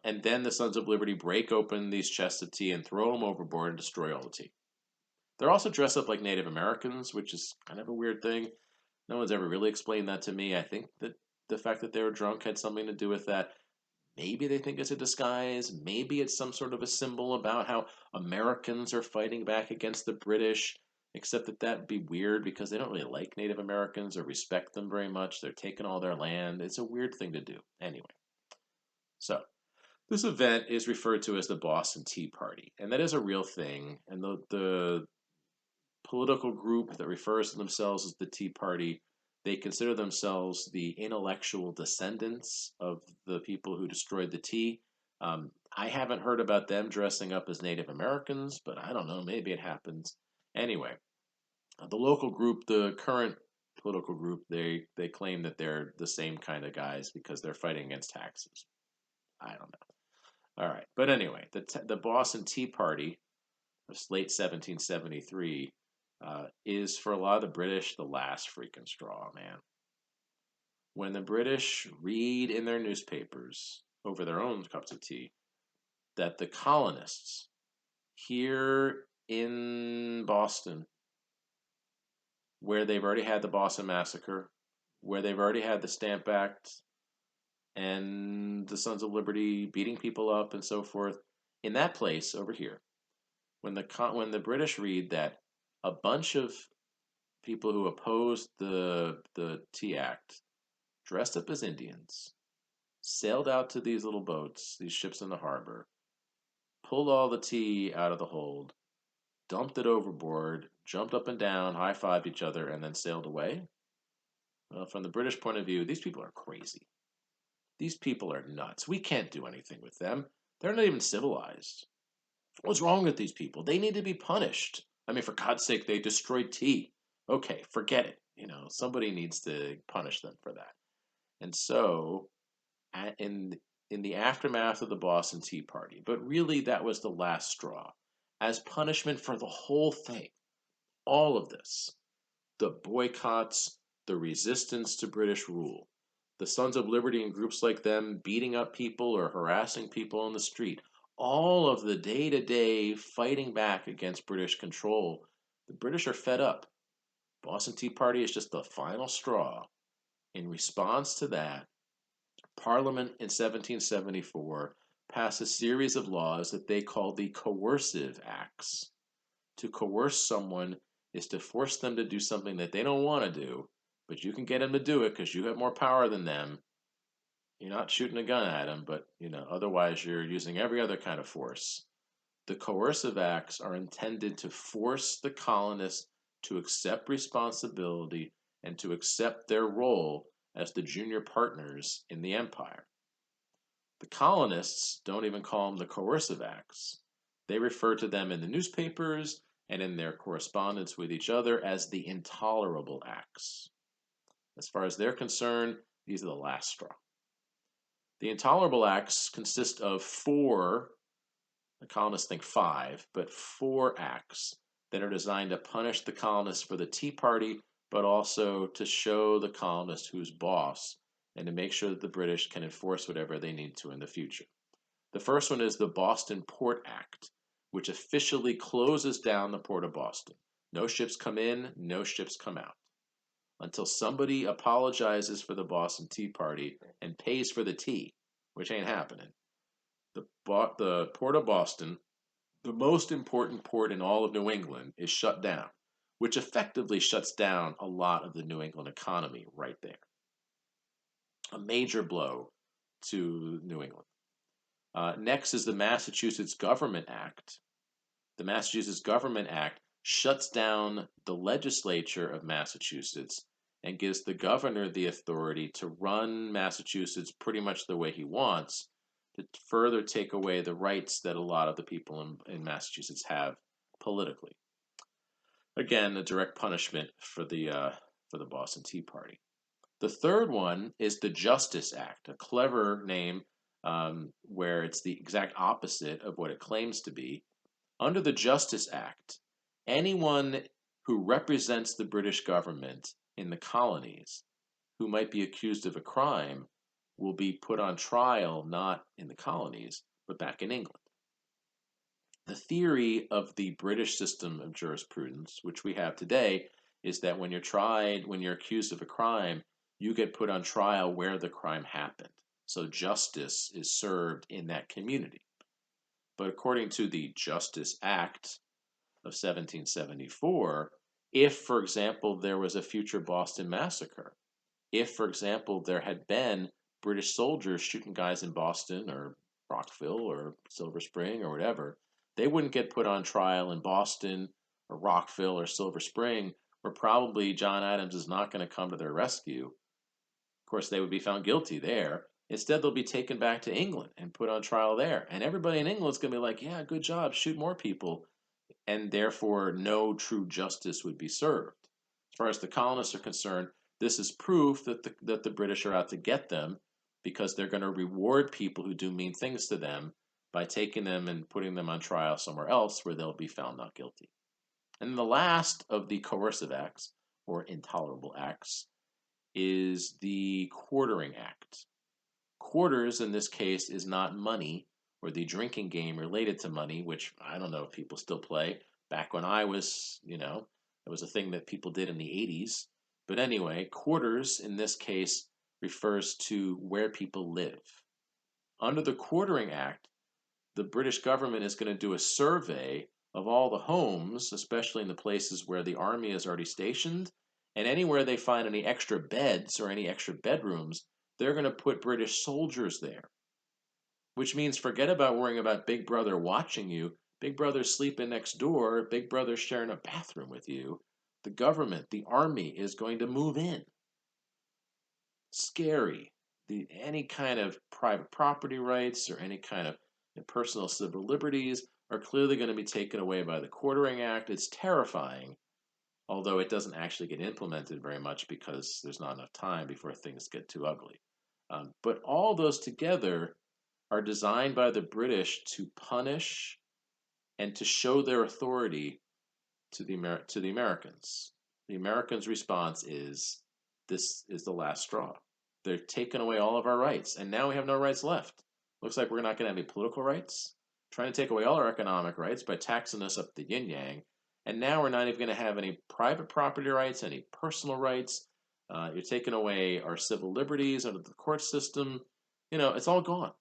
And then the Sons of Liberty break open these chests of tea and throw them overboard and destroy all the tea. They're also dressed up like Native Americans, which is kind of a weird thing. No one's ever really explained that to me. I think that the fact that they were drunk had something to do with that. Maybe they think it's a disguise. Maybe it's some sort of a symbol about how Americans are fighting back against the British, except that that'd be weird because they don't really like Native Americans or respect them very much. They're taking all their land. It's a weird thing to do. Anyway, so this event is referred to as the Boston Tea Party, and that is a real thing. And the political group that refers to themselves as the Tea Party, they consider themselves the intellectual descendants of the people who destroyed the tea. I haven't heard about them dressing up as Native Americans, but I don't know, maybe it happens. Anyway, the local group, the current political group, they claim that they're the same kind of guys because they're fighting against taxes. I don't know. All right. But anyway, the Boston Tea Party of late 1773 is for a lot of the British the last freaking straw, man. When the British read in their newspapers over their own cups of tea that the colonists here in Boston, where they've already had the Boston Massacre, where they've already had the Stamp Act and the Sons of Liberty beating people up and so forth, in that place over here, when the British read that a bunch of people who opposed the Tea Act dressed up as Indians, sailed out to these little boats, these ships in the harbor, pulled all the tea out of the hold, dumped it overboard, jumped up and down, high-fived each other, and then sailed away. Well, from the British point of view, these people are crazy. These people are nuts. We can't do anything with them. They're not even civilized. What's wrong with these people? They need to be punished. I mean, for God's sake, they destroyed tea. Okay, forget it. Somebody needs to punish them for that. And so, in the aftermath of the Boston Tea Party, but really that was the last straw, as punishment for the whole thing, all of this, the boycotts, the resistance to British rule, the Sons of Liberty and groups like them beating up people or harassing people on the street, all of the day-to-day fighting back against British control, the British are fed up. Boston Tea Party is just the final straw. In response to that, Parliament in 1774 passed a series of laws that they called the Coercive Acts. To coerce someone is to force them to do something that they don't want to do, but you can get them to do it because you have more power than them. You're not shooting a gun at them, but otherwise you're using every other kind of force. The coercive acts are intended to force the colonists to accept responsibility and to accept their role as the junior partners in the empire. The colonists don't even call them the coercive acts. They refer to them in the newspapers and in their correspondence with each other as the intolerable acts. As far as they're concerned, these are the last straw. The intolerable acts consist of four, the colonists think five, but four acts that are designed to punish the colonists for the Tea Party, but also to show the colonists who's boss and to make sure that the British can enforce whatever they need to in the future. The first one is the Boston Port Act, which officially closes down the port of Boston. No ships come in, no ships come out. Until somebody apologizes for the Boston Tea Party and pays for the tea, which ain't happening. The port of Boston, the most important port in all of New England, is shut down, which effectively shuts down a lot of the New England economy right there. A major blow to New England. Next is the Massachusetts Government Act. The Massachusetts Government Act shuts down the legislature of Massachusetts and gives the governor the authority to run Massachusetts pretty much the way he wants, to further take away the rights that a lot of the people in Massachusetts have politically. Again, a direct punishment for the Boston Tea Party. The third one is the Justice Act, a clever name where it's the exact opposite of what it claims to be. Under the Justice Act, anyone who represents the British government in the colonies who might be accused of a crime will be put on trial not in the colonies, but back in England. The theory of the British system of jurisprudence, which we have today, is that when you're accused of a crime, you get put on trial where the crime happened. So justice is served in that community. But according to the Justice Act of 1774, if, for example, there was a future Boston Massacre, if, for example, there had been British soldiers shooting guys in Boston or Rockville or Silver Spring or whatever, they wouldn't get put on trial in Boston or Rockville or Silver Spring, where probably John Adams is not going to come to their rescue. Of course, they would be found guilty there. Instead, they'll be taken back to England and put on trial there. And everybody in England's going to be like, yeah, good job, shoot more people. And therefore, no true justice would be served. As far as the colonists are concerned, this is proof that the British are out to get them because they're going to reward people who do mean things to them by taking them and putting them on trial somewhere else where they'll be found not guilty. And the last of the coercive acts, or intolerable acts, is the quartering act. Quarters in this case is not money or the drinking game related to money, which I don't know if people still play. Back when I was, it was a thing that people did in the 80s. But anyway, quarters in this case refers to where people live. Under the Quartering Act, the British government is going to do a survey of all the homes, especially in the places where the army is already stationed, and anywhere they find any extra beds or any extra bedrooms, they're going to put British soldiers there. Which means forget about worrying about Big Brother watching you. Big Brother's sleeping next door. Big Brother's sharing a bathroom with you. The government, the army, is going to move in. Scary. Any kind of private property rights or any kind of personal civil liberties are clearly going to be taken away by the Quartering Act. It's terrifying, although it doesn't actually get implemented very much because there's not enough time before things get too ugly. But all those together are designed by the British to punish and to show their authority to the Americans. The Americans' response is, this is the last straw. They're taking away all of our rights, and now we have no rights left. Looks like we're not going to have any political rights. Trying to take away all our economic rights by taxing us up the yin yang, and now we're not even going to have any private property rights, any personal rights. You're taking away our civil liberties under the court system. It's all gone.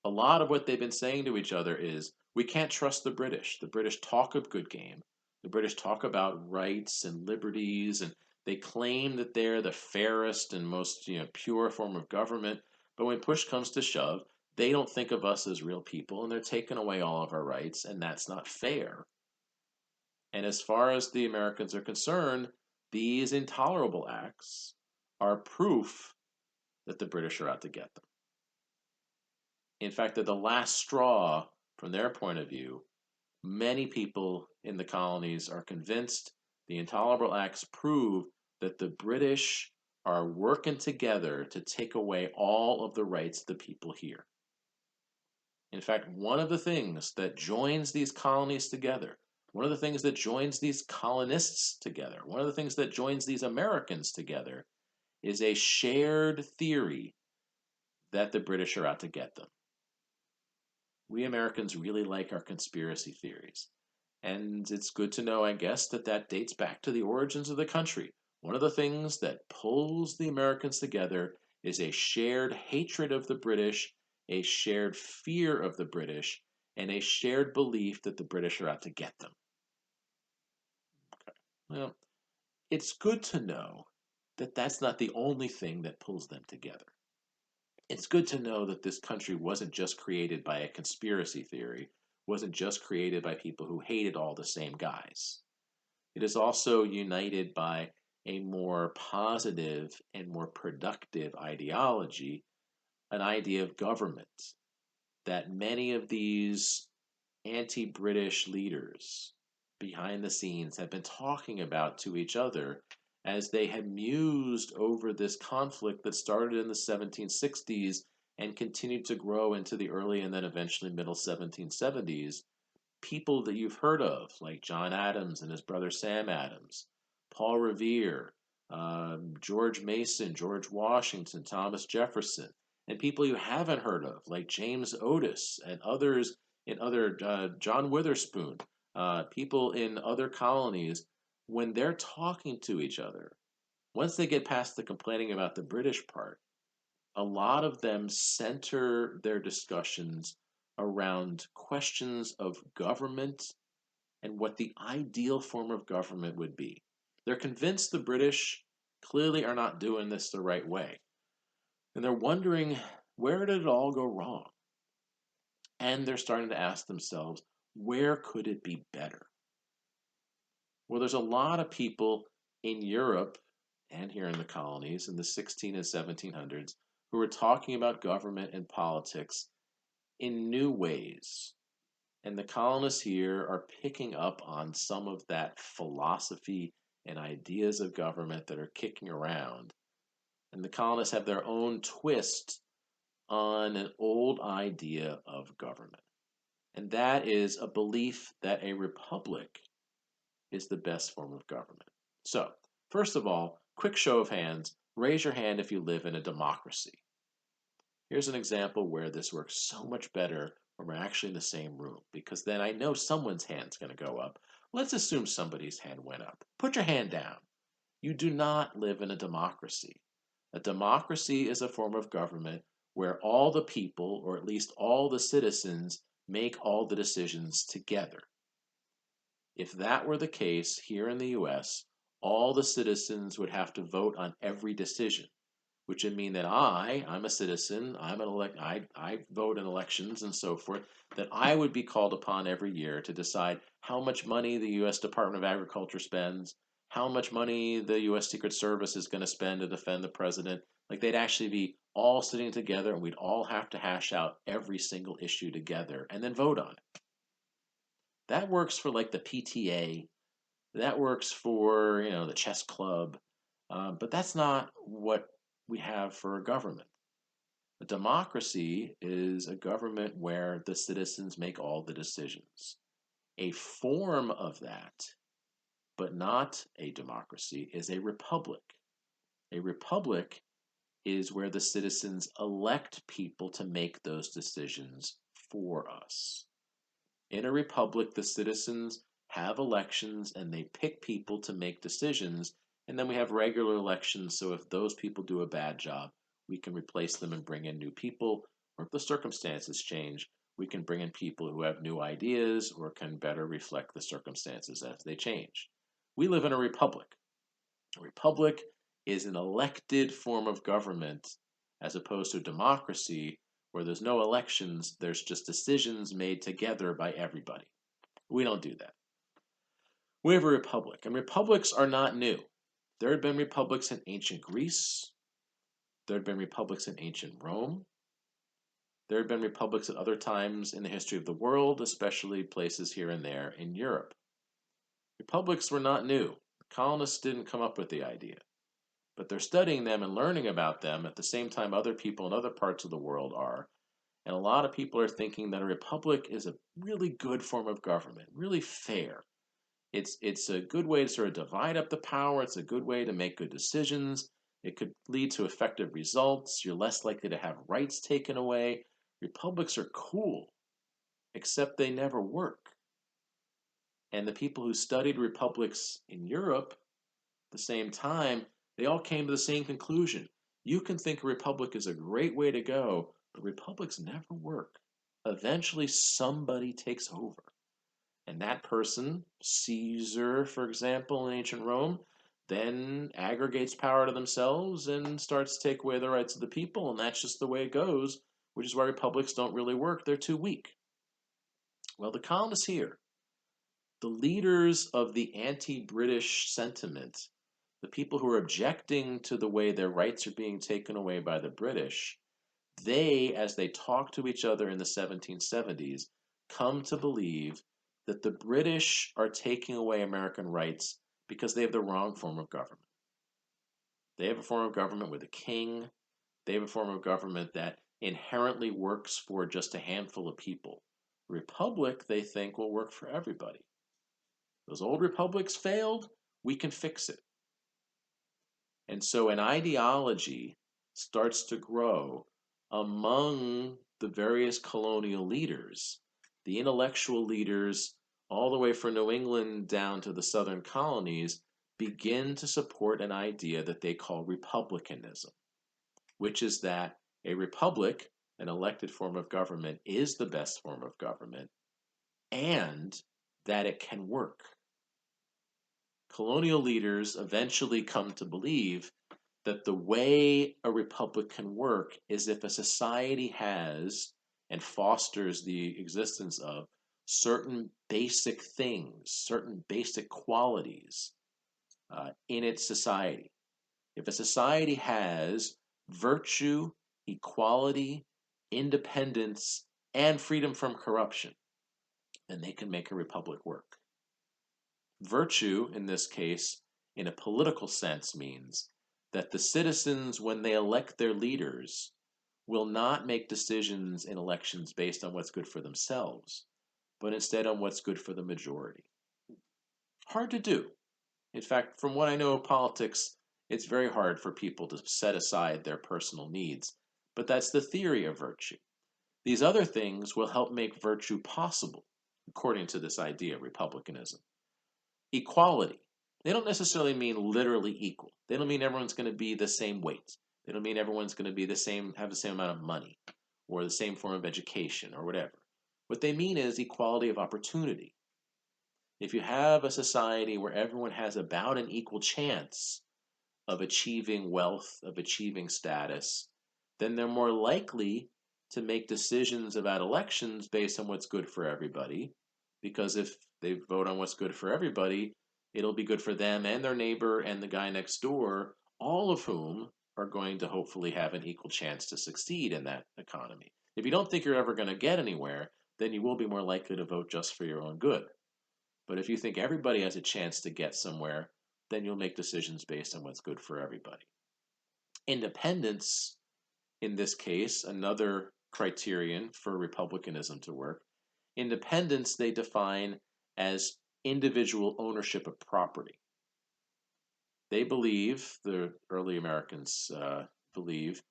A lot of what they've been saying to each other is, we can't trust the British. The British talk a good game. The British talk about rights and liberties, and they claim that they're the fairest and most pure form of government. But when push comes to shove, they don't think of us as real people, and they're taking away all of our rights, and that's not fair. And as far as the Americans are concerned, these intolerable acts are proof that the British are out to get them. In fact, they're the last straw from their point of view. Many people in the colonies are convinced the intolerable acts prove that the British are working together to take away all of the rights of the people here. In fact, one of the things that joins these colonies together, one of the things that joins these colonists together, one of the things that joins these Americans together is a shared theory that the British are out to get them. We Americans really like our conspiracy theories. And it's good to know, I guess, that dates back to the origins of the country. One of the things that pulls the Americans together is a shared hatred of the British, a shared fear of the British, and a shared belief that the British are out to get them. Okay. Well, it's good to know that that's not the only thing that pulls them together. It's good to know that this country wasn't just created by a conspiracy theory, wasn't just created by people who hated all the same guys. It is also united by a more positive and more productive ideology, an idea of government that many of these anti-British leaders behind the scenes have been talking about to each other as they had mused over this conflict that started in the 1760s and continued to grow into the early and then eventually middle 1770s. People that you've heard of, like John Adams and his brother Sam Adams, Paul Revere, George Mason, George Washington, Thomas Jefferson, and people you haven't heard of, like James Otis and others in other, John Witherspoon, people in other colonies, when they're talking to each other, once they get past the complaining about the British part, a lot of them center their discussions around questions of government and what the ideal form of government would be. They're convinced the British clearly are not doing this the right way. And they're wondering, where did it all go wrong? And they're starting to ask themselves, where could it be better? Well, there's a lot of people in Europe and here in the colonies in the 16 and 1700s who are talking about government and politics in new ways. And the colonists here are picking up on some of that philosophy and ideas of government that are kicking around. And the colonists have their own twist on an old idea of government, and that is a belief that a republic is the best form of government. So, first of all, quick show of hands, raise your hand if you live in a democracy. Here's an example where this works so much better when we're actually in the same room, because then I know someone's hand's going to go up. Let's assume somebody's hand went up. Put your hand down. You do not live in a democracy. A democracy is a form of government where all the people, or at least all the citizens, make all the decisions together. If that were the case here in the US, all the citizens would have to vote on every decision, which would mean that I'm a citizen, I vote in elections and so forth, that I would be called upon every year to decide how much money the US Department of Agriculture spends, how much money the US Secret Service is going to spend to defend the president. Like they'd actually be all sitting together and we'd all have to hash out every single issue together and then vote on it. That works for like the PTA, that works for, the chess club, but that's not what we have for a government. A democracy is a government where the citizens make all the decisions. A form of that, but not a democracy, is a republic. A republic is where the citizens elect people to make those decisions for us. In a republic, the citizens have elections and they pick people to make decisions, and then we have regular elections, so if those people do a bad job, we can replace them and bring in new people, or if the circumstances change, we can bring in people who have new ideas or can better reflect the circumstances as they change. We live in a republic. A republic is an elected form of government as opposed to a democracy where there's no elections, there's just decisions made together by everybody. We don't do that. We have a republic, and republics are not new. There had been republics in ancient Greece, there had been republics in ancient Rome, there had been republics at other times in the history of the world, especially places here and there in Europe. Republics were not new. Colonists didn't come up with the idea, but they're studying them and learning about them at the same time other people in other parts of the world are. And a lot of people are thinking that a republic is a really good form of government, really fair. It's a good way to sort of divide up the power. It's a good way to make good decisions. It could lead to effective results. You're less likely to have rights taken away. Republics are cool, except they never work. And the people who studied republics in Europe at the same time, they all came to the same conclusion. You can think a republic is a great way to go, but republics never work. Eventually, somebody takes over. And that person, Caesar, for example, in ancient Rome, then aggregates power to themselves and starts to take away the rights of the people. And that's just the way it goes, which is why republics don't really work. They're too weak. Well, the colonists here, the leaders of the anti-British sentiment, the people who are objecting to the way their rights are being taken away by the British, they, as they talk to each other in the 1770s, come to believe that the British are taking away American rights because they have the wrong form of government. They have a form of government with a king. They have a form of government that inherently works for just a handful of people. A republic, they think, will work for everybody. Those old republics failed, we can fix it. And so an ideology starts to grow among the various colonial leaders, the intellectual leaders, all the way from New England down to the southern colonies, begin to support an idea that they call republicanism, which is that a republic, an elected form of government, is the best form of government and that it can work. Colonial leaders eventually come to believe that the way a republic can work is if a society has and fosters the existence of certain basic things, certain basic qualities in its society. If a society has virtue, equality, independence, and freedom from corruption, then they can make a republic work. Virtue, in this case, in a political sense, means that the citizens, when they elect their leaders, will not make decisions in elections based on what's good for themselves, but instead on what's good for the majority. Hard to do. In fact, from what I know of politics, it's very hard for people to set aside their personal needs. But that's the theory of virtue. These other things will help make virtue possible, according to this idea of republicanism. Equality. They don't necessarily mean literally equal. They don't mean everyone's going to be the same weight. They don't mean everyone's going to be have the same amount of money or the same form of education or whatever. What they mean is equality of opportunity. If you have a society where everyone has about an equal chance of achieving wealth, of achieving status, then they're more likely to make decisions about elections based on what's good for everybody. Because if they vote on what's good for everybody, it'll be good for them and their neighbor and the guy next door, all of whom are going to hopefully have an equal chance to succeed in that economy. If you don't think you're ever going to get anywhere, then you will be more likely to vote just for your own good. But if you think everybody has a chance to get somewhere, then you'll make decisions based on what's good for everybody. Independence, in this case, another criterion for republicanism to work. Independence they define as individual ownership of property. They believe, the early Americans believe,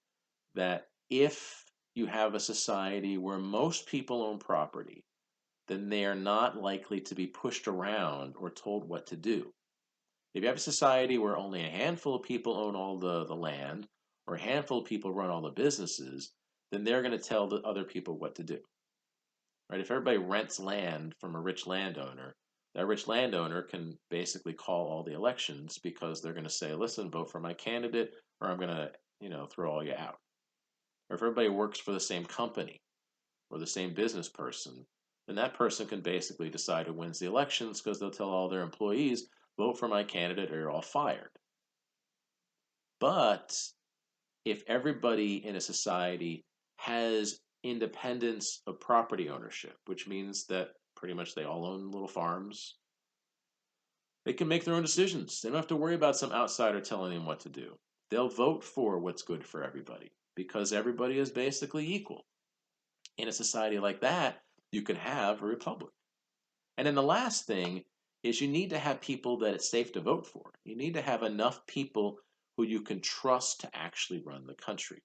that if you have a society where most people own property, then they are not likely to be pushed around or told what to do. If you have a society where only a handful of people own all the land, or a handful of people run all the businesses, then they're going to tell the other people what to do. Right? If everybody rents land from a rich landowner, that rich landowner can basically call all the elections because they're going to say, listen, vote for my candidate, or I'm going to, throw all you out. Or if everybody works for the same company or the same business person, then that person can basically decide who wins the elections because they'll tell all their employees, vote for my candidate or you're all fired. But if everybody in a society has independence of property ownership, which means that pretty much they all own little farms, they can make their own decisions. They don't have to worry about some outsider telling them what to do. They'll vote for what's good for everybody because everybody is basically equal. In a society like that, you can have a republic. And then the last thing is you need to have people that it's safe to vote for. You need to have enough people who you can trust to actually run the country.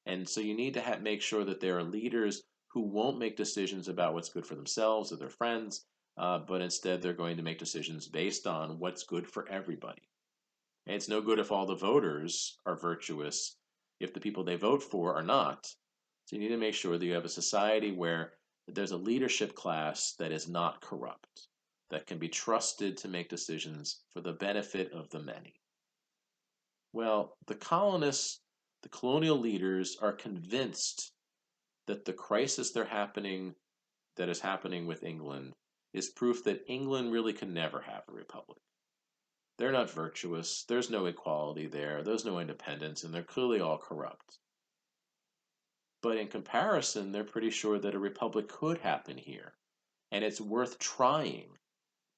And so you need to make sure that there are leaders who won't make decisions about what's good for themselves or their friends, but instead they're going to make decisions based on what's good for everybody. And it's no good if all the voters are virtuous if the people they vote for are not. So you need to make sure that you have a society where there's a leadership class that is not corrupt, that can be trusted to make decisions for the benefit of the many. Well, the colonists, the colonial leaders are convinced that the crisis that is happening with England is proof that England really can never have a republic. They're not virtuous, there's no equality there, there's no independence, and they're clearly all corrupt. But in comparison, they're pretty sure that a republic could happen here. And it's worth trying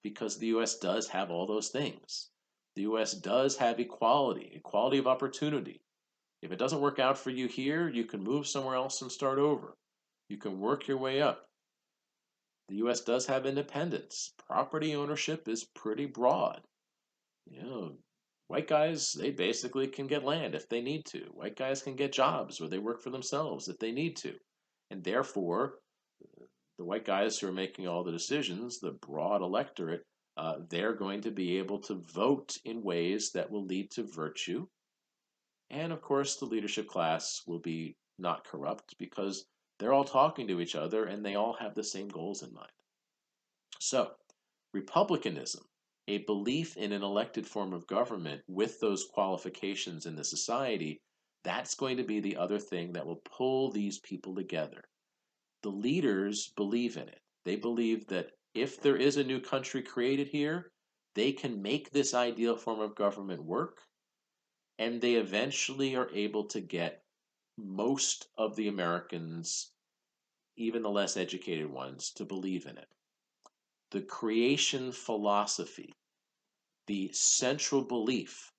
because the US does have all those things. The US does have equality of opportunity. If it doesn't work out for you here, you can move somewhere else and start over. You can work your way up. The US does have independence. Property ownership is pretty broad. You know, white guys, they basically can get land if they need to. White guys can get jobs or they work for themselves if they need to. And therefore, the white guys who are making all the decisions, the broad electorate, they're going to be able to vote in ways that will lead to virtue. And of course, the leadership class will be not corrupt because they're all talking to each other and they all have the same goals in mind. So, republicanism, a belief in an elected form of government with those qualifications in the society, that's going to be the other thing that will pull these people together. The leaders believe in it. They believe that if there is a new country created here, they can make this ideal form of government work, and they eventually are able to get most of the Americans, even the less educated ones, to believe in it. The creation philosophy, the central belief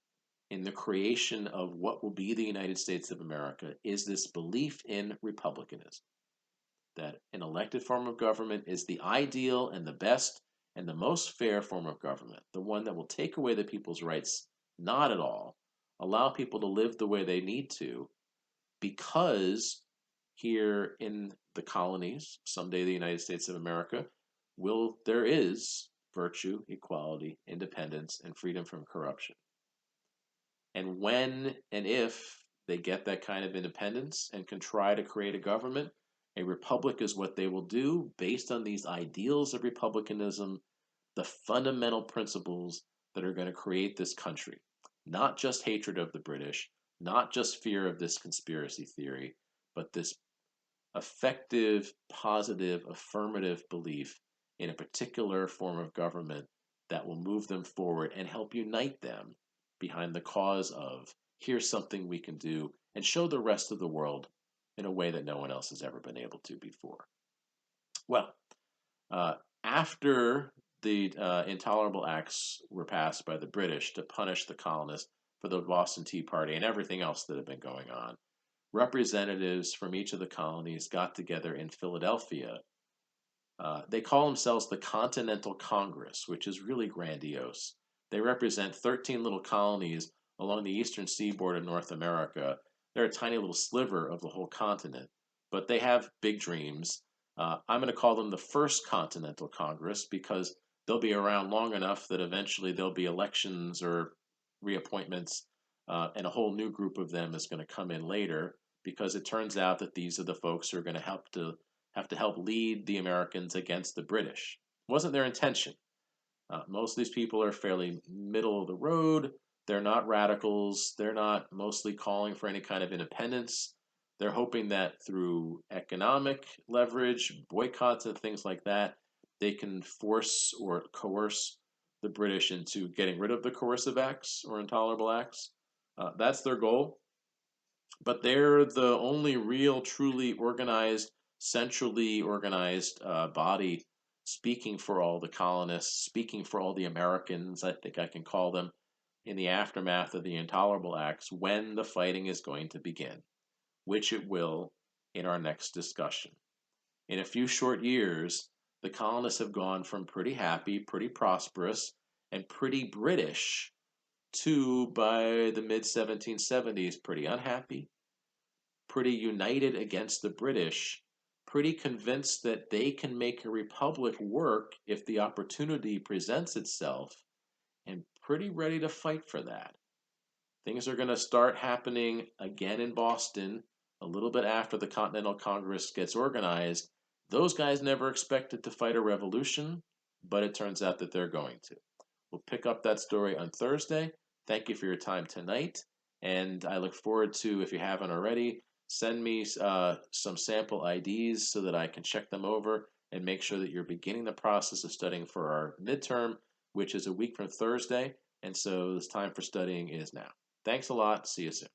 in the creation of what will be the United States of America is this belief in republicanism, that an elected form of government is the ideal and the best and the most fair form of government, the one that will take away the people's rights, not at all, allow people to live the way they need to, because here in the colonies, someday the United States of America, there is virtue, equality, independence, and freedom from corruption. And when and if they get that kind of independence and can try to create a government, a republic is what they will do based on these ideals of republicanism, the fundamental principles that are going to create this country. Not just hatred of the British, not just fear of this conspiracy theory, but this effective, positive, affirmative belief in a particular form of government that will move them forward and help unite them behind the cause of here's something we can do and show the rest of the world in a way that no one else has ever been able to before. Well, uh, after the intolerable acts were passed by the British to punish the colonists for the Boston Tea Party and everything else that had been going on, representatives from each of the colonies got together in Philadelphia. They call themselves the Continental Congress, which is really grandiose. They represent 13 little colonies along the eastern seaboard of North America. They're a tiny little sliver of the whole continent, but they have big dreams. I'm going to call them the First Continental Congress because they'll be around long enough that eventually there'll be elections or reappointments, and a whole new group of them is going to come in later because it turns out that these are the folks who are going to have to help lead the Americans against the British. It wasn't their intention. Most of these people are fairly middle of the road. They're not radicals. They're not mostly calling for any kind of independence. They're hoping that through economic leverage, boycotts, and things like that, they can force or coerce the British into getting rid of the coercive acts or intolerable acts. That's their goal. But they're the only real, truly organized, centrally organized body speaking for all the colonists, speaking for all the Americans, I think I can call them, in the aftermath of the Intolerable Acts when the fighting is going to begin, which it will in our next discussion. In a few short years, the colonists have gone from pretty happy, pretty prosperous, and pretty British to, by the mid 1770s, pretty unhappy, pretty united against the British, pretty convinced that they can make a republic work if the opportunity presents itself, and pretty ready to fight for that. Things are going to start happening again in Boston a little bit after the Continental Congress gets organized. Those guys never expected to fight a revolution, but it turns out that they're going to. We'll pick up that story on Thursday. Thank you for your time tonight, and I look forward to, if you haven't already, send me some sample IDs so that I can check them over and make sure that you're beginning the process of studying for our midterm, which is a week from Thursday, and so this time for studying is now. Thanks a lot. See you soon.